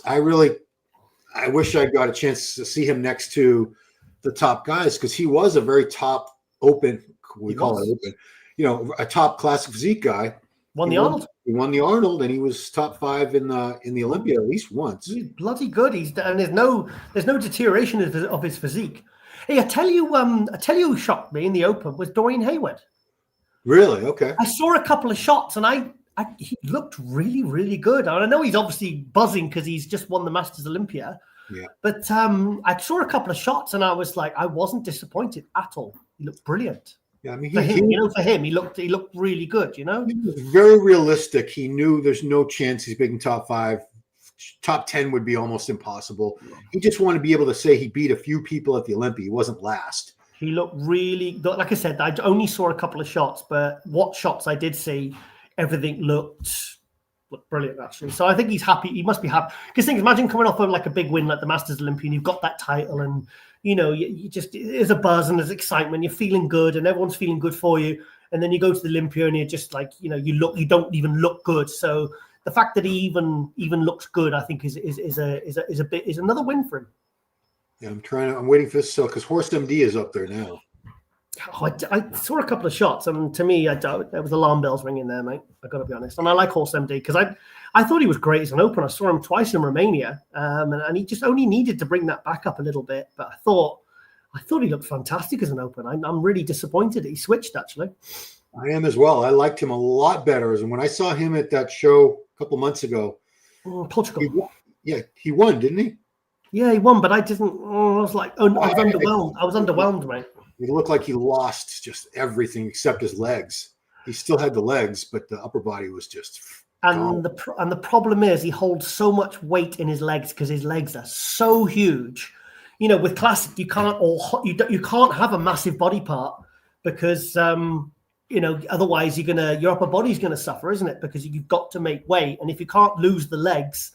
I wish I got a chance to see him next to the top guys, because he was a very top open. We call it open. A top classic physique guy. Won the Arnold. He won the Arnold, and he was top 5 in the Olympia at least once. He's bloody good. And there's no deterioration of his physique. Hey, I tell you who shocked me in the Open was Dorian Hayward. Really? Okay. I saw a couple of shots, and he looked really, really good. And I know he's obviously buzzing because he's just won the Masters Olympia. Yeah. But I saw a couple of shots, and I was like, I wasn't disappointed at all. He looked brilliant. Yeah, I mean, for him, he looked really good. He was very realistic. He knew there's no chance he's making top 5. Top 10 would be almost impossible. He just wanted to be able to say he beat a few people at the Olympia. He wasn't last. He looked really, like I said, I only saw a couple of shots, but what shots I did see, everything looked brilliant, actually. So I think he's happy. He must be happy. Because imagine coming off of like a big win like the Masters Olympia, and you've got that title, and you just, there's a buzz and there's excitement. You're feeling good, and everyone's feeling good for you. And then you go to the Olympia, and you're just like, you don't even look good. So the fact that he even looks good, I think, is another win for him. Yeah, I'm waiting for this because Horst MD is up there now. Oh, I saw a couple of shots, and to me, there was alarm bells ringing there, mate. I got to be honest, and I like Horst MD because I thought he was great as an opener. I saw him twice in Romania, and he just only needed to bring that back up a little bit. But I thought he looked fantastic as an opener. I'm really disappointed that he switched. Actually, I am as well. I liked him a lot better, and when I saw him at that show a couple months ago. Portugal. He won, didn't he? Yeah, he won, but I didn't. I was like, I was underwhelmed. I was underwhelmed, mate. It looked like he lost just everything except his legs. He still had the legs, but the upper body was just. And the problem is he holds so much weight in his legs because his legs are so huge. You know, with Classic, you can't have a massive body part because you know, otherwise your upper body's gonna suffer, isn't it? Because you've got to make weight, and if you can't lose the legs,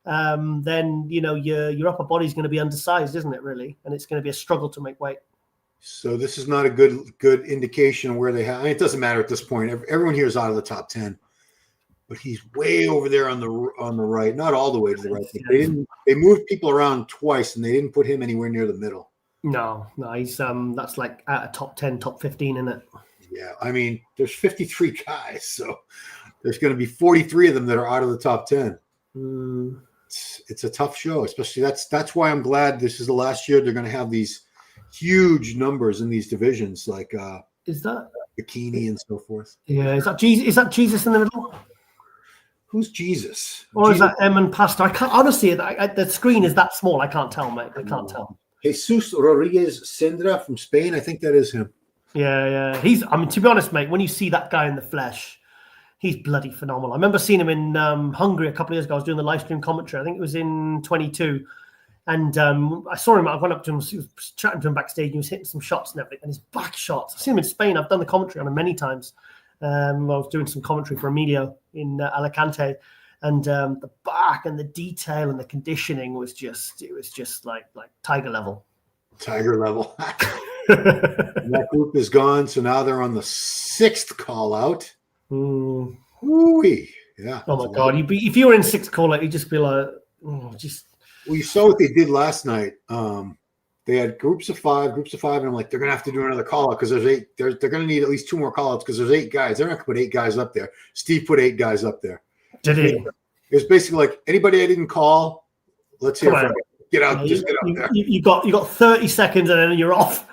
then you know your upper body's going to be undersized, isn't it? Really, and it's going to be a struggle to make weight. So this is not a good indication of where they have. I mean, it doesn't matter at this point. Everyone here is out of the top 10, but he's way over there on the right, not all the way to the right. They moved people around twice, and they didn't put him anywhere near the middle. No, he's that's like at a top 10, top 15, isn't it? Yeah, I mean, there's 53 guys, so there's going to be 43 of them that are out of the top 10. It's a tough show, especially that's why I'm glad this is the last year they're going to have these huge numbers in these divisions, like is that bikini and so forth. Yeah, is that Jesus in the middle? Who's Jesus? Or Jesus? Is that M and Pastor? I can't honestly. The screen is that small. I can't tell, mate. I can't tell. Jesus Rodriguez Sendra from Spain. I think that is him. Yeah. I mean, to be honest, mate, when you see that guy in the flesh, he's bloody phenomenal. I remember seeing him in Hungary a couple of years ago. I was doing the live stream commentary. I think it was in 22. And I saw him. I went up to him. He was chatting to him backstage. He was hitting some shots and everything. And his back shots. I've seen him in Spain. I've done the commentary on him many times. I was doing some commentary for Emilio in Alicante. And the back and the detail and the conditioning was just like tiger level. Tiger level. That group is gone. So now they're on the 6th call out. Ooh-wee. Yeah. Oh my God! If you were in 6th call out, you'd just be like, Well, you saw what they did last night. They had groups of five, and I'm like, they're gonna have to do another call out because there's 8. They're gonna need at least 2 more call outs because there's 8 guys. They're not gonna put 8 guys up there. Steve put 8 guys up there. Did he? It was basically like anybody I didn't call. Let's hear from you. Get out, just get out there. You got 30 seconds and then you're off.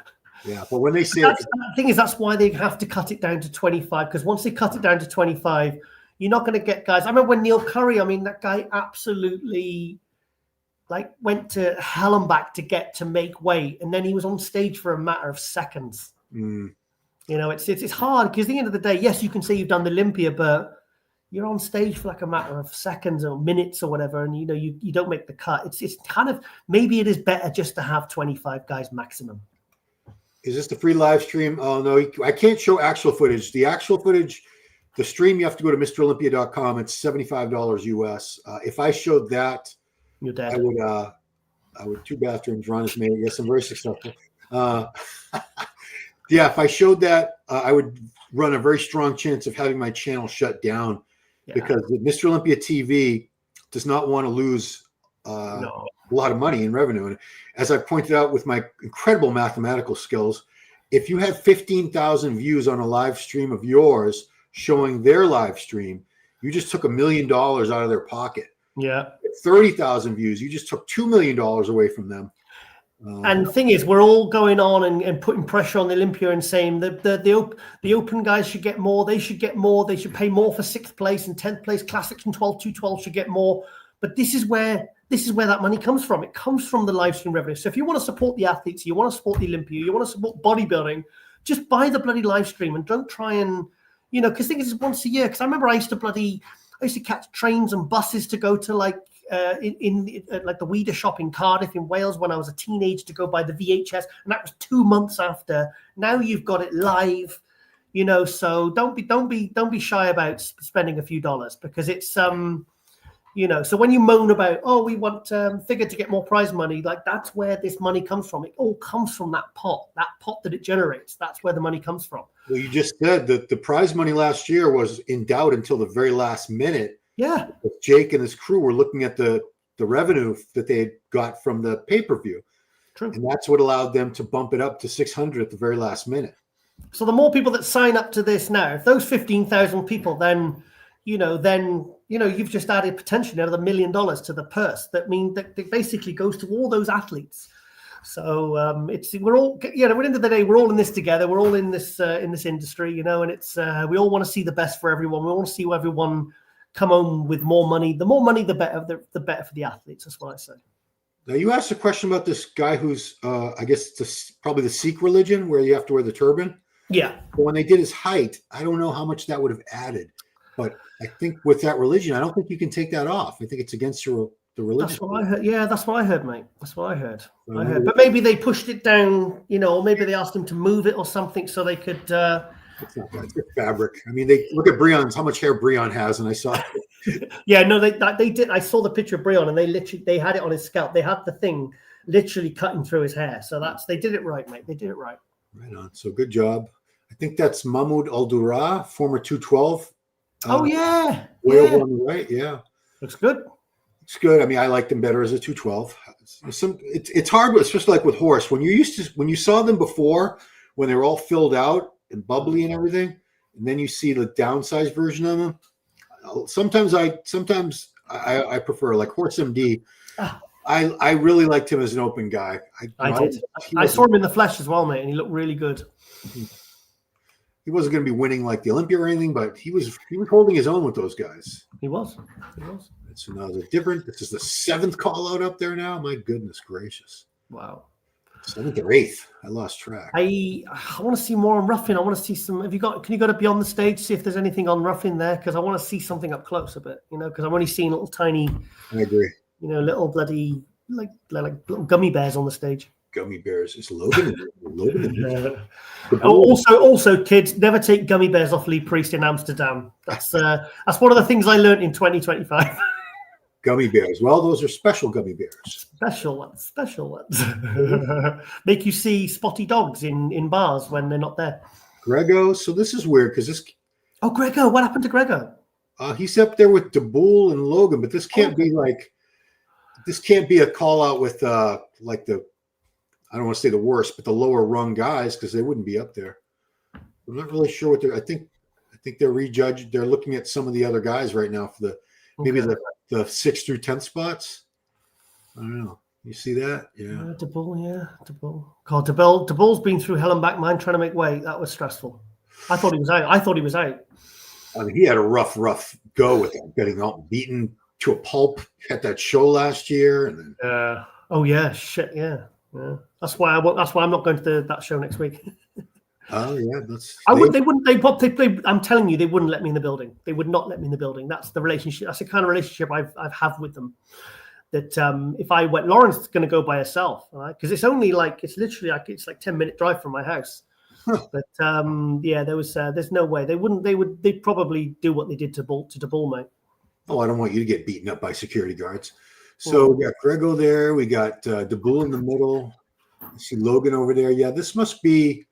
Yeah, but when they say the thing is, that's why they have to cut it down to 25, because once they cut it down to 25, you're not going to get guys. I remember when Neil Curry, I mean, that guy absolutely went to hell and back to make weight, and then he was on stage for a matter of seconds. You know, it's hard because at the end of the day, yes, you can say you've done the Olympia, but you're on stage for like a matter of seconds or minutes or whatever, and you know you don't make the cut. It's kind of, maybe it is better just to have 25 guys maximum. Is this the free live stream? Oh no, I can't show actual footage. The actual footage, the stream, you have to go to MrOlympia.com. It's $75 US. If I showed that, you're dead. I would 2 bathrooms, Ron has made it. Yes, I'm very successful. Yeah, if I showed that, I would run a very strong chance of having my channel shut down because Mr. Olympia TV does not want to lose a lot of money in revenue. And as I pointed out with my incredible mathematical skills, if you have 15,000 views on a live stream of yours showing their live stream, you just took $1 million out of their pocket. Yeah. 30,000 views, you just took $2 million away from them. And the thing is, we're all going on and putting pressure on the Olympia and saying that the open guys should get more. They should get more. They should pay more for 6th place and 10th place. Classics and 212 should get more. But this is where that money comes from. It comes from the live stream revenue. So if you want to support the athletes, you want to support the Olympia, you want to support bodybuilding, just buy the bloody live stream and don't try and, you know, because I think it's once a year. Because I remember I used to catch trains and buses to go to like the Weeder shop in Cardiff in Wales when I was a teenager to go buy the VHS, and that was 2 months after. Now you've got it live, you know. So don't be shy about spending a few dollars because it's you know. So when you moan about we want Figure to get more prize money, like that's where this money comes from. It all comes from that pot that it generates. That's where the money comes from. Well, you just said that the prize money last year was in doubt until the very last minute. Yeah, Jake and his crew were looking at the revenue that they had got from the pay-per-view. True. And that's what allowed them to bump it up to 600 at the very last minute. So the more people that sign up to this now, if those 15,000 people, then you've just added potentially another $1 million to the purse. That means that it basically goes to all those athletes. So we're all, you know, at the end of the day, we're all in this together. We're all in this industry, you know, and it's we all want to see the best for everyone. We want to see everyone come home with more money. The more money, the better. The better for the athletes. That's what I say. Now, you asked a question about this guy who's, I guess, probably the Sikh religion where you have to wear the turban. Yeah. But when they did his height, I don't know how much that would have added. But I think with that religion, I don't think you can take that off. I think it's against the religion. That's what I heard. Yeah, that's what I heard, mate. That's what I heard. But maybe they pushed it down, or maybe they asked him to move it or something so they could. It's not that. It's fabric. I mean, they look at Breon's, how much hair Breon has, and I saw. Yeah, no, they did. I saw the picture of Breon, and they had it on his scalp. They had the thing literally cutting through his hair. So they did it right, mate. They did it right. Right on. So good job. I think that's Mahmoud Al-Dura, former 212. Oh yeah, way over on the right. Yeah, looks good. It's good. I mean, I liked him better as a 212. It's hard, especially like with horse. When you saw them before, when they were all filled out and bubbly and everything, and then you see the downsized version of them. Sometimes I prefer like Horse MD. I really liked him as an open guy. I did. I saw him in the flesh as well, mate, and he looked really good. He wasn't going to be winning like the Olympia or anything, but he was holding his own with those guys. He was. So now they're different. This is the 7th call out up there now. My goodness gracious. Wow. 7th or 8th. I lost track. I want to see more on Ruffin. I want to see some. Can you go to beyond the stage, see if there's anything on Ruffin there? Because I want to see something up close a bit, because I'm only seeing little tiny. I agree. Little bloody like little gummy bears on the stage. Gummy bears. It's Logan. Also, kids, never take gummy bears off Lee Priest in Amsterdam. That's one of the things I learned in 2025. Gummy bears. Well, those are special gummy bears. Special ones. Make you see spotty dogs in bars when they're not there. Grego. So this is weird because this. Oh, Grego. What happened to Grego? He's up there with DeBoule and Logan, but this can't be like. This can't be a call out with like the. I don't want to say the worst, but the lower rung guys because they wouldn't be up there. I'm not really sure what they're. I think they're rejudged. They're looking at some of the other guys right now for maybe the 6th through 10th spots. I don't know. You see that? Yeah. DeBoule. God, DeBoule's been through hell and back, man, trying to make weight. That was stressful. I thought he was out. I mean, he had a rough go with it, getting out beaten to a pulp at that show last year, and then. Oh yeah, shit, yeah. That's why I'm not going to that show next week. Oh yeah, I'm telling you, they wouldn't let me in the building. They would not let me in the building. That's the relationship. That's the kind of relationship I've have with them. That if I went, Lauren's going to go by herself, right? Because it's literally like 10-minute drive from my house. Huh. But there's no way they'd probably do what they did to DeBoule, mate. Oh, I don't want you to get beaten up by security guards. So we got Grego there. We got DeBoule in the middle. I see Logan over there. Yeah, this must be.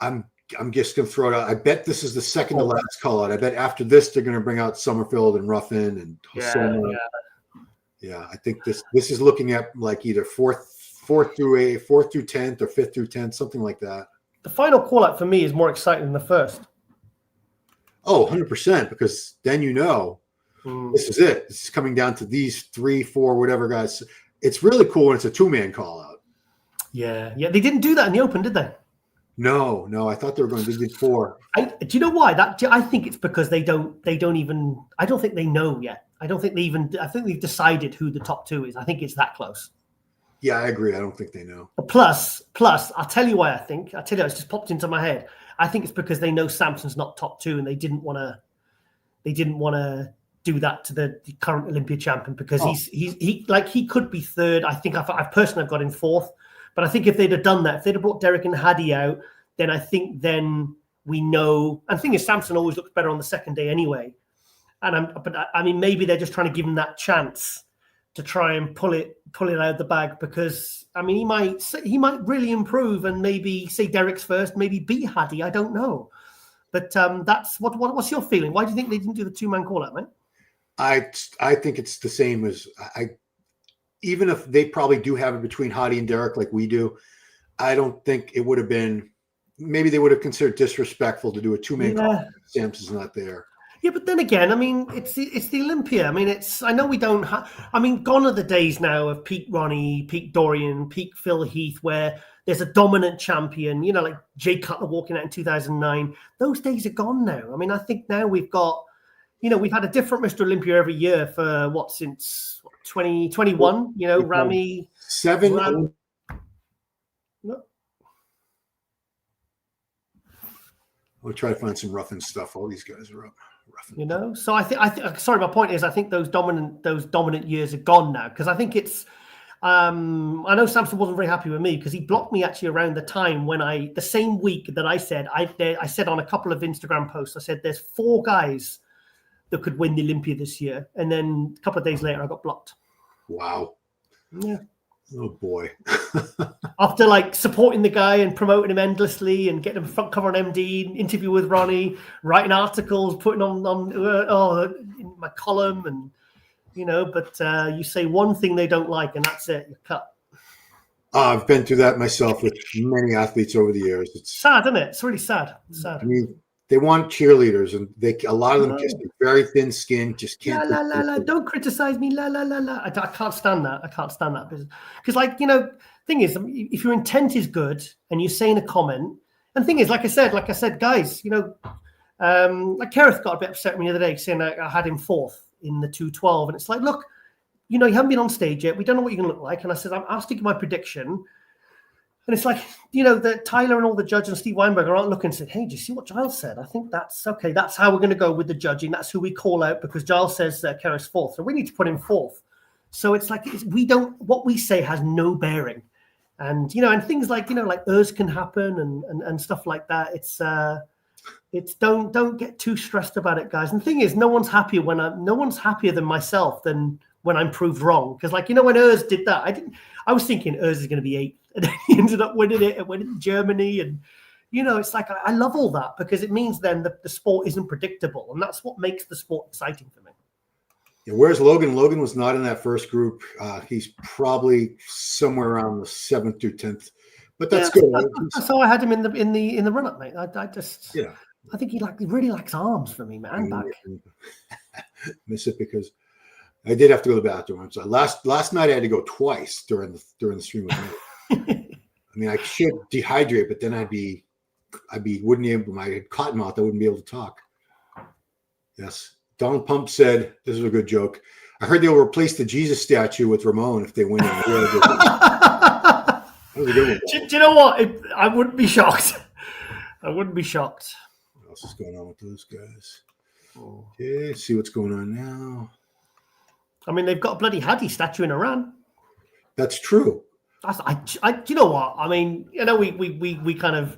I'm just going to throw it out. I bet this is the second to last call out. I bet after this they're going to bring out Sommerfeld and Ruffin and Hosanna. Yeah. I think this is looking at like either fourth through 10th or 5th through 10th, something like that. The final call out for me is more exciting than the first. Oh, 100%, because then this is it. This is coming down to these 3, 4, whatever guys. It's really cool when it's a 2-man call out. Yeah. They didn't do that in the Open, did they? No. I thought they were going to do 4. Do you know why? I think it's because they don't even. I don't think they know yet. I think they've decided who the top 2 is. I think it's that close. Yeah, I agree. I don't think they know. Plus, I'll tell you why I think. It's just popped into my head. I think it's because they know Samson's not top 2, and they didn't want to do that to the current Olympia champion because he could be 3rd. I think I've personally got him 4th. But I think if they'd have done that, if they'd have brought Derek and Hadi out, then I think we know. And the thing is, Samson always looks better on the second day anyway. But maybe they're just trying to give him that chance to try and pull it out of the bag because he might really improve and maybe say Derek's first, maybe beat Hadi. I don't know, but that's what's your feeling? Why do you think they didn't do the 2-man call out, mate? I think it's the same as even if they probably do have it between Hadi and Derek like we do, I don't think it would have been. Maybe they would have considered disrespectful to do a 2-man call. Samson's not there. Yeah, but then again, it's the Olympia. I know we don't have. Gone are the days now of peak Ronnie, peak Dorian, peak Phil Heath, where there's a dominant champion. Like Jay Cutler walking out in 2009. Those days are gone now. I think now we've got. we've had a different Mr. Olympia every year for since 2021. Rami 7. We'll try to find some Ruffin stuff. All these guys are up. Ruffin. So I think. Sorry, my point is, I think those dominant years are gone now, because I think it's. I know Samson wasn't very happy with me because he blocked me actually around the time when the same week that I said on a couple of Instagram posts, I said there's 4 guys that could win the Olympia this year, and then a couple of days later I got blocked. Wow. Yeah. Oh boy. After supporting the guy and promoting him endlessly and getting him front cover on MD, interview with Ronnie, writing articles, putting on in my column, and but you say one thing they don't like and that's it, you're cut. I've been through that myself with many athletes over the years. It's sad, isn't it? It's really sad. Sad. I mean, they want cheerleaders, and a lot of them just very thin skin, just can't. Don't criticize me. I can't stand that. I can't stand that because, thing is, if your intent is good and you're saying a comment, and thing is, like I said, guys, Kerith got a bit upset with me the other day saying I had him 4th in the 212, and it's like, look, you haven't been on stage yet. We don't know what you're going to look like, and I said I'm asking my prediction. And it's like, that Tyler and all the judges and Steve Weinberger aren't looking and saying, hey, do you see what Giles said? I think that's okay. That's how we're going to go with the judging. That's who we call out because Giles says Kerith's 4th. So we need to put him 4th. So it's like, what we say has no bearing. And, and things like, Urs can happen and stuff like that. It's don't get too stressed about it, guys. And the thing is, no one's happier than myself than when I'm proved wrong. Because when Urs did that, I was thinking Urs is going to be 8th. And then he ended up winning it and winning Germany. And, it's like, I love all that because it means then the sport isn't predictable. And that's what makes the sport exciting for me. Yeah, where's Logan? Logan was not in that first group. He's probably somewhere around the 7th through 10th. But that's good. That's how I had him in the run-up, mate. I think he really likes arms for me, man, and back. Miss it because I did have to go to the bathroom. So last night I had to go twice during the stream. I mean, I should dehydrate, but then I'd be wouldn't be able. My cotton mouth, I wouldn't be able to talk. Yes, Donald Pump said this is a good joke. I heard they'll replace the Jesus statue with Ramon if they win. That was a good one. Do you know what? I wouldn't be shocked. I wouldn't be shocked. What else is going on with those guys? Okay, see what's going on now. I mean, they've got a bloody Hadi statue in Iran. That's true. You know what? I mean, we kind of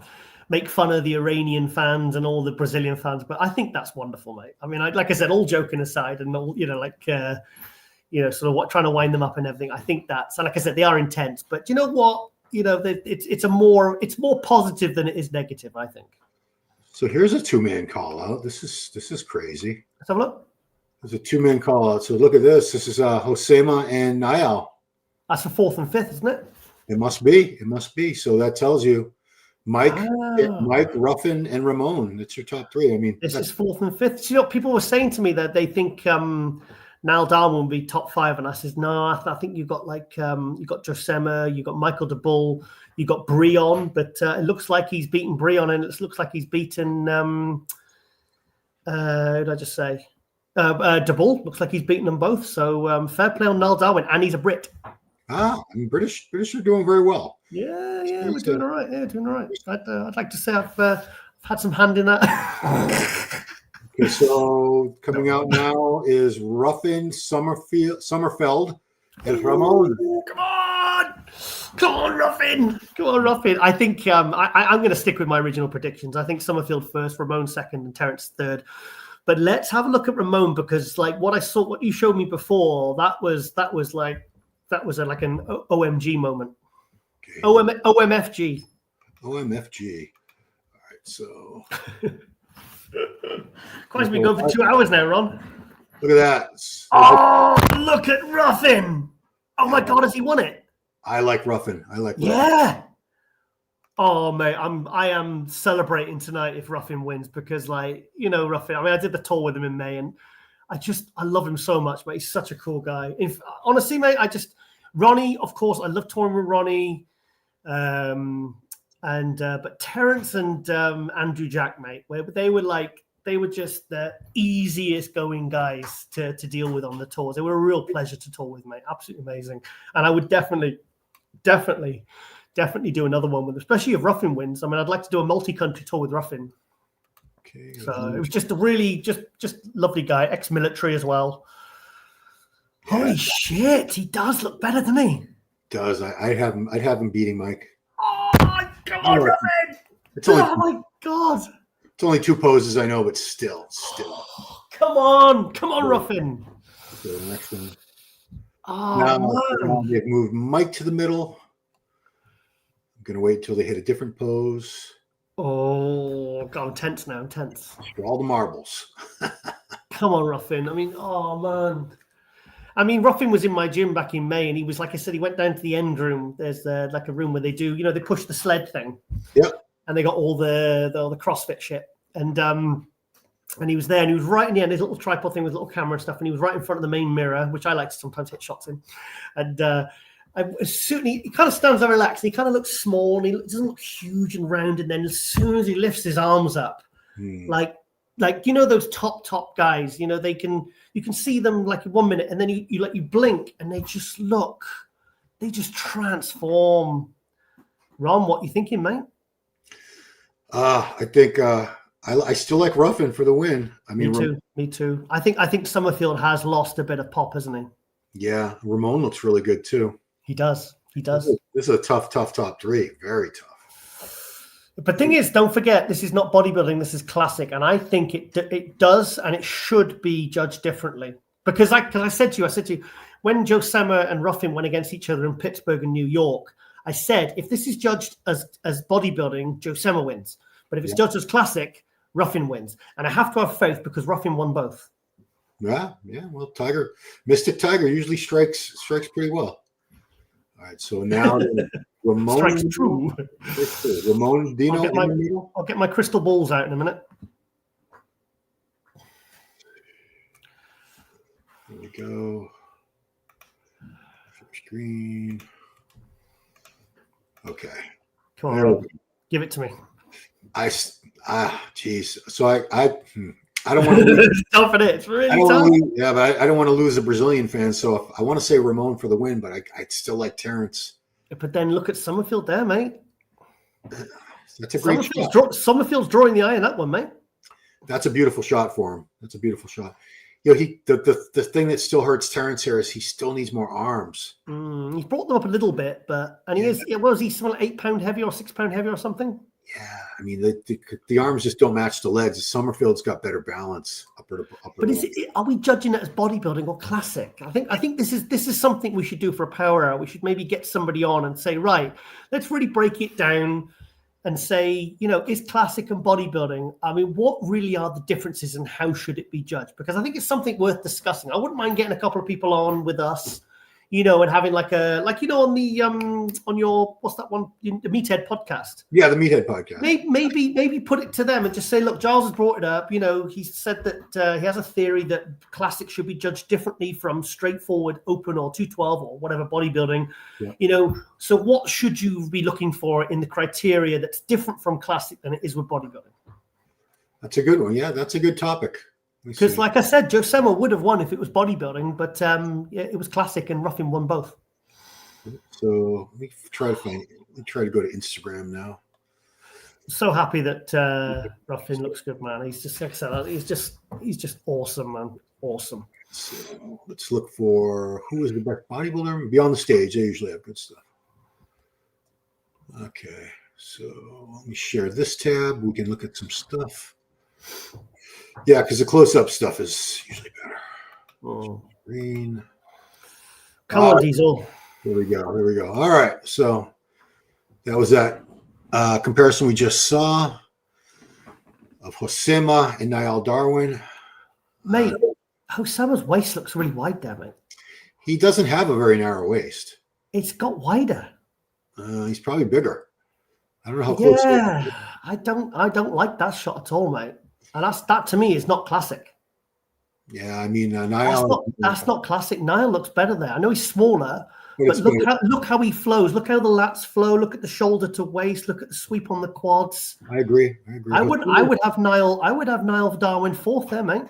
make fun of the Iranian fans and all the Brazilian fans, but I think that's wonderful, mate. I mean, like I said, all joking aside, and all sort of trying to wind them up and everything. I think that's, and like I said, they are intense. But you know what? It's more positive than it is negative, I think. So here's a 2-man call out. This is crazy. Let's have a look. There's a 2-man call out. So look at this. This is Hosema and Niall. That's for 4th and 5th, isn't it? It must be. So that tells you Mike, Ruffin, and Ramon. That's your top 3. I mean, this is 4th and 5th. People were saying to me that they think Niall Darwin will be top 5, and I says no. I think you've got you got Josema, you got Michael de Bull, you got Brion, but it looks like he's beaten Brion, and it looks like he's beaten. Who did I just say? De Bull looks like he's beaten them both. So fair play on Niall Darwin, and he's a Brit. I mean, British are doing very well. Yeah, we're doing all right. Yeah, doing all right. I'd like to say I've had some hand in that. Okay, so coming out now is Ruffin, Sommerfeld, and Ramon. Come on, Ruffin. I think I'm going to stick with my original predictions. I think Sommerfeld 1st, Ramon 2nd, and Terrence 3rd. But let's have a look at Ramon because, what you showed me before, that was like an OMG moment. Okay. OMFG. OMFG. All right, so. Quite been going for 2 hours now, Ron. Look at that. Oh, look at Ruffin. Oh my God, has he won it? I like Ruffin. Yeah. Oh mate, I am celebrating tonight if Ruffin wins because Ruffin. I mean, I did the tour with him in May, and I love him so much, mate. He's such a cool guy. Honestly, mate, Ronnie, of course, I love touring with Ronnie. But Terrence and Andrew Jack, mate, where they were they were just the easiest going guys to deal with on the tours. They were a real pleasure to tour with, mate. Absolutely amazing. And I would definitely do another one with them, especially if Ruffin wins. I mean, I'd like to do a multi-country tour with Ruffin. Okay. So it was just a really just lovely guy, ex-military as well. Yeah. Holy shit, he does look better than me. Does I'd have him beating Mike. Oh, come on, Ruffin! Oh my god! It's only 2 poses, I know, but still. Come on, Ruffin. So the next one. Oh, now they've moved Mike to the middle. I'm gonna wait until they hit a different pose. Oh, God, I'm tense now. I'm tense. For all the marbles. Come on, Ruffin. I mean, oh man. I mean, Ruffin was in my gym back in May, and he was, like I said, he went down to the end room. There's like a room where they do, they push the sled thing. Yep. And they got all the CrossFit shit. And he was there, and he was right in the end, his little tripod thing with little camera and stuff, and he was right in front of the main mirror, which I like to sometimes hit shots in. And he kind of stands there relaxed, and he kind of looks small, and he doesn't look huge and round. And then as soon as he lifts his arms up, like those top guys, you can see them like in 1 minute, and then you blink, and they just transform. Ron, what you thinking, mate? I think I still like Ruffin for the win. I mean, me too. I think Sommerfeld has lost a bit of pop, hasn't he? Yeah, Ramon looks really good too. He does. This is a tough top 3. Very tough. But the thing is, don't forget, this is not bodybuilding. This is classic, and I think it does, and it should be judged differently. Because I said to you, when Joe Sammer and Ruffin went against each other in Pittsburgh and New York, I said, if this is judged as bodybuilding, Joe Sammer wins. But if it's judged as classic, Ruffin wins. And I have to have faith because Ruffin won both. Yeah. Well, Mystic Tiger usually strikes pretty well. All right, so now Ramon. Strikes true. Ramon Dino. I'll get my crystal balls out in a minute. There we go. First screen. Okay. Come on, Rob. Give it to me. Geez. So I don't want to lose. It's tough, isn't it? It's really tough. But I don't want to lose a Brazilian fan. So I want to say Ramon for the win, but I'd still like Terrence. But then look at Sommerfeld there, mate. That's a great shot. Sommerfeld's drawing the eye in that one, mate. That's a beautiful shot for him. That's a beautiful shot. The thing that still hurts Terrence here is he still needs more arms. He's brought them up a little bit, he is. Was he something like 8 pound heavier or 6 pound heavier or something? Yeah, I mean the arms just don't match the legs. Sommerfeld's got better balance. But are we judging it as bodybuilding or classic? I think this is something we should do for a power hour. We should maybe get somebody on and say, right, let's really break it down and say, is classic and bodybuilding? I mean, what really are the differences and how should it be judged? Because I think it's something worth discussing. I wouldn't mind getting a couple of people on with us, and having on the on your what's that one, the Meathead podcast. Yeah, the Meathead podcast. Maybe put it to them and just say, look, Giles has brought it up. He said that he has a theory that classic should be judged differently from straightforward open or 212 or whatever bodybuilding. Yeah. So what should you be looking for in the criteria that's different from classic than it is with bodybuilding? That's a good one. Yeah, that's a good topic. Because, like I said, Joe Sammer would have won if it was bodybuilding, but it was classic, and Ruffin won both. So let me try to go to Instagram now. So happy that Ruffin looks good, man. He's just he's just awesome, man. Awesome. So let's look for who is the best bodybuilder beyond the stage. They usually have good stuff. Okay, so let me share this tab. We can look at some stuff. Yeah, because the close-up stuff is usually better. Green. Come on, Diesel. Here we go. All right. So that was that comparison we just saw of Hosema and Niall Darwin. Mate, Hosema's waist looks really wide there, mate. He doesn't have a very narrow waist. It's got wider. He's probably bigger. I don't know how close. Yeah, I don't like that shot at all, mate. And that to me is not classic. Yeah, I mean, Niall. That's not classic. Niall looks better there. I know he's smaller, But look how he flows. Look how the lats flow. Look at the shoulder to waist. Look at the sweep on the quads. I agree. I would have Niall Darwin fourth there, mate.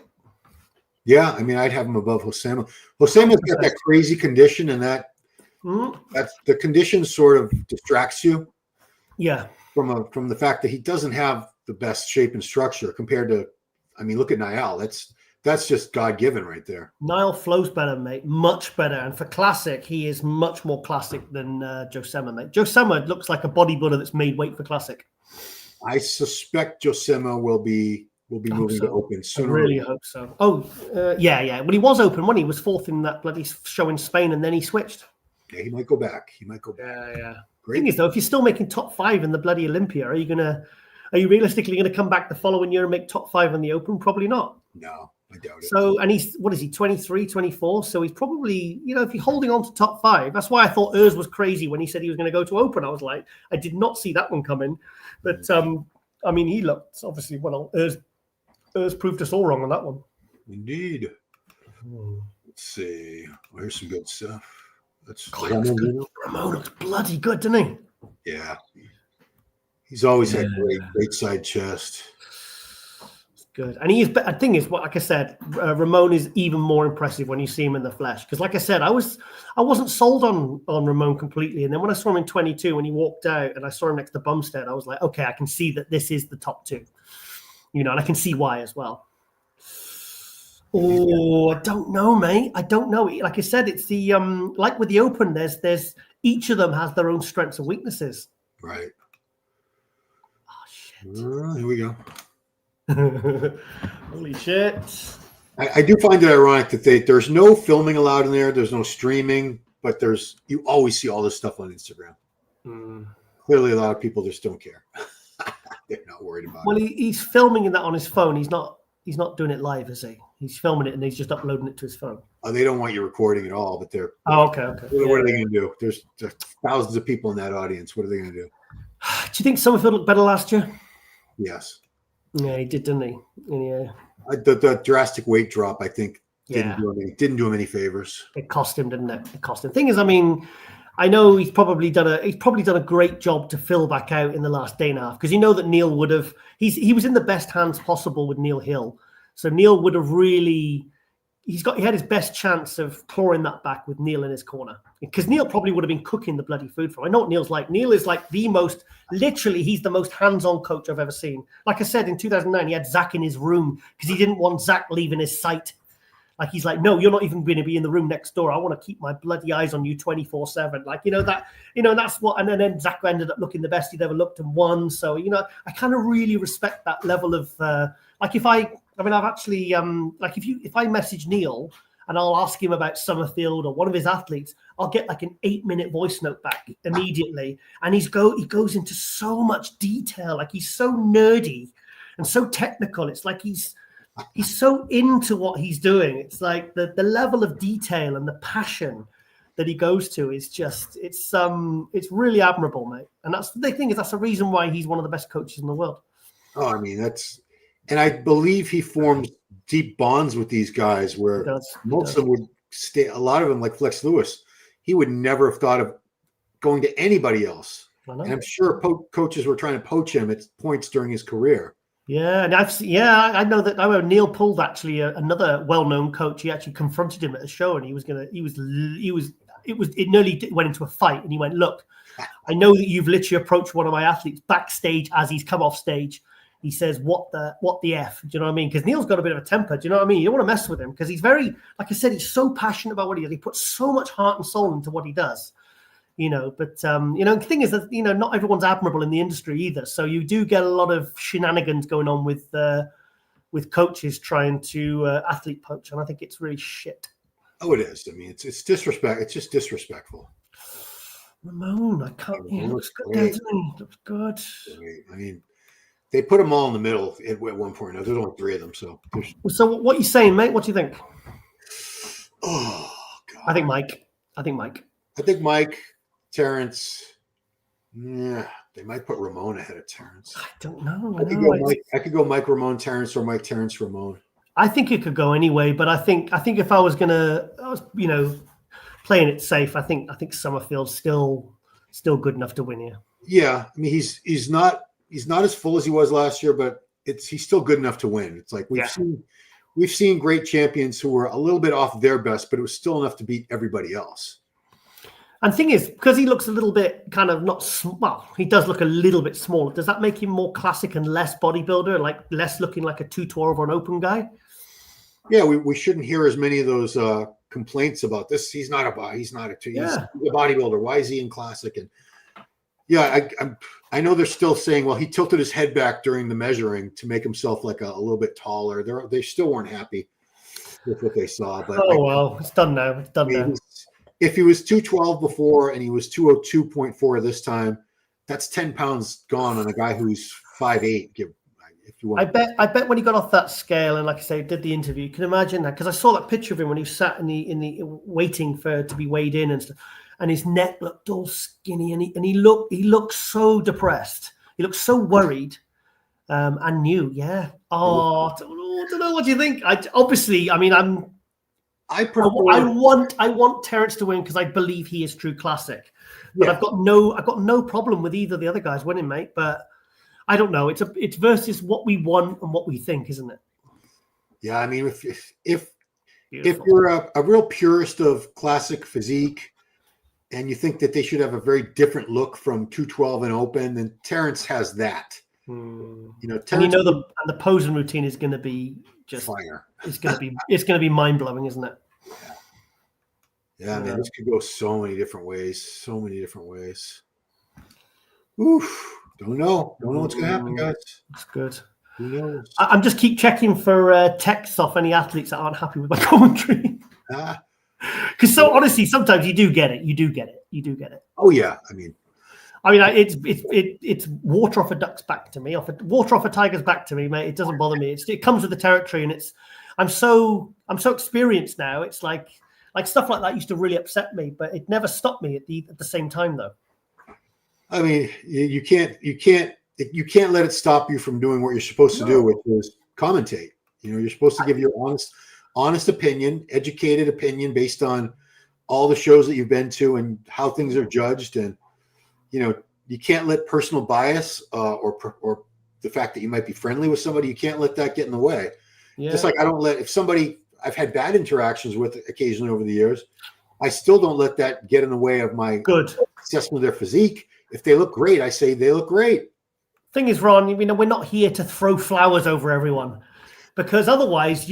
Yeah, I mean, I'd have him above Hosema. Hosema's got that crazy condition, and that's the condition sort of distracts you. Yeah. From the fact that he doesn't have the best shape and structure compared to, I mean, look at Niall. That's just God-given right there. Niall flows better, mate. Much better. And for Classic, he is much more Classic than Josema, mate. Josema looks like a bodybuilder that's made weight for Classic. I suspect Josema will be moving to Open sooner. I really hope so. Oh, yeah. Well, he was Open when he was fourth in that bloody show in Spain, and then he switched. Yeah, he might go back. Yeah. Great. Thing is, though, if you're still making top 5 in the bloody Olympia, are you realistically gonna come back the following year and make top 5 in the Open? Probably not. No, I doubt it. So, and he's, what is he, 23, 24? So he's probably, if you're holding on to top 5, that's why I thought Urs was crazy when he said he was going to go to Open. I was like, I did not see that one coming. But, I mean, he looked, obviously, well, Urs proved us all wrong on that one. Indeed. Let's see. Well, here's some good stuff. Ramon looks bloody good, doesn't he? Yeah. He's always had great side chest. Good. And the thing is, like I said, Ramon is even more impressive when you see him in the flesh. Because like I said, I wasn't sold on Ramon completely. And then when I saw him in 22 when he walked out and I saw him next to Bumstead, I was like, okay, I can see that this is the top 2. And I can see why as well. Oh, I don't know, mate. I don't know. Like I said, it's the like with the Open, there's each of them has their own strengths and weaknesses. Right. Oh shit. Here we go. Holy shit. I do find it ironic that there's no filming allowed in there. There's no streaming, but you always see all this stuff on Instagram. Clearly, a lot of people just don't care. They're not worried about it. Well, he's filming that on his phone. He's not doing it live, is he? He's filming it and he's just uploading it to his phone. Oh, they don't want you recording at all, but they're. Oh, okay. What are they going to do? There's thousands of people in that audience. What are they going to do? Do you think Sommerfeld looked better last year? Yes. Yeah, he did, didn't he? Yeah. The drastic weight drop, I think, didn't do him any favors. It cost him, didn't it? It cost him. Thing is, I mean, I know he's probably done a great job to fill back out in the last day and a half because you know that Neil would have. He was in the best hands possible with Neil Hill, so Neil would have really. He had his best chance of clawing that back with Neil in his corner because Neil probably would have been cooking the bloody food for him. I know what Neil's like. Neil is like he's the most hands-on coach I've ever seen. Like I said, in 2009, he had Zach in his room because he didn't want Zach leaving his sight. Like he's like, no, you're not even going to be in the room next door. I want to keep my bloody eyes on you 24/7. Like, that's what, and then Zach ended up looking the best he'd ever looked and won. So, I kind of really respect that level of, if I message Neil and I'll ask him about Sommerfeld or one of his athletes, I'll get like an 8-minute voice note back immediately. And he goes into so much detail. Like he's so nerdy and so technical. It's like he's so into what he's doing. It's like the level of detail and the passion that he goes to is just, it's really admirable, mate. And that's the thing is that's the reason why he's one of the best coaches in the world. Oh, I mean, and I believe he forms deep bonds with these guys where most of them would stay, a lot of them like Flex Lewis, he would never have thought of going to anybody else. And I'm sure coaches were trying to poach him at points during his career. Yeah, and I know that. I know Neil pulled actually another well-known coach. He actually confronted him at a show, and it nearly went into a fight. And he went, "Look, I know that you've literally approached one of my athletes backstage as he's come off stage." He says, "What the F?" Do you know what I mean? Because Neil's got a bit of a temper. Do you know what I mean? You don't want to mess with him because he's very, like I said, he's so passionate about what he does. He puts so much heart and soul into what he does. But the thing is that not everyone's admirable in the industry either. So you do get a lot of shenanigans going on with coaches trying to athlete poach, and I think it's really shit. Oh, it is. I mean, it's disrespect. It's just disrespectful. Ramon, I can't. He looks good, doesn't he? Looks good. I mean, they put them all in the middle at one point. Now, there's only 3 of them. So what are you saying, mate? What do you think? Oh God. I think Mike. Terrence, yeah, they might put Ramon ahead of Terrence. I don't know. I could go Mike Ramon Terrence or Mike Terrence Ramon. I think it could go anyway, but I think if I was gonna, playing it safe. I think Sommerfeld's still good enough to win here. Yeah, I mean he's not as full as he was last year, but he's still good enough to win. It's like we've seen great champions who were a little bit off their best, but it was still enough to beat everybody else. And the thing is, because he looks a little bit kind of he does look a little bit smaller. Does that make him more classic and less bodybuilder, like less looking like a 212 or an open guy? Yeah, we shouldn't hear as many of those complaints about this. He's a bodybuilder. Why is he in classic? And yeah, I know they're still saying, well, he tilted his head back during the measuring to make himself like a little bit taller. They still weren't happy with what they saw. But well, it's done now. It's done now. If he was 212 before and he was 202.4 this time, that's 10 pounds gone on a guy who's 5'8". If you want, I bet when he got off that scale and, like I say, did the interview, you can imagine that, because I saw that picture of him when he sat in the waiting to be weighed in and stuff, and his neck looked all skinny, and he looked so depressed. He looked so worried, and new. Yeah. Oh, I don't know. What do you think? I want Terrence to win because I believe he is true classic. But yeah. I've got no problem with either of the other guys winning, mate. But I don't know. It's versus what we want and what we think, isn't it? Yeah, I mean, if you're a real purist of classic physique and you think that they should have a very different look from 212 and open, then Terrence has that. You know, Terrence, and the posing routine is going to be just fire. It's going to be mind blowing, isn't it? Yeah, man, this could go so many different ways. Oof. Don't know what's going to happen, guys. That's good. Who knows? I'm just keep checking for texts off any athletes that aren't happy with my commentary. Because honestly, sometimes you do get it. Oh yeah, I mean, it's water off a duck's back to me, water off a tiger's back to me, mate. It doesn't bother me. It comes with the territory, and I'm so experienced now. It's like stuff like that used to really upset me, but it never stopped me at the same time, though. I mean, you can't let it stop you from doing what you're supposed to do, which is commentate. You know, you're supposed to give your honest opinion, educated opinion based on all the shows that you've been to and how things are judged. And, you know, you can't let personal bias or the fact that you might be friendly with somebody, you can't let that get in the way. Yeah. Just like I've had bad interactions with occasionally over the years, I still don't let that get in the way of my assessment of their physique. If they look great, I say they look great. Thing is, Ron, you know, we're not here to throw flowers over everyone, because otherwise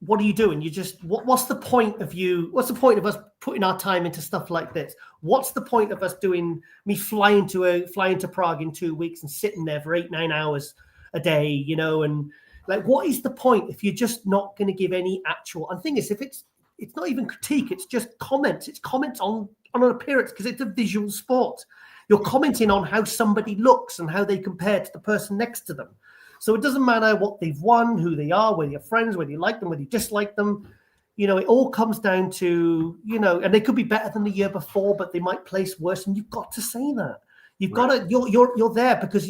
what are you doing? What's the point of you? What's the point of us putting our time into stuff like this? What's the point of us flying to Prague in 2 weeks and sitting there for 8-9 hours a day, you know, and like, what is the point if you're just not going to give any actual? And the thing is, if it's not even critique, it's just comments. It's comments on an appearance, because it's a visual sport. You're commenting on how somebody looks and how they compare to the person next to them. So it doesn't matter what they've won, who they are, whether you're friends, whether you like them, whether you dislike them. You know, it all comes down to, you know, and they could be better than the year before, but they might place worse. And you've got to say that. You've got to, you're there because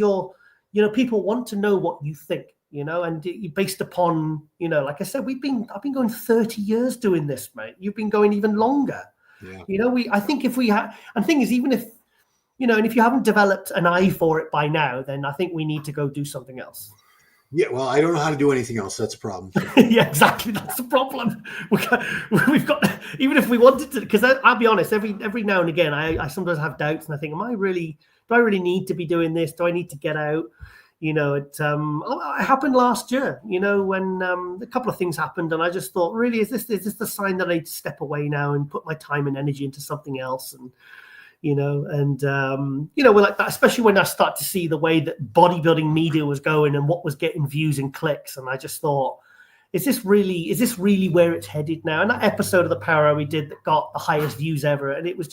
people want to know what you think, you know, and based upon, you know, like I said, I've been going 30 years doing this, mate. You've been going even longer. Yeah. You know, I think if we have, and the thing is, even if, you know, and if you haven't developed an eye for it by now, then I think we need to go do something else. Yeah, well, I don't know how to do anything else. That's a problem. Yeah, exactly. That's the problem. We've got, even if we wanted to, because I'll be honest, every now and again, I sometimes have doubts, and I think, do I really need to be doing this? Do I need to get out? You know, it happened last year, you know, when a couple of things happened, and I just thought, really, is this the sign that I need to step away now and put my time and energy into something else? And you know, and you know, we're like that, especially when I start to see the way that bodybuilding media was going and what was getting views and clicks, and I just thought, is this really where it's headed now? And that episode of the Power we did that got the highest views ever, and it was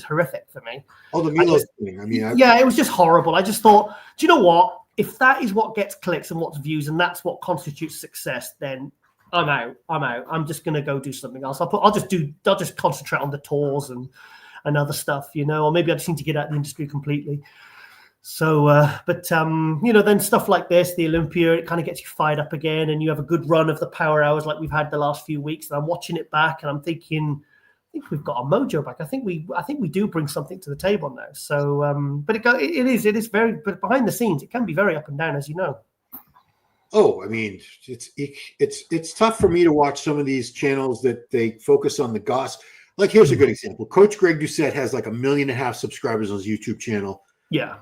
horrific for me. Oh, the Milo thing. I mean, it was just horrible. I just thought, do you know what? If that is what gets clicks and what's views, and that's what constitutes success, then I'm out. I'm just gonna go do something else. I'll just concentrate on the tours and other stuff, you know, or maybe I just need to get out of the industry completely. So, you know, then stuff like this, the Olympia, it kind of gets you fired up again, and you have a good run of the Power Hours like we've had the last few weeks. And I'm watching it back, and I'm thinking, think we've got our mojo back. I think we do bring something to the table now. So, but it is very, but behind the scenes, it can be very up and down, as you know. Oh, I mean, it's tough for me to watch some of these channels that they focus on the goss. Like, here's a good example. Coach Greg Doucette has like 1.5 million subscribers on his YouTube channel. Yeah.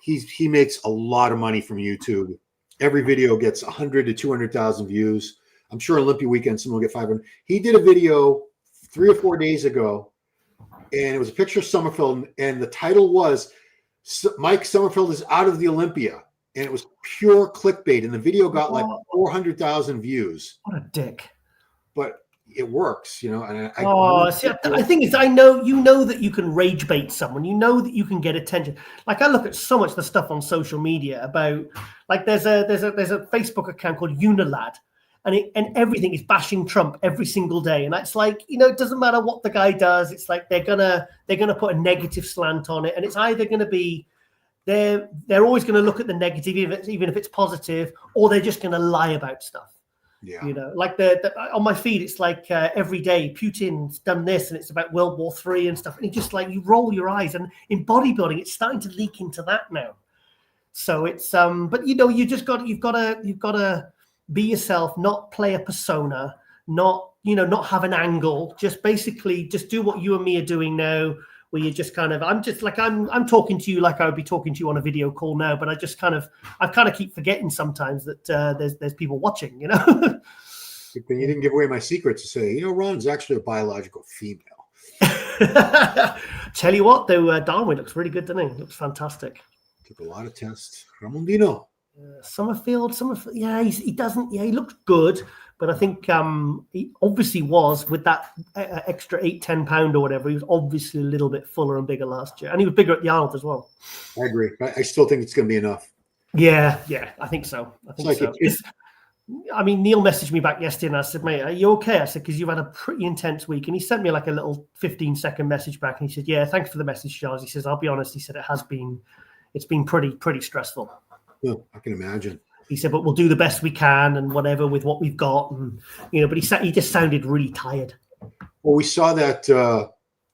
He makes a lot of money from YouTube. Every video gets 100 to 200,000 views. I'm sure Olympia weekend someone will get 500. He did a video 3 or 4 days ago, and it was a picture of Sommerfeld, and the title was Mike Sommerfeld is out of the Olympia. And it was pure clickbait, and the video got like 400,000 views. What a dick! But it works, you know. And I think it's I know that you can rage bait someone. You know that you can get attention. Like, I look at so much of the stuff on social media about, like, there's a Facebook account called Unilad, and everything is bashing Trump every single day. And it's like, you know, it doesn't matter what the guy does. It's like they're gonna put a negative slant on it, and it's either gonna be they're always going to look at the negative, even if it's positive, or they're just going to lie about stuff. Yeah. You know, like on my feed, it's like every day Putin's done this, and it's about World War III and stuff. And it's just like you roll your eyes. And in bodybuilding, it's starting to leak into that now. So it's but you know, you've got to be yourself, not play a persona, not have an angle. Just basically just do what you and me are doing now. Where you just kind of, I'm talking to you like I would be talking to you on a video call now, but I keep forgetting sometimes that there's people watching, you know. Then you didn't give away my secret to say, you know, Ron's actually a biological female. Tell you what, though, Darwin looks really good, doesn't he? Looks fantastic. Took a lot of tests. Ramon Dino. Sommerfeld, yeah, he looks good, but I think he obviously was, with that extra 8-10 pound or whatever, he was obviously a little bit fuller and bigger last year, and he was bigger at the Arnold as well. I agree. I still think it's going to be enough. Yeah, I think so. I mean, Neil messaged me back yesterday, and I said, mate, are you okay? I said, because you've had a pretty intense week. And he sent me like a little 15-second message back, and he said, yeah, thanks for the message, Giles. He says, I'll be honest. He said, it's been pretty stressful. Oh, I can imagine. He said, but we'll do the best we can and whatever with what we've got. And, you know, but he just sounded really tired. Well, we saw that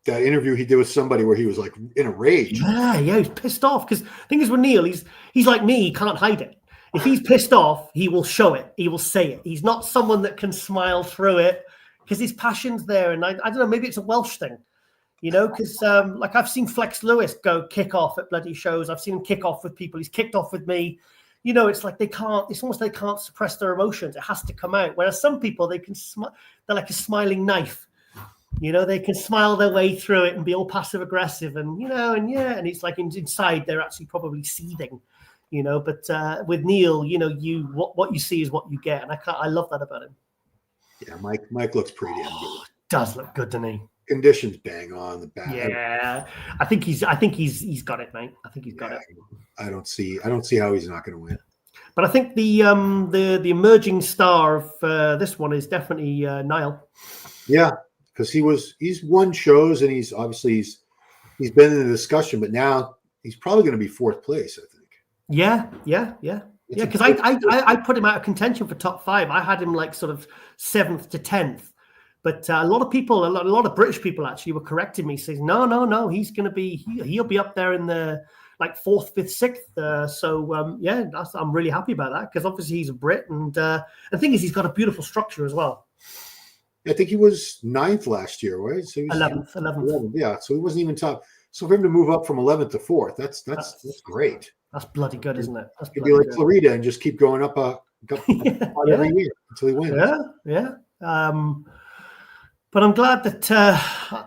interview he did with somebody where he was like in a rage. Yeah, he was pissed off. Because the thing is with Neil, he's like me, he can't hide it. If he's pissed off, he will show it. He will say it. He's not someone that can smile through it because his passion's there. And I don't know, maybe it's a Welsh thing, you know, because like I've seen Flex Lewis go kick off at bloody shows. I've seen him kick off with people. He's kicked off with me. You know, it's like it's almost they can't suppress their emotions. It has to come out. Whereas some people, they can they're like a smiling knife. You know, they can smile their way through it and be all passive aggressive and, you know, and it's like inside they're actually probably seething. You know, but with Neil, you know, what you see is what you get, and I love that about him. Yeah, Mike looks pretty damn good. Does look good, doesn't he? Conditions bang on the back. Yeah, I think he's got it, mate. I think he's got it. I don't see how he's not going to win. But I think the emerging star of this one is definitely Niall. Yeah, because he's won shows and he's obviously he's been in the discussion, but now he's probably going to be fourth place, I think. Yeah. Because I put him out of contention for top 5. I had him like sort of 7th to 10th, but a lot of British people actually were correcting me, saying no, he'll be up there in the like 4th, 5th, 6th. I'm really happy about that because obviously he's a Brit, and the thing is he's got a beautiful structure as well. I think he was 9th last year, right? So 11th. Yeah, so he wasn't even top. So for him to move up from 11th to 4th, that's great. That's bloody good, isn't it? That's He'd be like Florida and just keep going up every year until he wins. Yeah. But I'm glad that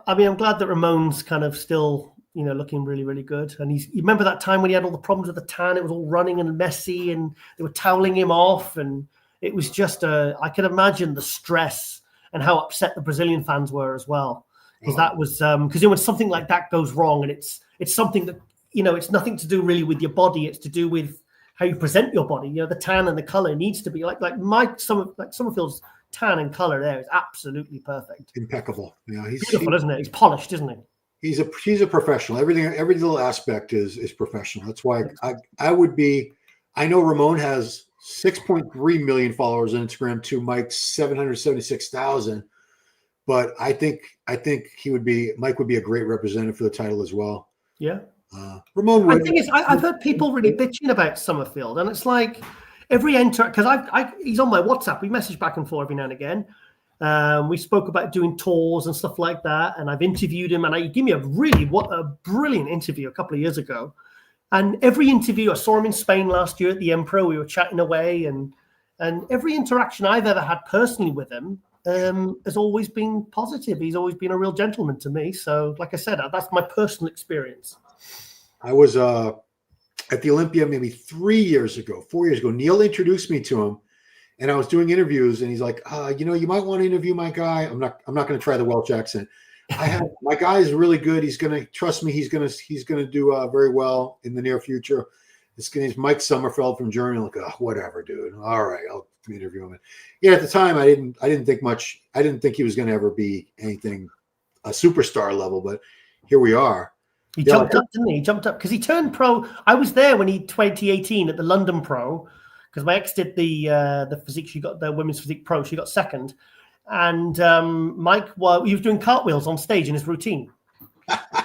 I'm glad that Ramon's kind of still, you know, looking really, really good. And you remember that time when he had all the problems with the tan? It was all running and messy, and they were toweling him off, and it was just I can imagine the stress and how upset the Brazilian fans were as well, because that was because when something like that goes wrong, and it's something that, you know, it's nothing to do really with your body. It's to do with how you present your body. You know, the tan and the color needs to be like Sommerfeld's tan and color there is absolutely perfect. Impeccable. Yeah, he's beautiful, isn't it? He's polished, isn't he? He's a professional. Every little aspect is professional. That's why I know Ramon has 6.3 million followers on Instagram to Mike's 776,000. but I think Mike would be a great representative for the title as well. Yeah. Ramon would. The thing is, I've heard people really bitching about Sommerfeld, and it's like every because he's on my WhatsApp. We message back and forth every now and again. We spoke about doing tours and stuff like that, and I've interviewed him, and he gave me a brilliant interview a couple of years ago. And every interview, I saw him in Spain last year at the Emperor. We were chatting away, and every interaction I've ever had personally with him has always been positive. He's always been a real gentleman to me. So, like I said, that's my personal experience. I was at the Olympia maybe 4 years ago. Neil introduced me to him, and I was doing interviews, and he's like, you might want to interview my guy. I'm not going to try the Welsh accent. My guy is really good. He's going to trust me. He's going to do very well in the near future. He's Mike Sommerfeld from Germany. I'm like, whatever, dude. All right, I'll interview him. Yeah, at the time, I didn't think much. I didn't think he was going to ever be anything a superstar level, but here we are. He jumped up, didn't he? He jumped up because he turned pro. I was there when 2018 at the London Pro, because my ex did the physique. She got the women's physique pro. She got second, and Mike, he was doing cartwheels on stage in his routine.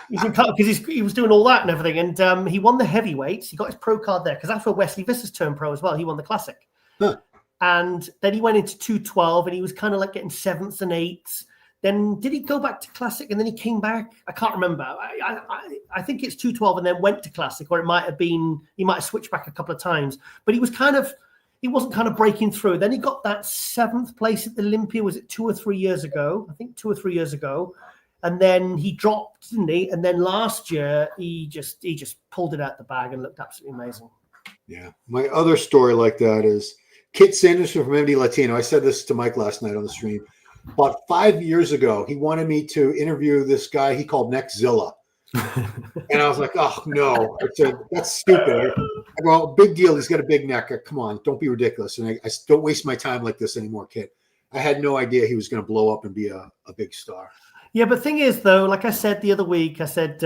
Because he was doing all that and everything, and he won the heavyweights. He got his pro card there because that's where Wesley Visser's turned pro as well. He won the Classic, and then he went into 212, and he was kind of like getting 7th and 8th. Then did he go back to Classic and then he came back? I can't remember. I think it's 212 and then went to Classic, or it might have been he might have switched back a couple of times. But he wasn't kind of breaking through. Then he got that 7th place at the Olympia. Was it 2 or 3 years ago? I think 2 or 3 years ago. And then he dropped, didn't he? And then last year he just pulled it out the bag and looked absolutely amazing. Yeah. My other story like that is Kit Sanderson from MD Latino. I said this to Mike last night on the stream. About 5 years ago, he wanted me to interview this guy he called Nextzilla. And I was like, oh, no. I said, that's stupid. I go, big deal. He's got a big neck. Come on. Don't be ridiculous. And I don't waste my time like this anymore, Kit. I had no idea he was going to blow up and be a big star. Yeah, but the thing is, though, like I said the other week, I said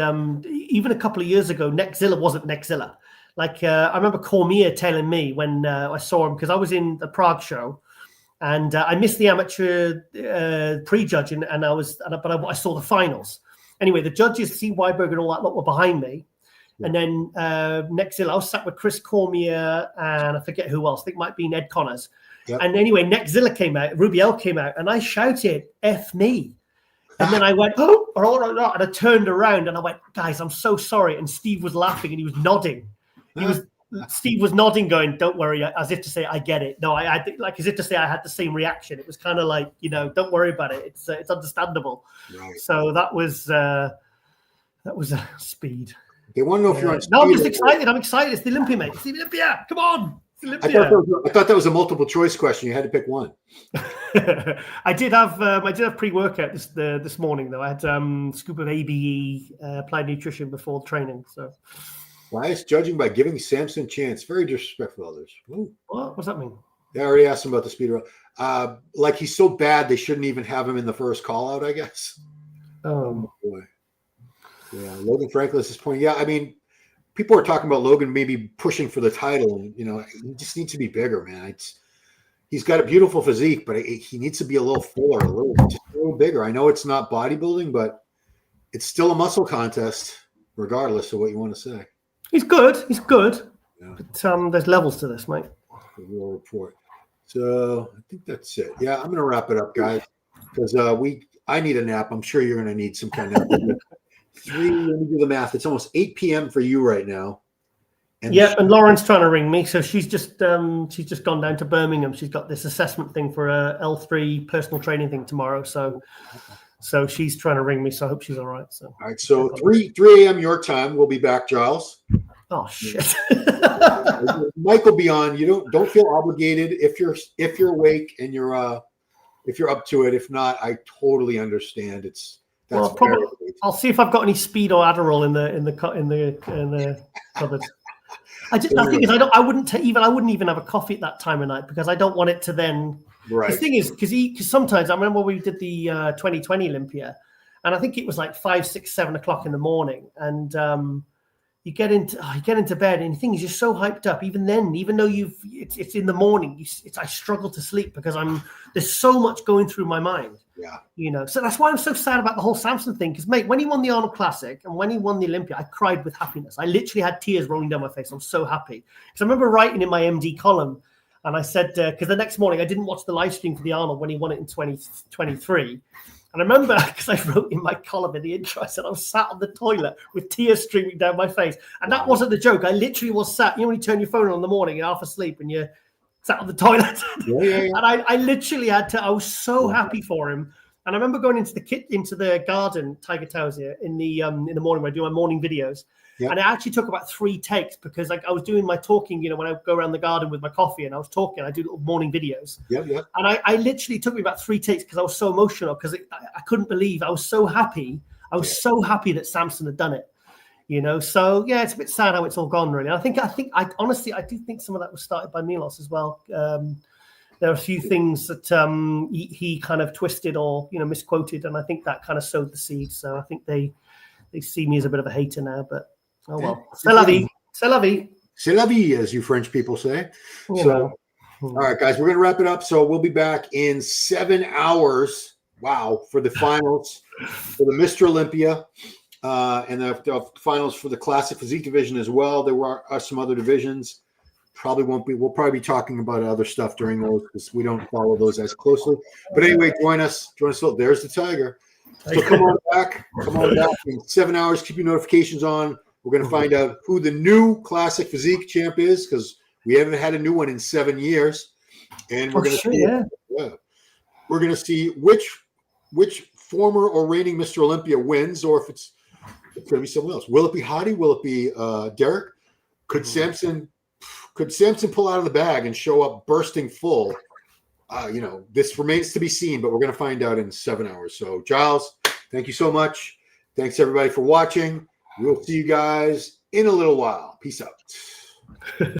even a couple of years ago, Nextzilla wasn't Nextzilla. Like I remember Cormier telling me when I saw him, because I was in the Prague show, and I missed the amateur prejudging, but I saw the finals. Anyway, the judges, C. Weiberg and all that lot were behind me. Yeah. And then Nextzilla, I was sat with Chris Cormier and I forget who else. I think it might be Ed Connors. Yep. And anyway, Nextzilla came out, Rubiel came out, and I shouted, F me. And then I went, oh, and I turned around and I went, guys, I'm so sorry. And Steve was laughing and he was nodding. Steve was nodding, going, don't worry, as if to say, I get it. No, I like as if to say I had the same reaction. It was kind of like, don't worry about it. It's understandable. Right. So that was speed. They want to know if you're on speed. No, I'm just excited. I'm excited. It's the Olympia, mate. It's the Olympia. Come on. I thought that was a multiple choice question. You had to pick one. I did have pre-workout this morning though. I had scoop of ABE, applied nutrition before training. So bias judging by giving Samson chance. Very disrespectful of others. Ooh. What does that mean? I already asked him about the speed round. Like he's so bad they shouldn't even have him in the first call out, I guess. Oh boy. Yeah, Logan Franklin is pointing. Yeah, I mean, people are talking about Logan maybe pushing for the title, and he just needs to be bigger, man. He's got a beautiful physique, but he needs to be a little fuller, a little bigger. I know it's not bodybuilding, but it's still a muscle contest, regardless of what you want to say. He's good. Yeah. But there's levels to this, mate. We'll report. So I think that's it. Yeah, I'm going to wrap it up, guys, because I need a nap. I'm sure you're going to need some kind of nap. Let me do the math. It's almost 8 p.m. for you right now. And Lauren's trying to ring me, so she's just gone down to Birmingham. She's got this assessment thing for a L3 personal training thing tomorrow. So she's trying to ring me. So I hope she's all right. So all right. So 3 a.m. your time. We'll be back, Giles. Oh shit. Mike will be on. You don't feel obligated if you're awake and if you're up to it. If not, I totally understand. Probably. I'll see if I've got any speed or Adderall in the cupboard. The thing is, I wouldn't even have a coffee at that time of night because I don't want it to then. Right. The thing is, because sometimes I remember we did the 2020 Olympia, and I think it was like 5, 6, 7 o'clock in the morning, and you get into bed and you think you're just so hyped up. Even then, even though it's in the morning, I struggle to sleep because there's so much going through my mind. Yeah. You know, so that's why I'm so sad about the whole Samson thing. Because, mate, when he won the Arnold Classic and when he won the Olympia, I cried with happiness. I literally had tears rolling down my face. I'm so happy. Because I remember writing in my MD column, and I said, because the next morning I didn't watch the live stream for the Arnold when he won it in 2023. And I remember, because I wrote in my column in the intro, I said I was sat on the toilet with tears streaming down my face. And that wasn't the joke. I literally was sat, when you turn your phone on in the morning, you're half asleep and you're sat on the toilet. Yeah. And I literally I was so happy for him. And I remember going into the garden, Tiger Towers here, in the morning when I do my morning videos. Yep. And it actually took about 3 takes because I was doing my talking, when I go around the garden with my coffee and I was talking, I do little morning videos. Yep. And I literally took me about 3 takes because I was so emotional because I couldn't believe, I was so happy. I was so happy that Samson had done it, So yeah, it's a bit sad how it's all gone really. I honestly do think some of that was started by Milos as well. There are a few things that he kind of twisted or, misquoted. And I think that kind of sowed the seed. So I think they see me as a bit of a hater now, but oh well. C'est la vie. C'est la vie. C'est la vie, as you French people say. All right, guys, we're going to wrap it up. So we'll be back in 7 hours. Wow. For the finals for the Mr. Olympia and the finals for the Classic Physique division as well. There are some other divisions. We'll probably be talking about other stuff during those because we don't follow those as closely. But anyway, join us. There's the Tiger. So come on back in 7 hours. Keep your notifications on. We're going to find out who the new Classic Physique champ is because we haven't had a new one in 7 years. And we're going to we're going to see which former or reigning Mr. Olympia wins, or if it's going to be someone else. Will it be Hadi? Will it be Derek? Could Samson pull out of the bag and show up bursting full? This remains to be seen, but we're going to find out in 7 hours. So, Giles, thank you so much. Thanks, everybody, for watching. We'll see you guys in a little while. Peace out.